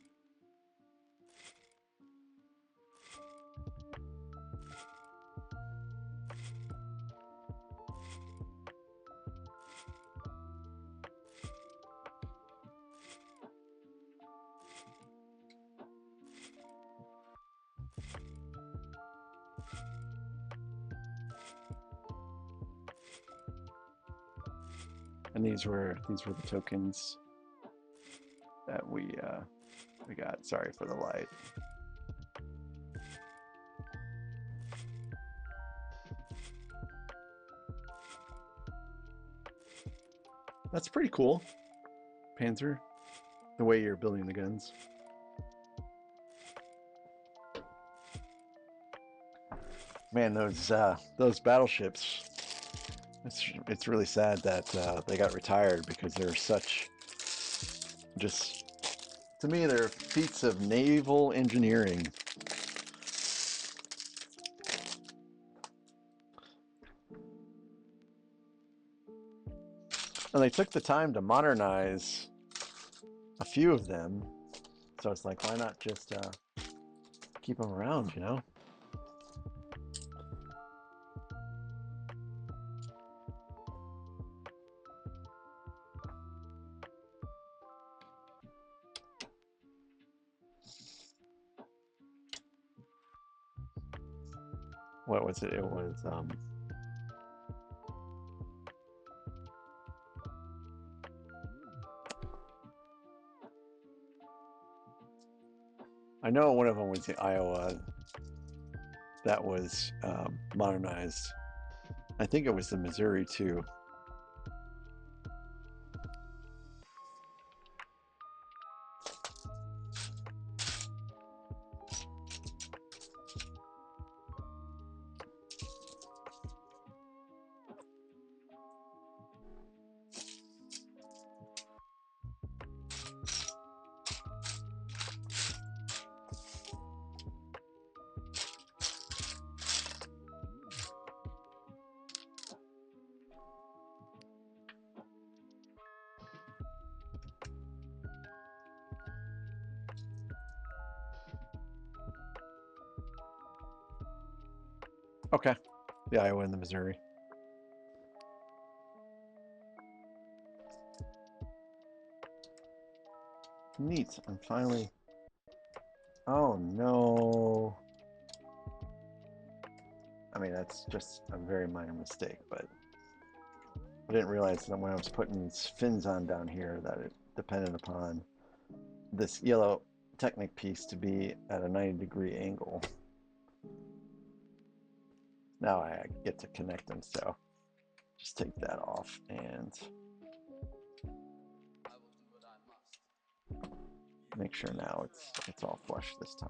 And these were the tokens that we got. Sorry for the light. That's pretty cool, Panzer, the way you're building the guns. Man, those battleships. It's really sad that they got retired because they're such, just to me, they're feats of naval engineering. And they took the time to modernize a few of them. So it's like, why not just keep them around, you know? What was it? It was I know one of them was the Iowa that was modernized. I think it was the Missouri too. Okay, the Iowa and the Missouri. Neat. I'm finally. Oh no. I mean, that's just a very minor mistake, but I didn't realize that when I was putting these fins on down here that it depended upon this yellow Technic piece to be at a 90-degree angle. Now I get to connect them, so just take that off and make sure now it's all flush this time.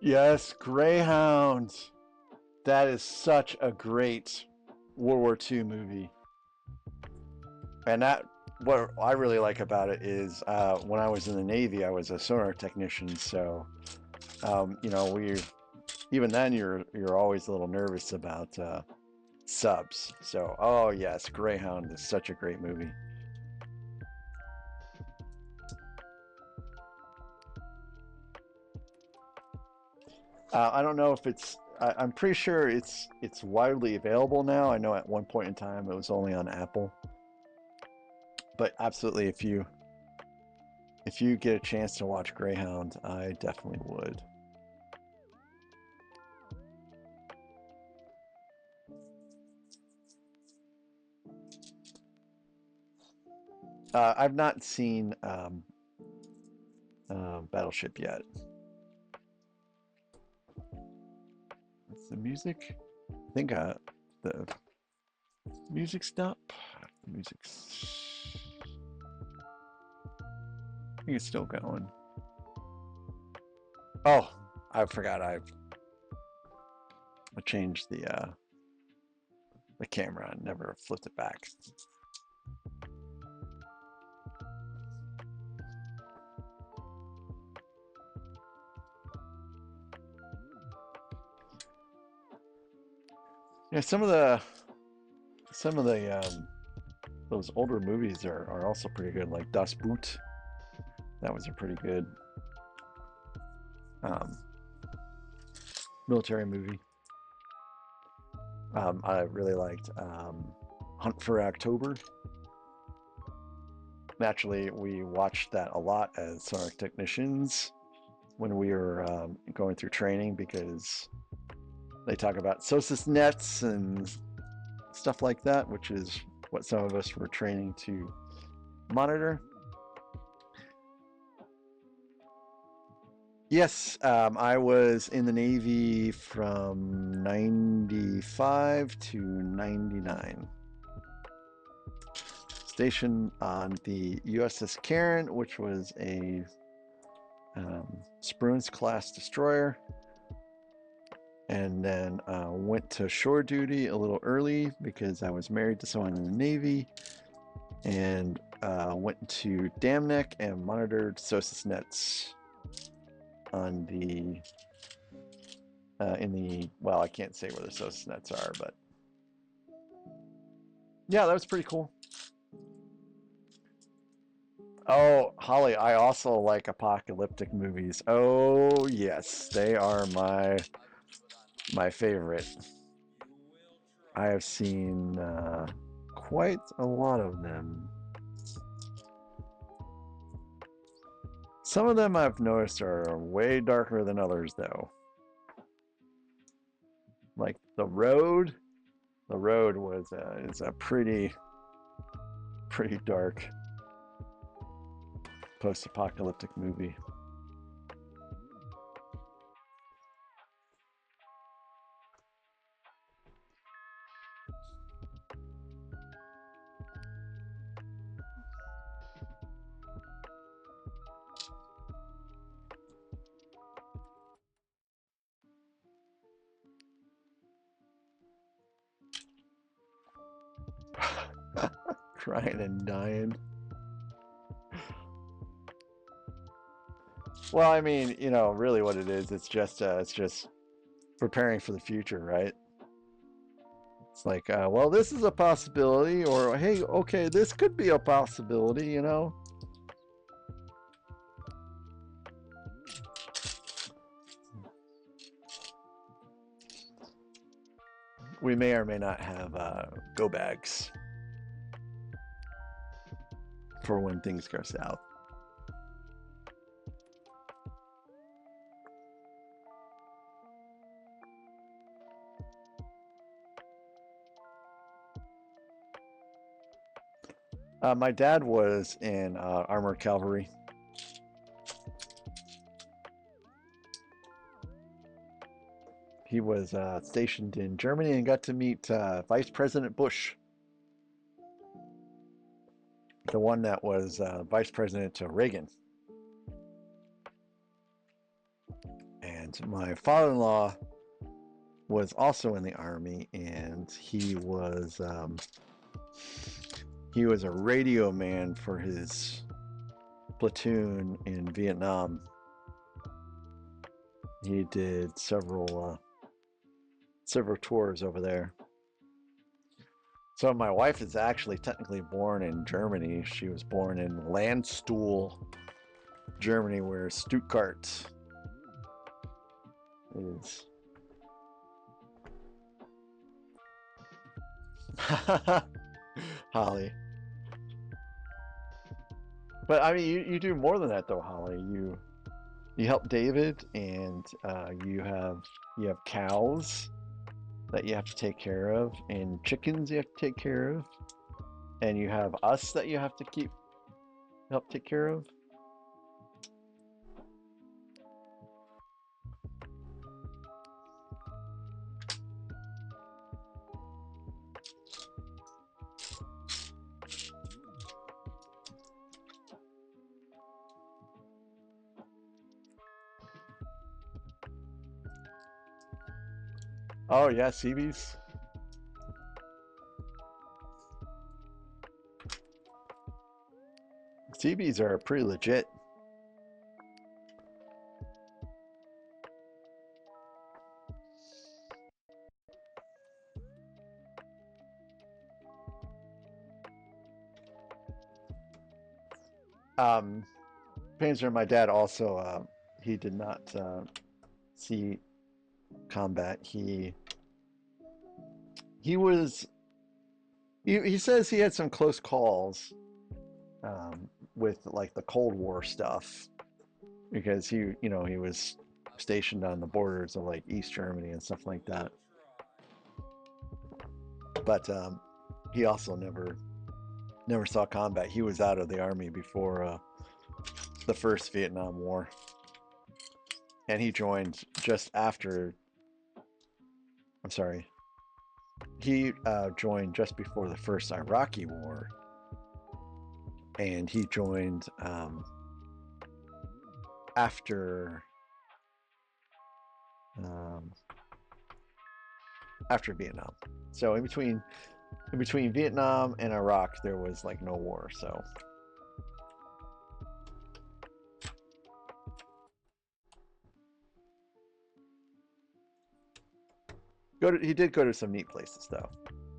Yes, Greyhound. That is such a great World War II movie. And that, what I really like about it is when I was in the Navy, I was a sonar technician. So, you know, even then you're always a little nervous about subs. So, oh yes, Greyhound is such a great movie. I don't know if I'm pretty sure it's widely available now. I know at one point in time it was only on Apple. But absolutely, if you get a chance to watch Greyhound, I definitely would. I've not seen Battleship yet. What's the music? I think the music stop. The music's. I think it's still going. Oh, I forgot. I changed the camera and never flipped it back. Yeah, some of the those older movies are also pretty good, like Das Boot. That was a pretty good military movie. I really liked Hunt for October. Naturally, we watched that a lot as sonar technicians when we were going through training, because they talk about SOSIS nets and stuff like that, which is what some of us were training to monitor. Yes, I was in the Navy from 95 to 99. Stationed on the USS Karen, which was a Spruance-class destroyer. And then went to shore duty a little early because I was married to someone in the Navy. And went to Dam Neck and monitored SOSIS nets on the well, I can't say where the SOSIS nets are, but yeah, that was pretty cool. Oh, Holly, I also like apocalyptic movies. Oh yes, they are my favorite. I have seen quite a lot of them. Some of them I've noticed are way darker than others, though. Like The Road. The Road is a pretty dark post-apocalyptic movie. Crying and dying. Well, I mean, you know, really what it is, it's just preparing for the future, right? It's like, well, this is a possibility, or hey, okay, this could be a possibility, you know? We may or may not have go bags for when things go south. My dad was in armored cavalry. He was stationed in Germany and got to meet Vice President Bush, the one that was Vice President to Reagan. And my father-in-law was also in the army, and he was a radio man for his platoon in Vietnam. He did several tours over there. So my wife is actually technically born in Germany. She was born in Landstuhl, Germany, where Stuttgart is. Holly. But I mean, you do more than that though, Holly. You help David, and you have cows that you have to take care of, and chickens you have to take care of, and you have us that you have to help take care of. Oh yeah, CBs. CBs are pretty legit. Panzer, my dad also he did not see combat. He says he had some close calls with like the Cold War stuff, because he was stationed on the borders of like East Germany and stuff like that. But he also never saw combat. He was out of the army before the first Vietnam War, and he joined just after. I'm sorry. He joined just before the first Iraqi War, and he joined after after Vietnam. So in between Vietnam and Iraq, there was like no war. So he did go to some neat places, though.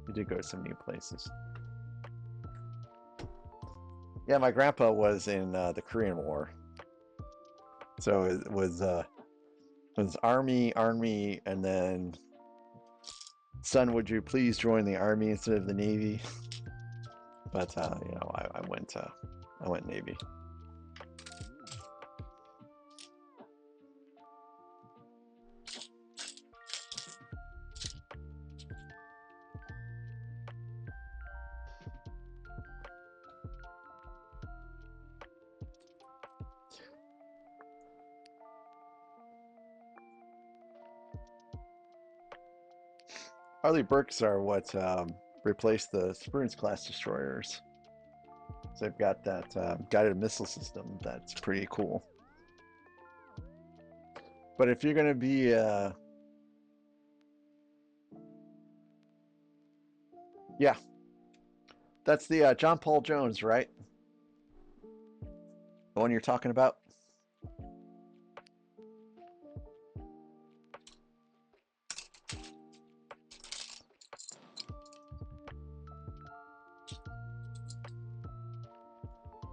He did go to some neat places. Yeah, my grandpa was in the Korean War, so it was army, and then, son, would you please join the army instead of the Navy? But you know, I went Navy. Arleigh Burkes are what replaced the Firespray-Class destroyers. So they've got that guided missile system that's pretty cool. But if you're going to be yeah, that's the John Paul Jones, right? The one you're talking about?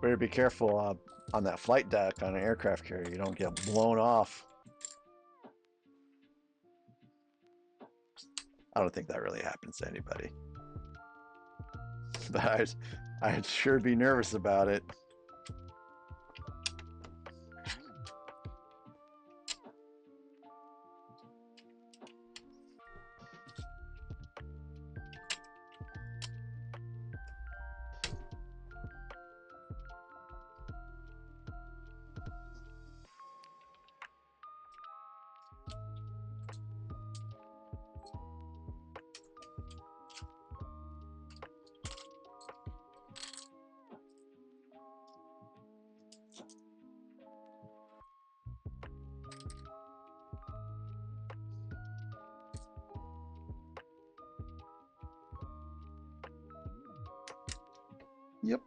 Better be careful on that flight deck on an aircraft carrier. You don't get blown off. I don't think that really happens to anybody. But I'd sure be nervous about it. Yep.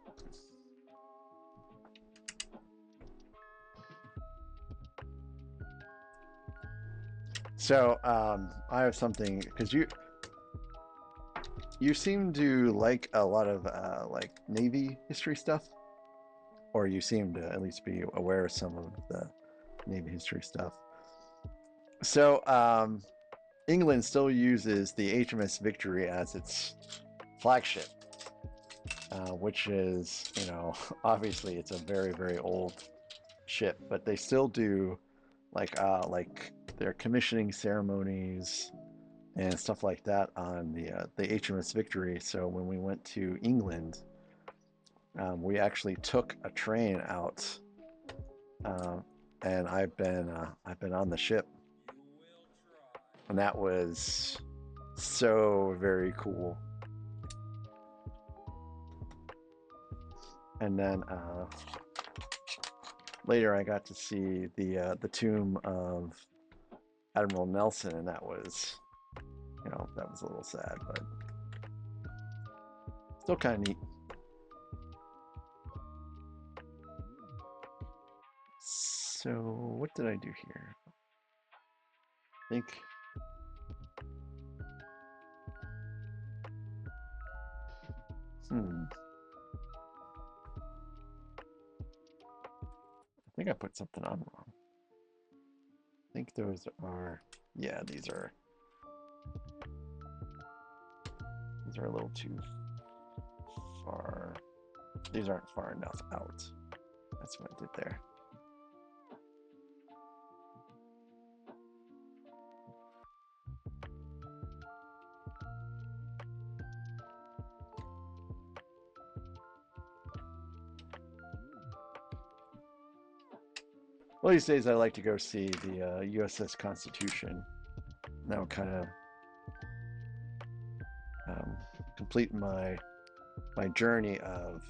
So I have something, because you seem to like a lot of like Navy history stuff, or you seem to at least be aware of some of the Navy history stuff. So England still uses the HMS Victory as its flagship, which is, you know, obviously it's a very, very old ship, but they still do like their commissioning ceremonies and stuff like that on the HMS Victory. So when we went to England, we actually took a train out, and I've been on the ship, and that was so very cool. And then later I got to see the tomb of Admiral Nelson, and that was, you know, that was a little sad, but still kind of neat. So what did I do here? I think I think I put something on wrong. I think those are, yeah, these are a little too far. These aren't far enough out. That's what I did there. Well, these days I like to go see the USS Constitution. That would kind of complete my journey of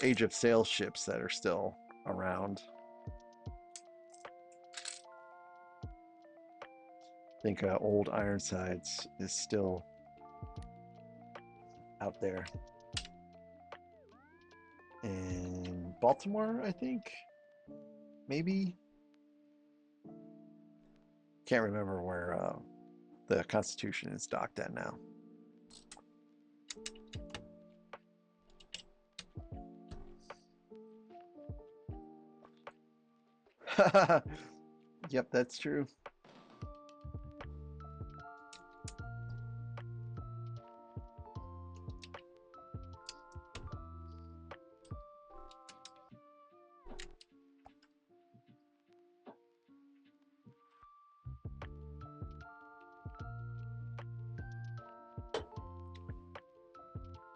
Age of Sail ships that are still around. I think Old Ironsides is still out there. In Baltimore, I think? Maybe? Can't remember where the Constitution is docked at now. Yep, that's true.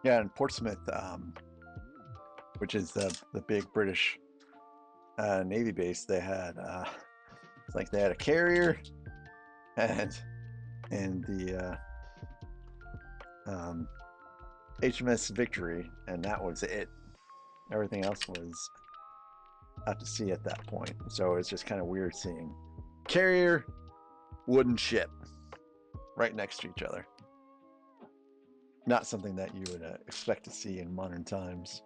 Yeah, in Portsmouth, which is the big British Navy base, they had it's like they had a carrier and the HMS Victory, and that was it. Everything else was out to sea at that point. So it's just kind of weird seeing carrier, wooden ship right next to each other. Not something that you would expect to see in modern times.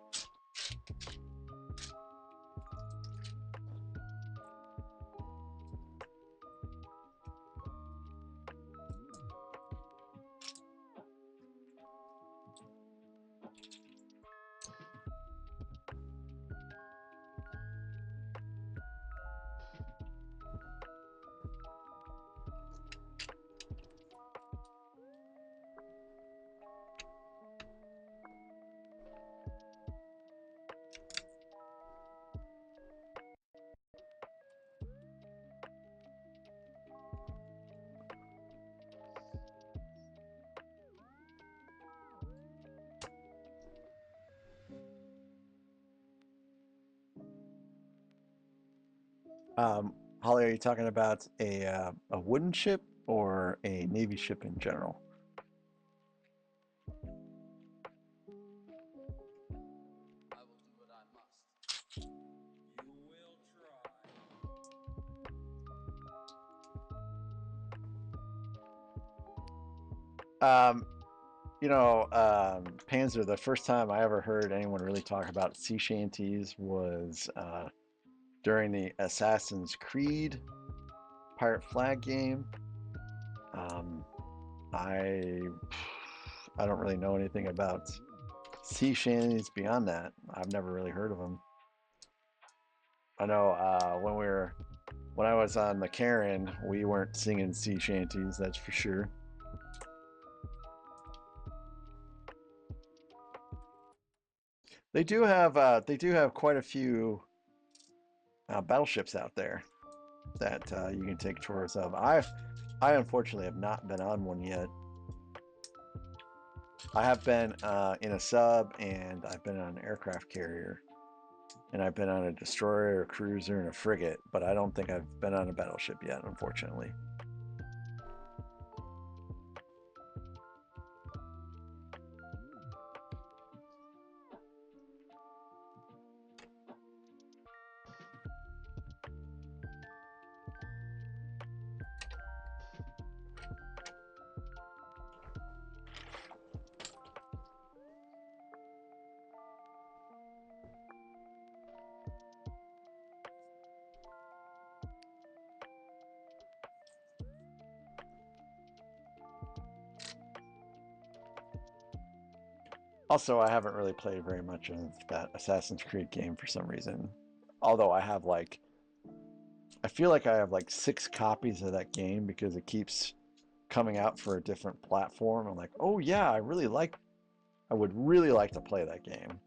Holly, are you talking about a wooden ship or a Navy ship in general? I will do what I must. You will try. Panzer, the first time I ever heard anyone really talk about sea shanties was during the Assassin's Creed Pirate Flag game. I don't really know anything about sea shanties beyond that. I've never really heard of them. I know when I was on McCarran, we weren't singing sea shanties, that's for sure. They do have quite a few battleships out there that you can take tours of. I unfortunately have not been on one yet. I have been in a sub, and I've been on an aircraft carrier, and I've been on a destroyer, a cruiser, and a frigate, but I don't think I've been on a battleship yet, unfortunately. Also, I haven't really played very much of that Assassin's Creed game for some reason. Although I feel like I have like 6 copies of that game because it keeps coming out for a different platform. I'm like, oh yeah, I would really like to play that game.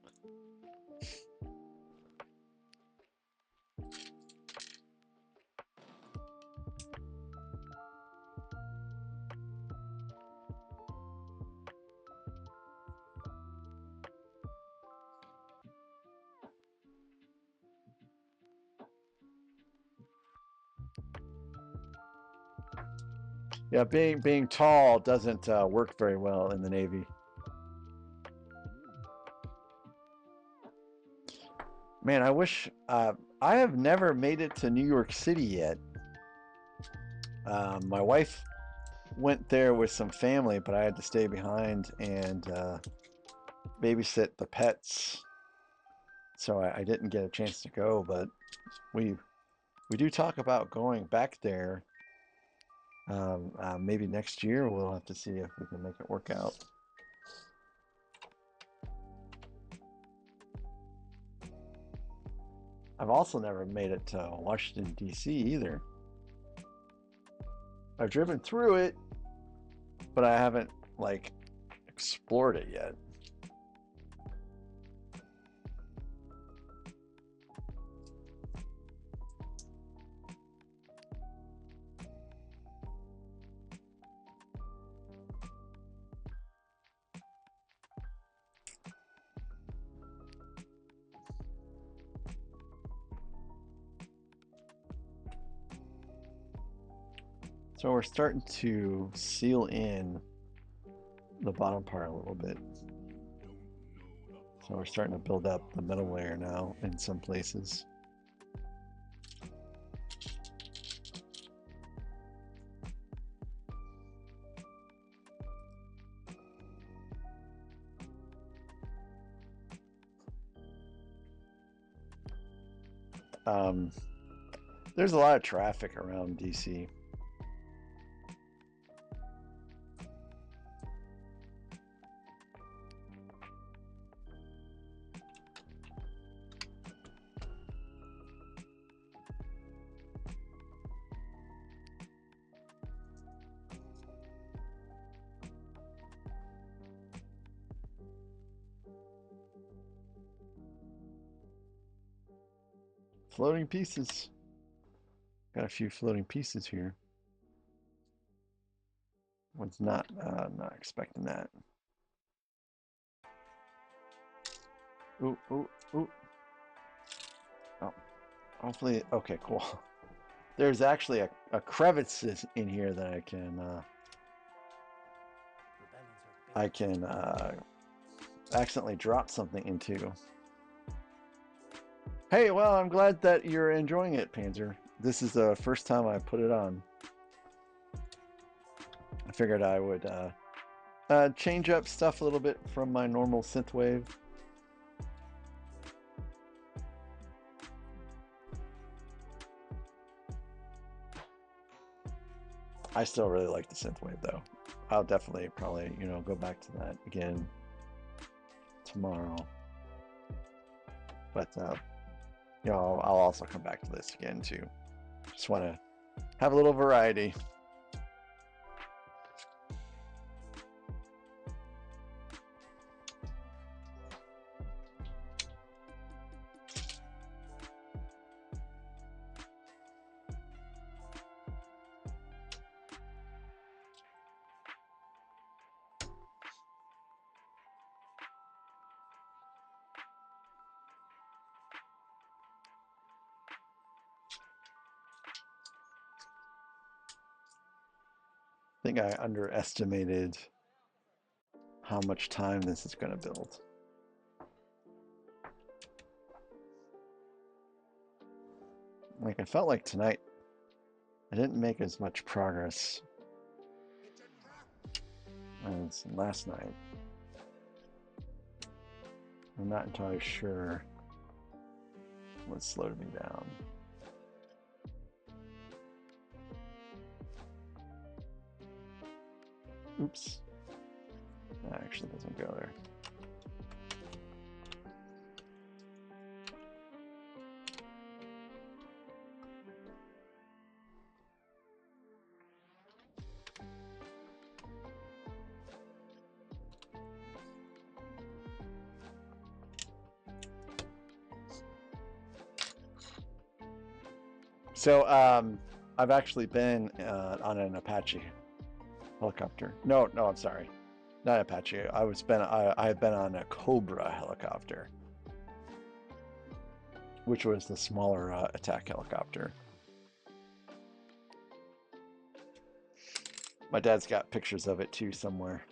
Yeah, being tall doesn't work very well in the Navy. Man, I wish I have never made it to New York City yet. My wife went there with some family, but I had to stay behind and babysit the pets, so I didn't get a chance to go. But we do talk about going back there. Maybe next year. We'll have to see if we can make it work out. I've also never made it to Washington, D.C. either. I've driven through it, but I haven't, like, explored it yet. So we're starting to seal in the bottom part a little bit. So we're starting to build up the middle layer now in some places. There's a lot of traffic around DC. Floating pieces. Got a few floating pieces here. Was not expecting that. Ooh, ooh, ooh. Oh, hopefully, okay, cool. There's actually a crevice in here that I can accidentally drop something into. Hey, well, I'm glad that you're enjoying it, Panzer. This is the first time I put it on. I figured I would change up stuff a little bit from my normal synthwave. I still really like the synthwave, though. I'll definitely probably, go back to that again tomorrow. But I'll also come back to this again too. Just want to have a little variety. I think I underestimated how much time this is going to build. Like, I felt like tonight I didn't make as much progress as last night. I'm not entirely sure what slowed me down. Oops. That actually doesn't go there. So I've actually been on an Apache helicopter. No, I'm sorry, not Apache. I've been on a Cobra helicopter, which was the smaller attack helicopter. My dad's got pictures of it too somewhere.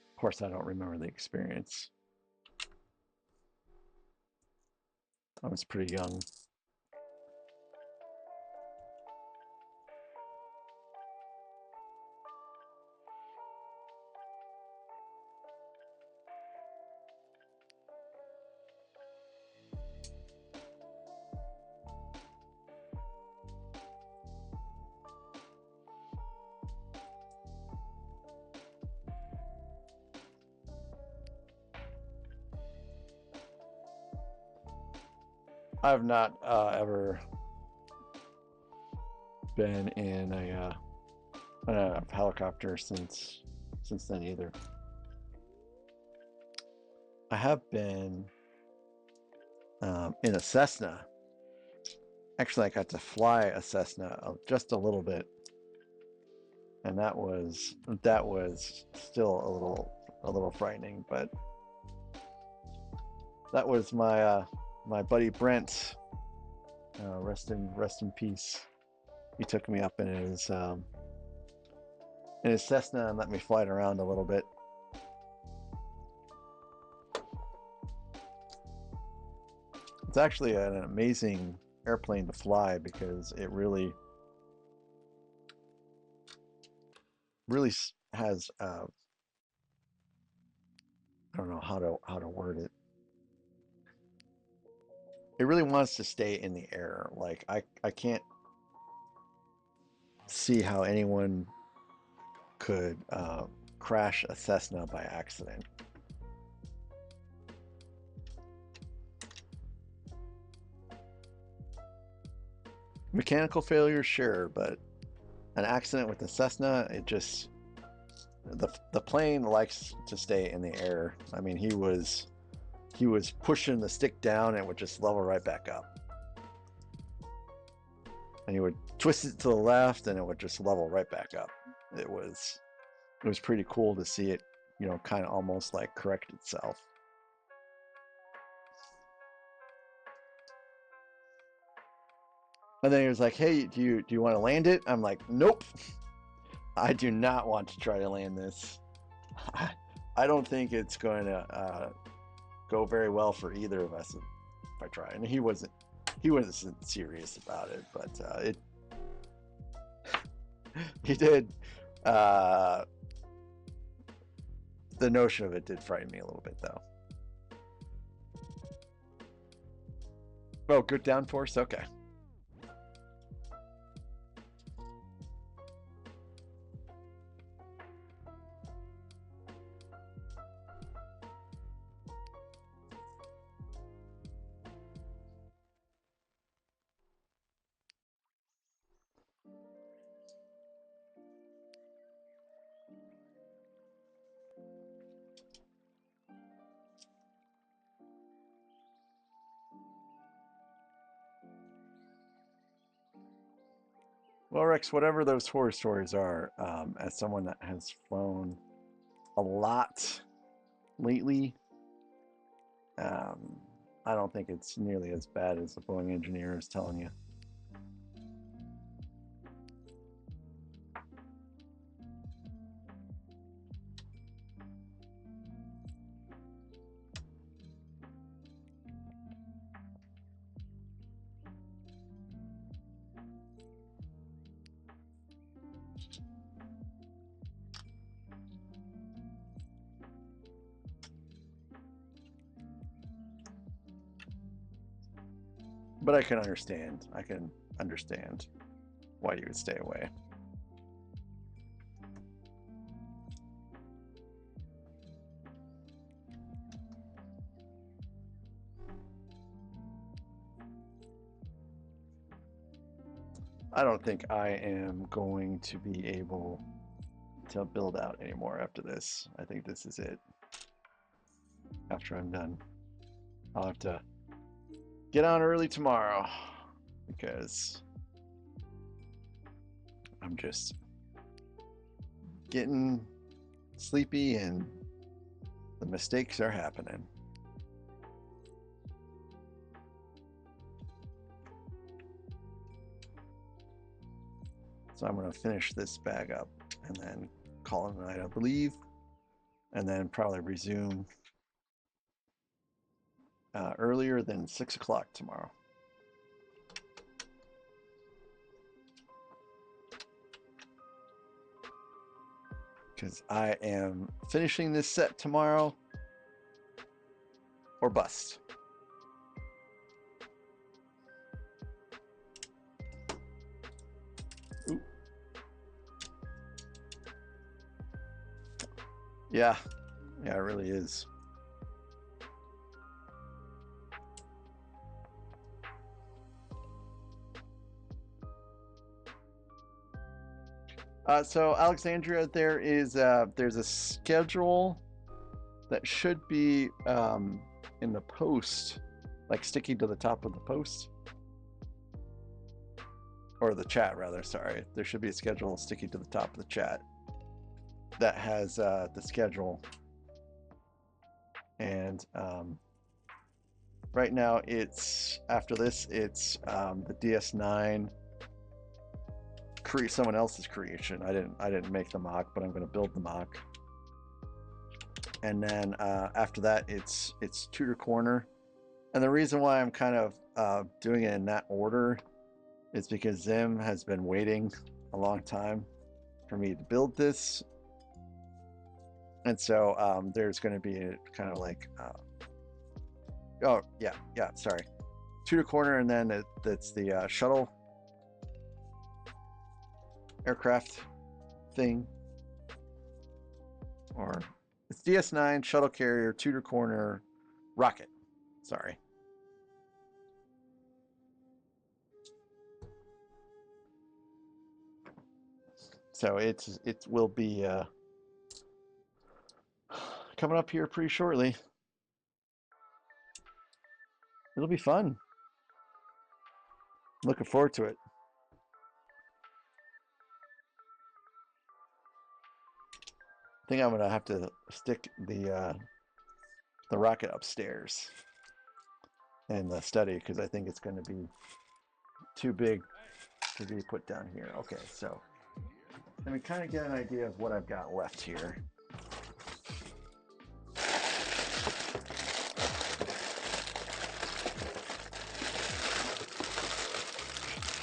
Of course, I don't remember the experience. I was pretty young. I've not ever been in a helicopter since then either. I have been in a Cessna. Actually, I got to fly a Cessna just a little bit, and that was still a little frightening. But that was my my buddy Brent. Rest in peace. He took me up in his Cessna and let me fly it around a little bit. It's actually an amazing airplane to fly because it really has I don't know how to word it. It really wants to stay in the air. Like I can't see how anyone could crash a Cessna by accident. Mechanical failure, sure, but an accident with the Cessna, it just the plane likes to stay in the air. I mean, he was pushing the stick down and it would just level right back up. And he would twist it to the left and it would just level right back up. It was pretty cool to see it, you know, kind of almost like correct itself. And then he was like, "Hey, do you want to land it?" I'm like, "Nope. I do not want to try to land this. I don't think it's going to go very well for either of us if I try." And he wasn't serious about it, but he did. The notion of it did frighten me a little bit, though. Oh, good downforce? Okay. Well, Rex, whatever those horror stories are, as someone that has flown a lot lately, I don't think it's nearly as bad as the Boeing engineer is telling you. But I can understand. I can understand why you would stay away. I don't think I am going to be able to build out anymore after this. I think this is it. After I'm done, I'll have to get on early tomorrow because I'm just getting sleepy and the mistakes are happening. So I'm going to finish this bag up and then call it a night, I believe, and then probably resume earlier than 6 o'clock tomorrow. Because I am finishing this set tomorrow or bust. Ooh. Yeah, it really is. So Alexandria, there's a schedule that should be in the post, like sticky to the top of the post, or the chat rather. Sorry, there should be a schedule sticky to the top of the chat that has the schedule. And right now, it's after this, it's the DS9. Someone else's creation. I didn't make the mock, but I'm going to build the mock. And then after that, it's Tudor Corner. And the reason why I'm kind of doing it in that order is because Zim has been waiting a long time for me to build this. And so there's going to be a kind of like, oh yeah, sorry, Tudor Corner, and then it's the shuttle aircraft thing, or it's DS9 shuttle carrier Tudor Corner rocket. Sorry. So it will be coming up here pretty shortly. It'll be fun. Looking forward to it. I think I'm gonna have to stick the rocket upstairs in the study because I think it's going to be too big to be put down here. Okay, so let me kind of get an idea of what I've got left here.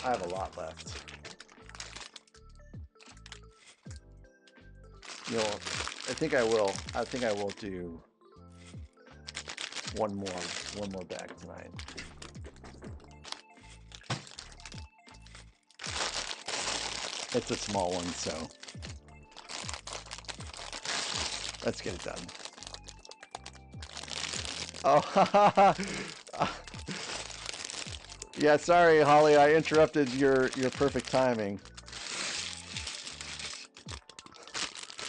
I have a lot left. I think I will do one more bag tonight. It's a small one, so let's get it done. Oh, yeah, sorry, Holly, I interrupted your perfect timing.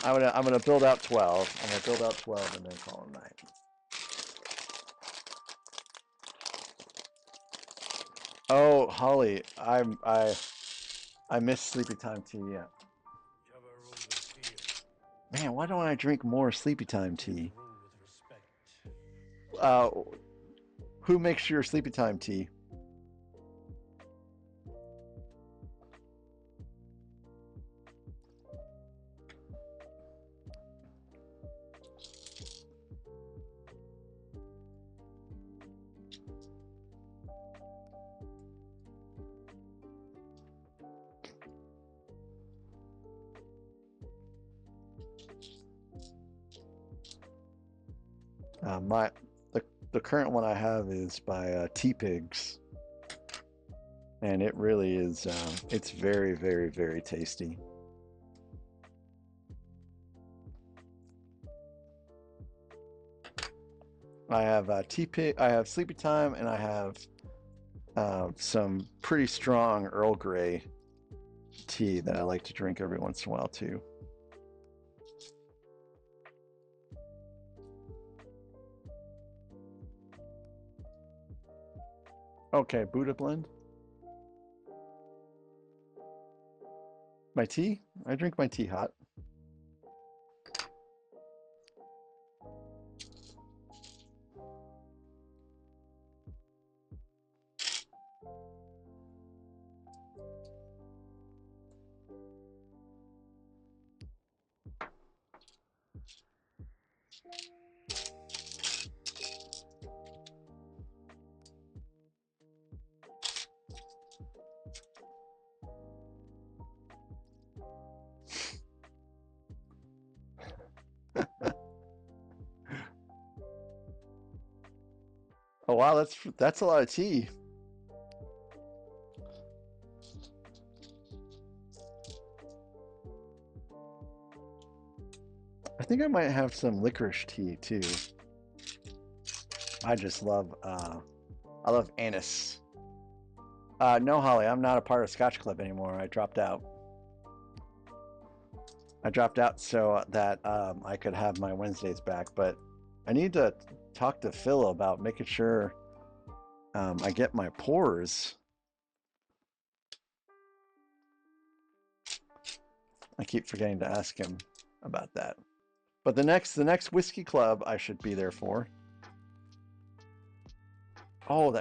I'm gonna build out 12. I'm gonna build out 12 and then call it a night. Oh, Holly, I miss sleepy time tea. Yeah. Man, why don't I drink more sleepy time tea? Who makes your sleepy time tea? The current one I have is by Tea Pigs, and it really is. It's very, very, very tasty. I have Tea Pig. I have Sleepy Time, and I have some pretty strong Earl Grey tea that I like to drink every once in a while too. Okay, Buddha blend. My tea? I drink my tea hot. Oh wow, that's a lot of tea. I think I might have some licorice tea too. I just love I love anise. No, Holly, I'm not a part of Scotch Club anymore. I dropped out. I dropped out so that I could have my Wednesdays back, but I need to talk to Phil about making sure I get my pours. I keep forgetting to ask him about that. But the next whiskey club I should be there for. Oh,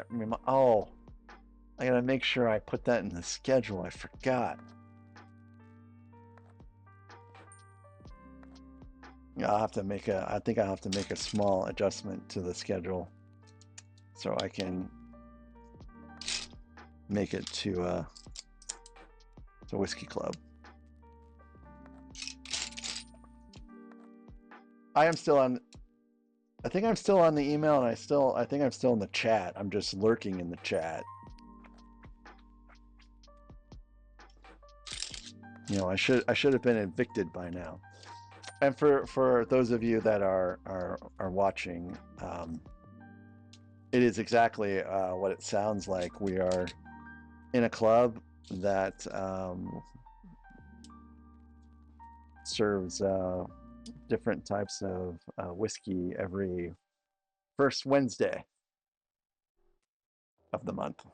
I gotta make sure I put that in the schedule. I forgot. I'll have to make I think I'll have to make a small adjustment to the schedule so I can make it to the whiskey club. I think I'm still on the email, and I think I'm still in the chat. I'm just lurking in the chat. You know, I should have been evicted by now. And for those of you that are watching, it is exactly what it sounds like. We are in a club that serves different types of whiskey every first Wednesday of the month.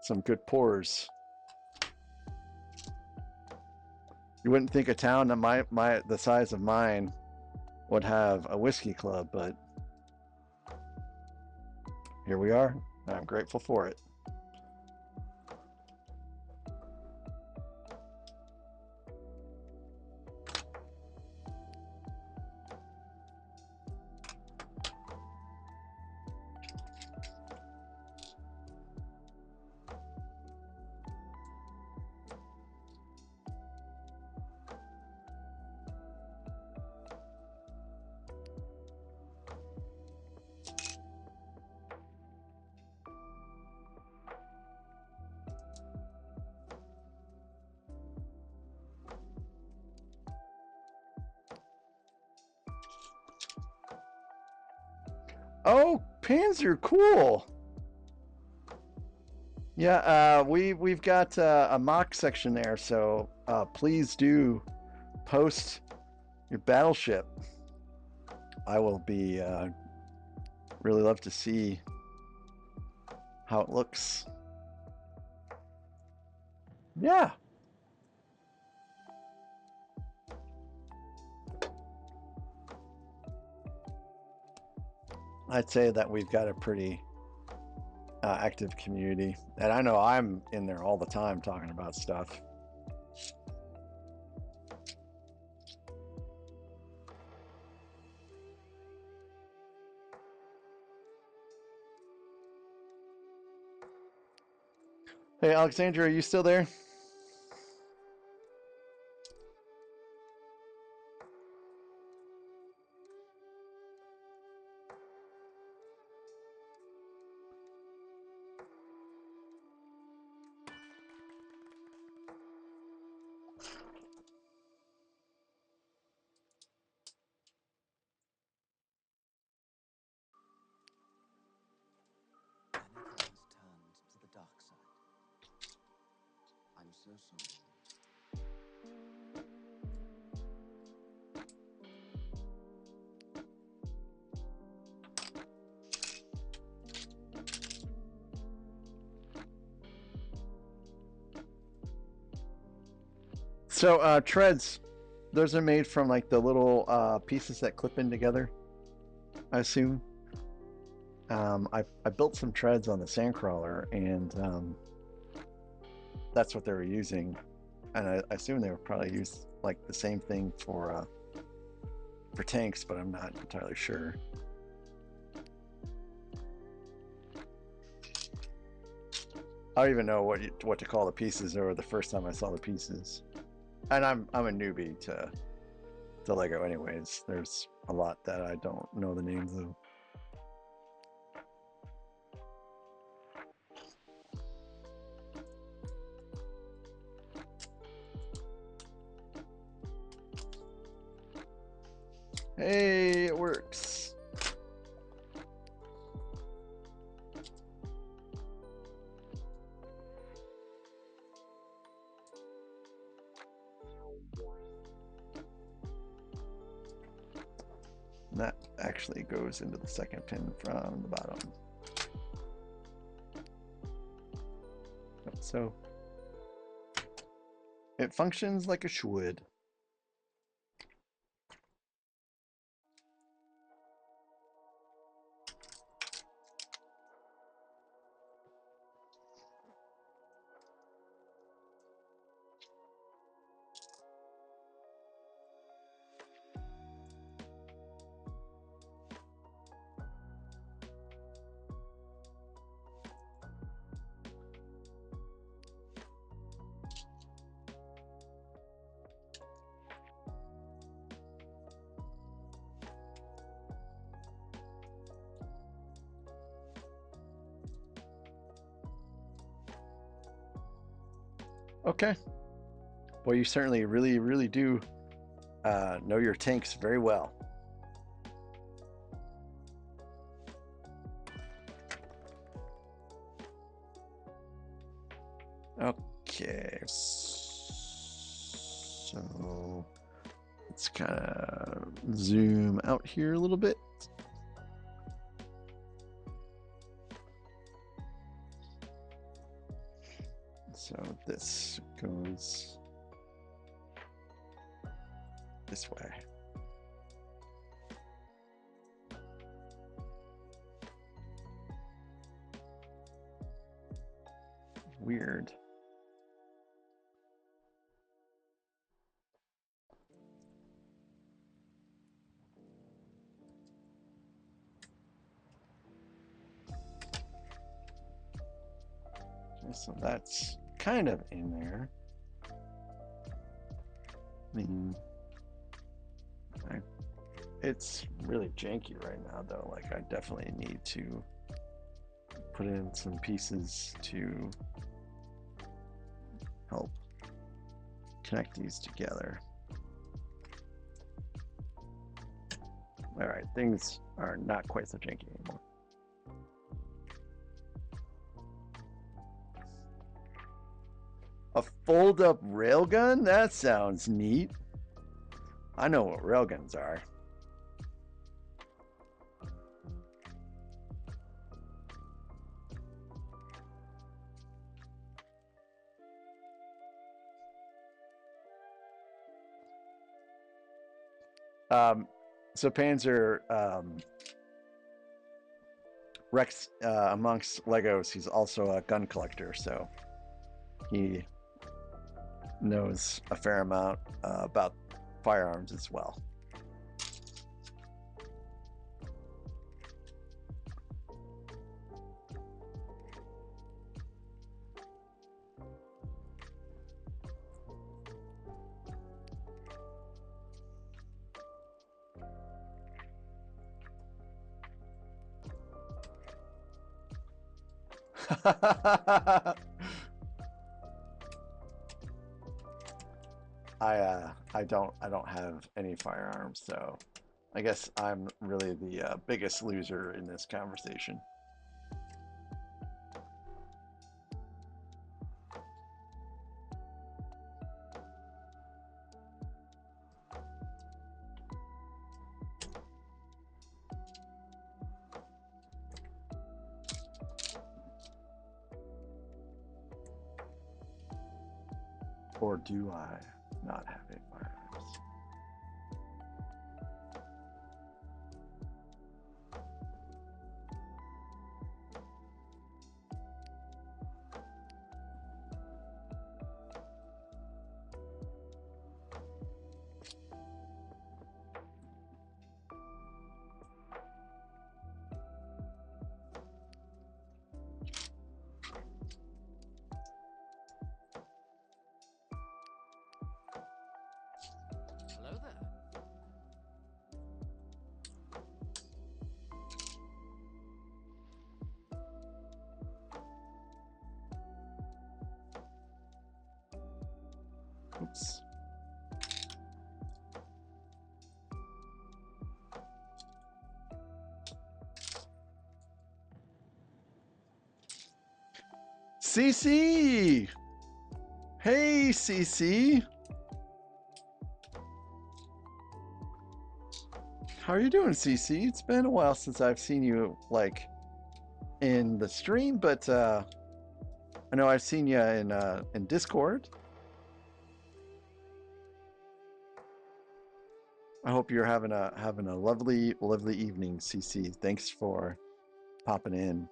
Some good pours. You wouldn't think a town that the size of mine would have a whiskey club, but here we are. I'm grateful for it. Oh, pans are cool. Yeah, we've got a mock section there, so please do post your battleship. I will be really love to see how it looks. Yeah. I'd say that we've got a pretty active community, and I know I'm in there all the time talking about stuff. Hey, Alexandra, are you still there? Anything has turned to the dark side. I'm so sorry. So treads, those are made from like the little pieces that clip in together, I assume. I built some treads on the Sandcrawler, and that's what they were using, and I assume they would probably use like the same thing for tanks, but I'm not entirely sure. I don't even know what to call the pieces, or the first time I saw the pieces. And I'm a newbie to Lego anyways. There's a lot that I don't know the names of. Hey, it works. And that actually goes into the second pin from the bottom. So it functions like it should. Okay. Well, you certainly really do know your tanks very well. Okay. So let's kind of zoom out here a little bit. So this goes this way. Weird. Okay, so that's kind of in there. I mean, it's really janky right now, though. Like, I definitely need to put in some pieces to help connect these together. All right, things are not quite so janky anymore. A fold-up railgun? That sounds neat. I know what railguns are. So Panzer Rex, amongst Legos, he's also a gun collector, so he knows a fair amount about firearms as well. I don't have any firearms, so I guess I'm really the biggest loser in this conversation. Or do I not have any firearms? Hello there. Oops. CC! Hey, CC! How are you doing, CC? It's been a while since I've seen you, like, in the stream, but I know I've seen you in Discord. I hope you're having a lovely evening, CC. Thanks for popping in.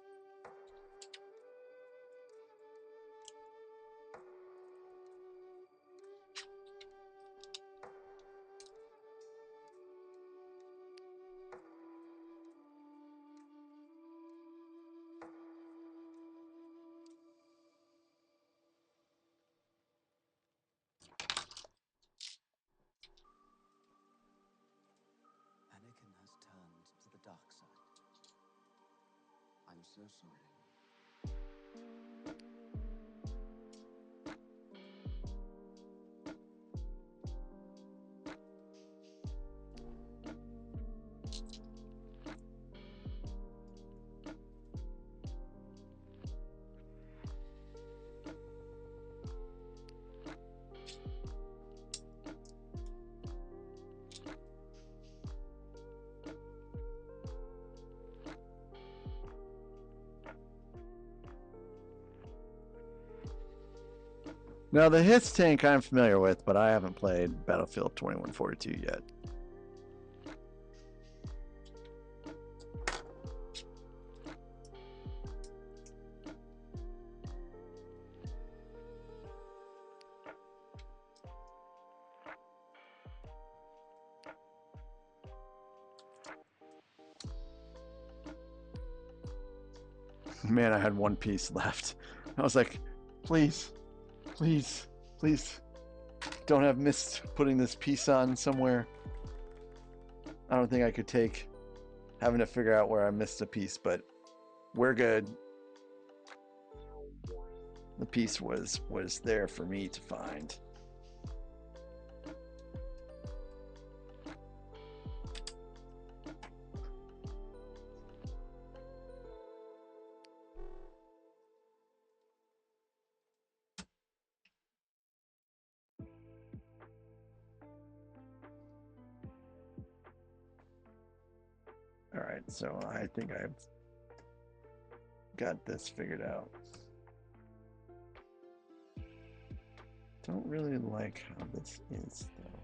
Anakin has turned to the dark side. I'm so sorry. Now, the hits tank I'm familiar with, but I haven't played Battlefield 2142 yet. Man, I had one piece left. I was like, please, please, please, don't have missed putting this piece on somewhere. I don't think I could take having to figure out where I missed a piece, but we're good. The piece was there for me to find. All right, so I think I've got this figured out. Don't really like how this is, though.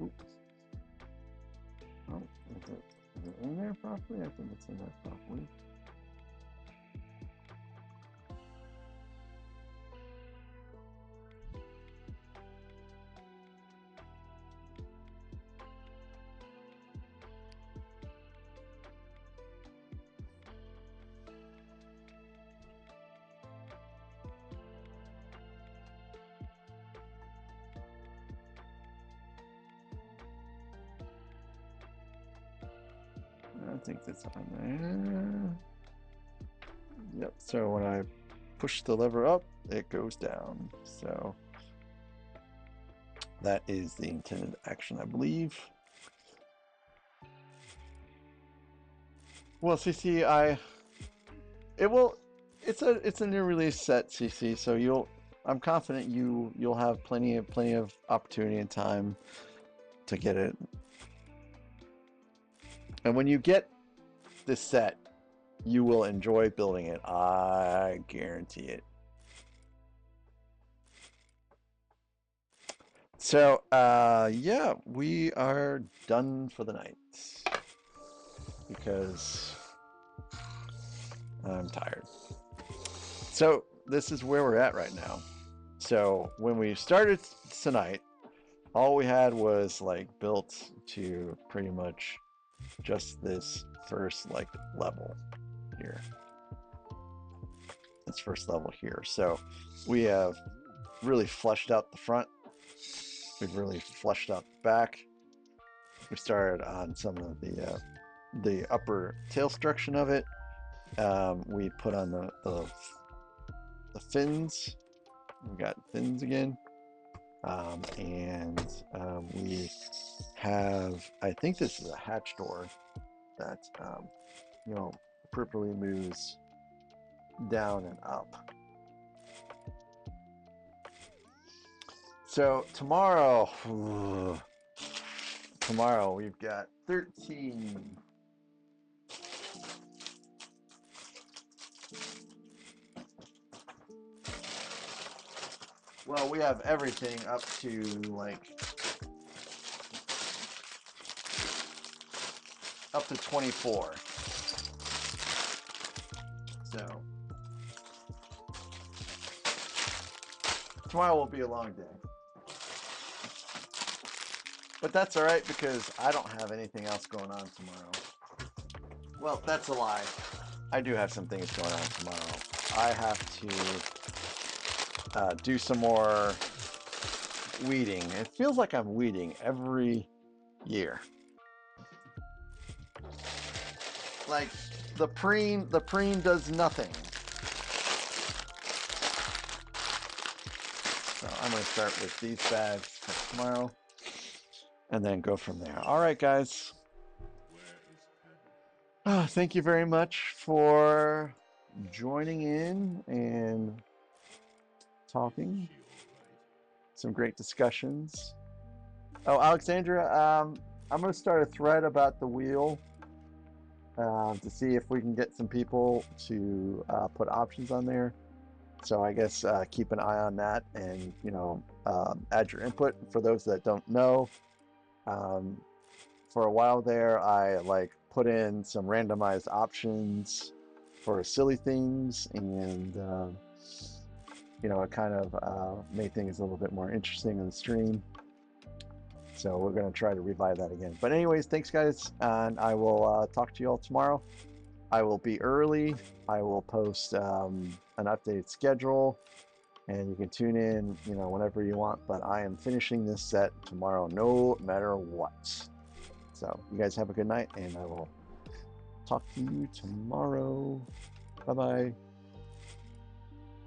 Oops. Oh, is it in there properly? I think it's in there properly. I think that's on there. Yep, so when I push the lever up, it goes down. So that is the intended action, I believe. Well, CC, it's a new release set, CC, so I'm confident you'll have plenty of opportunity and time to get it. And when you get this set, you will enjoy building it. I guarantee it. So, yeah, we are done for the night because I'm tired. So this is where we're at right now. So when we started tonight, all we had was like built to pretty much just this first like level here. This first level here. So we have really fleshed out the front. We've really fleshed out the back. We started on some of the upper tail structure of it. We put on the fins. We got fins again. And we have, I think this is a hatch door that, you know, appropriately moves down and up. So tomorrow, we've got 13. Well, we have everything up to like up to 24. So tomorrow will be a long day. But that's all right because I don't have anything else going on tomorrow. Well, that's a lie. I do have some things going on tomorrow. I have to do some more weeding. It feels like I'm weeding every year. Like the preen does nothing. So I'm gonna start with these bags for tomorrow and then go from there. All right, guys. Thank you very much for joining in and talking. Some great discussions. Oh, Alexandra, I'm going to start a thread about the wheel to see if we can get some people to put options on there. So I guess keep an eye on that and, you know, add your input. For those that don't know, for a while there, I like put in some randomized options for silly things, and you know, it kind of made things a little bit more interesting in the stream. So we're going to try to revive that again. But anyways, thanks guys, and I will talk to you all tomorrow. I will be early. I will post an updated schedule, and you can tune in, you know, whenever you want. But I am finishing this set tomorrow, no matter what. So you guys have a good night, and I will talk to you tomorrow. Bye-bye.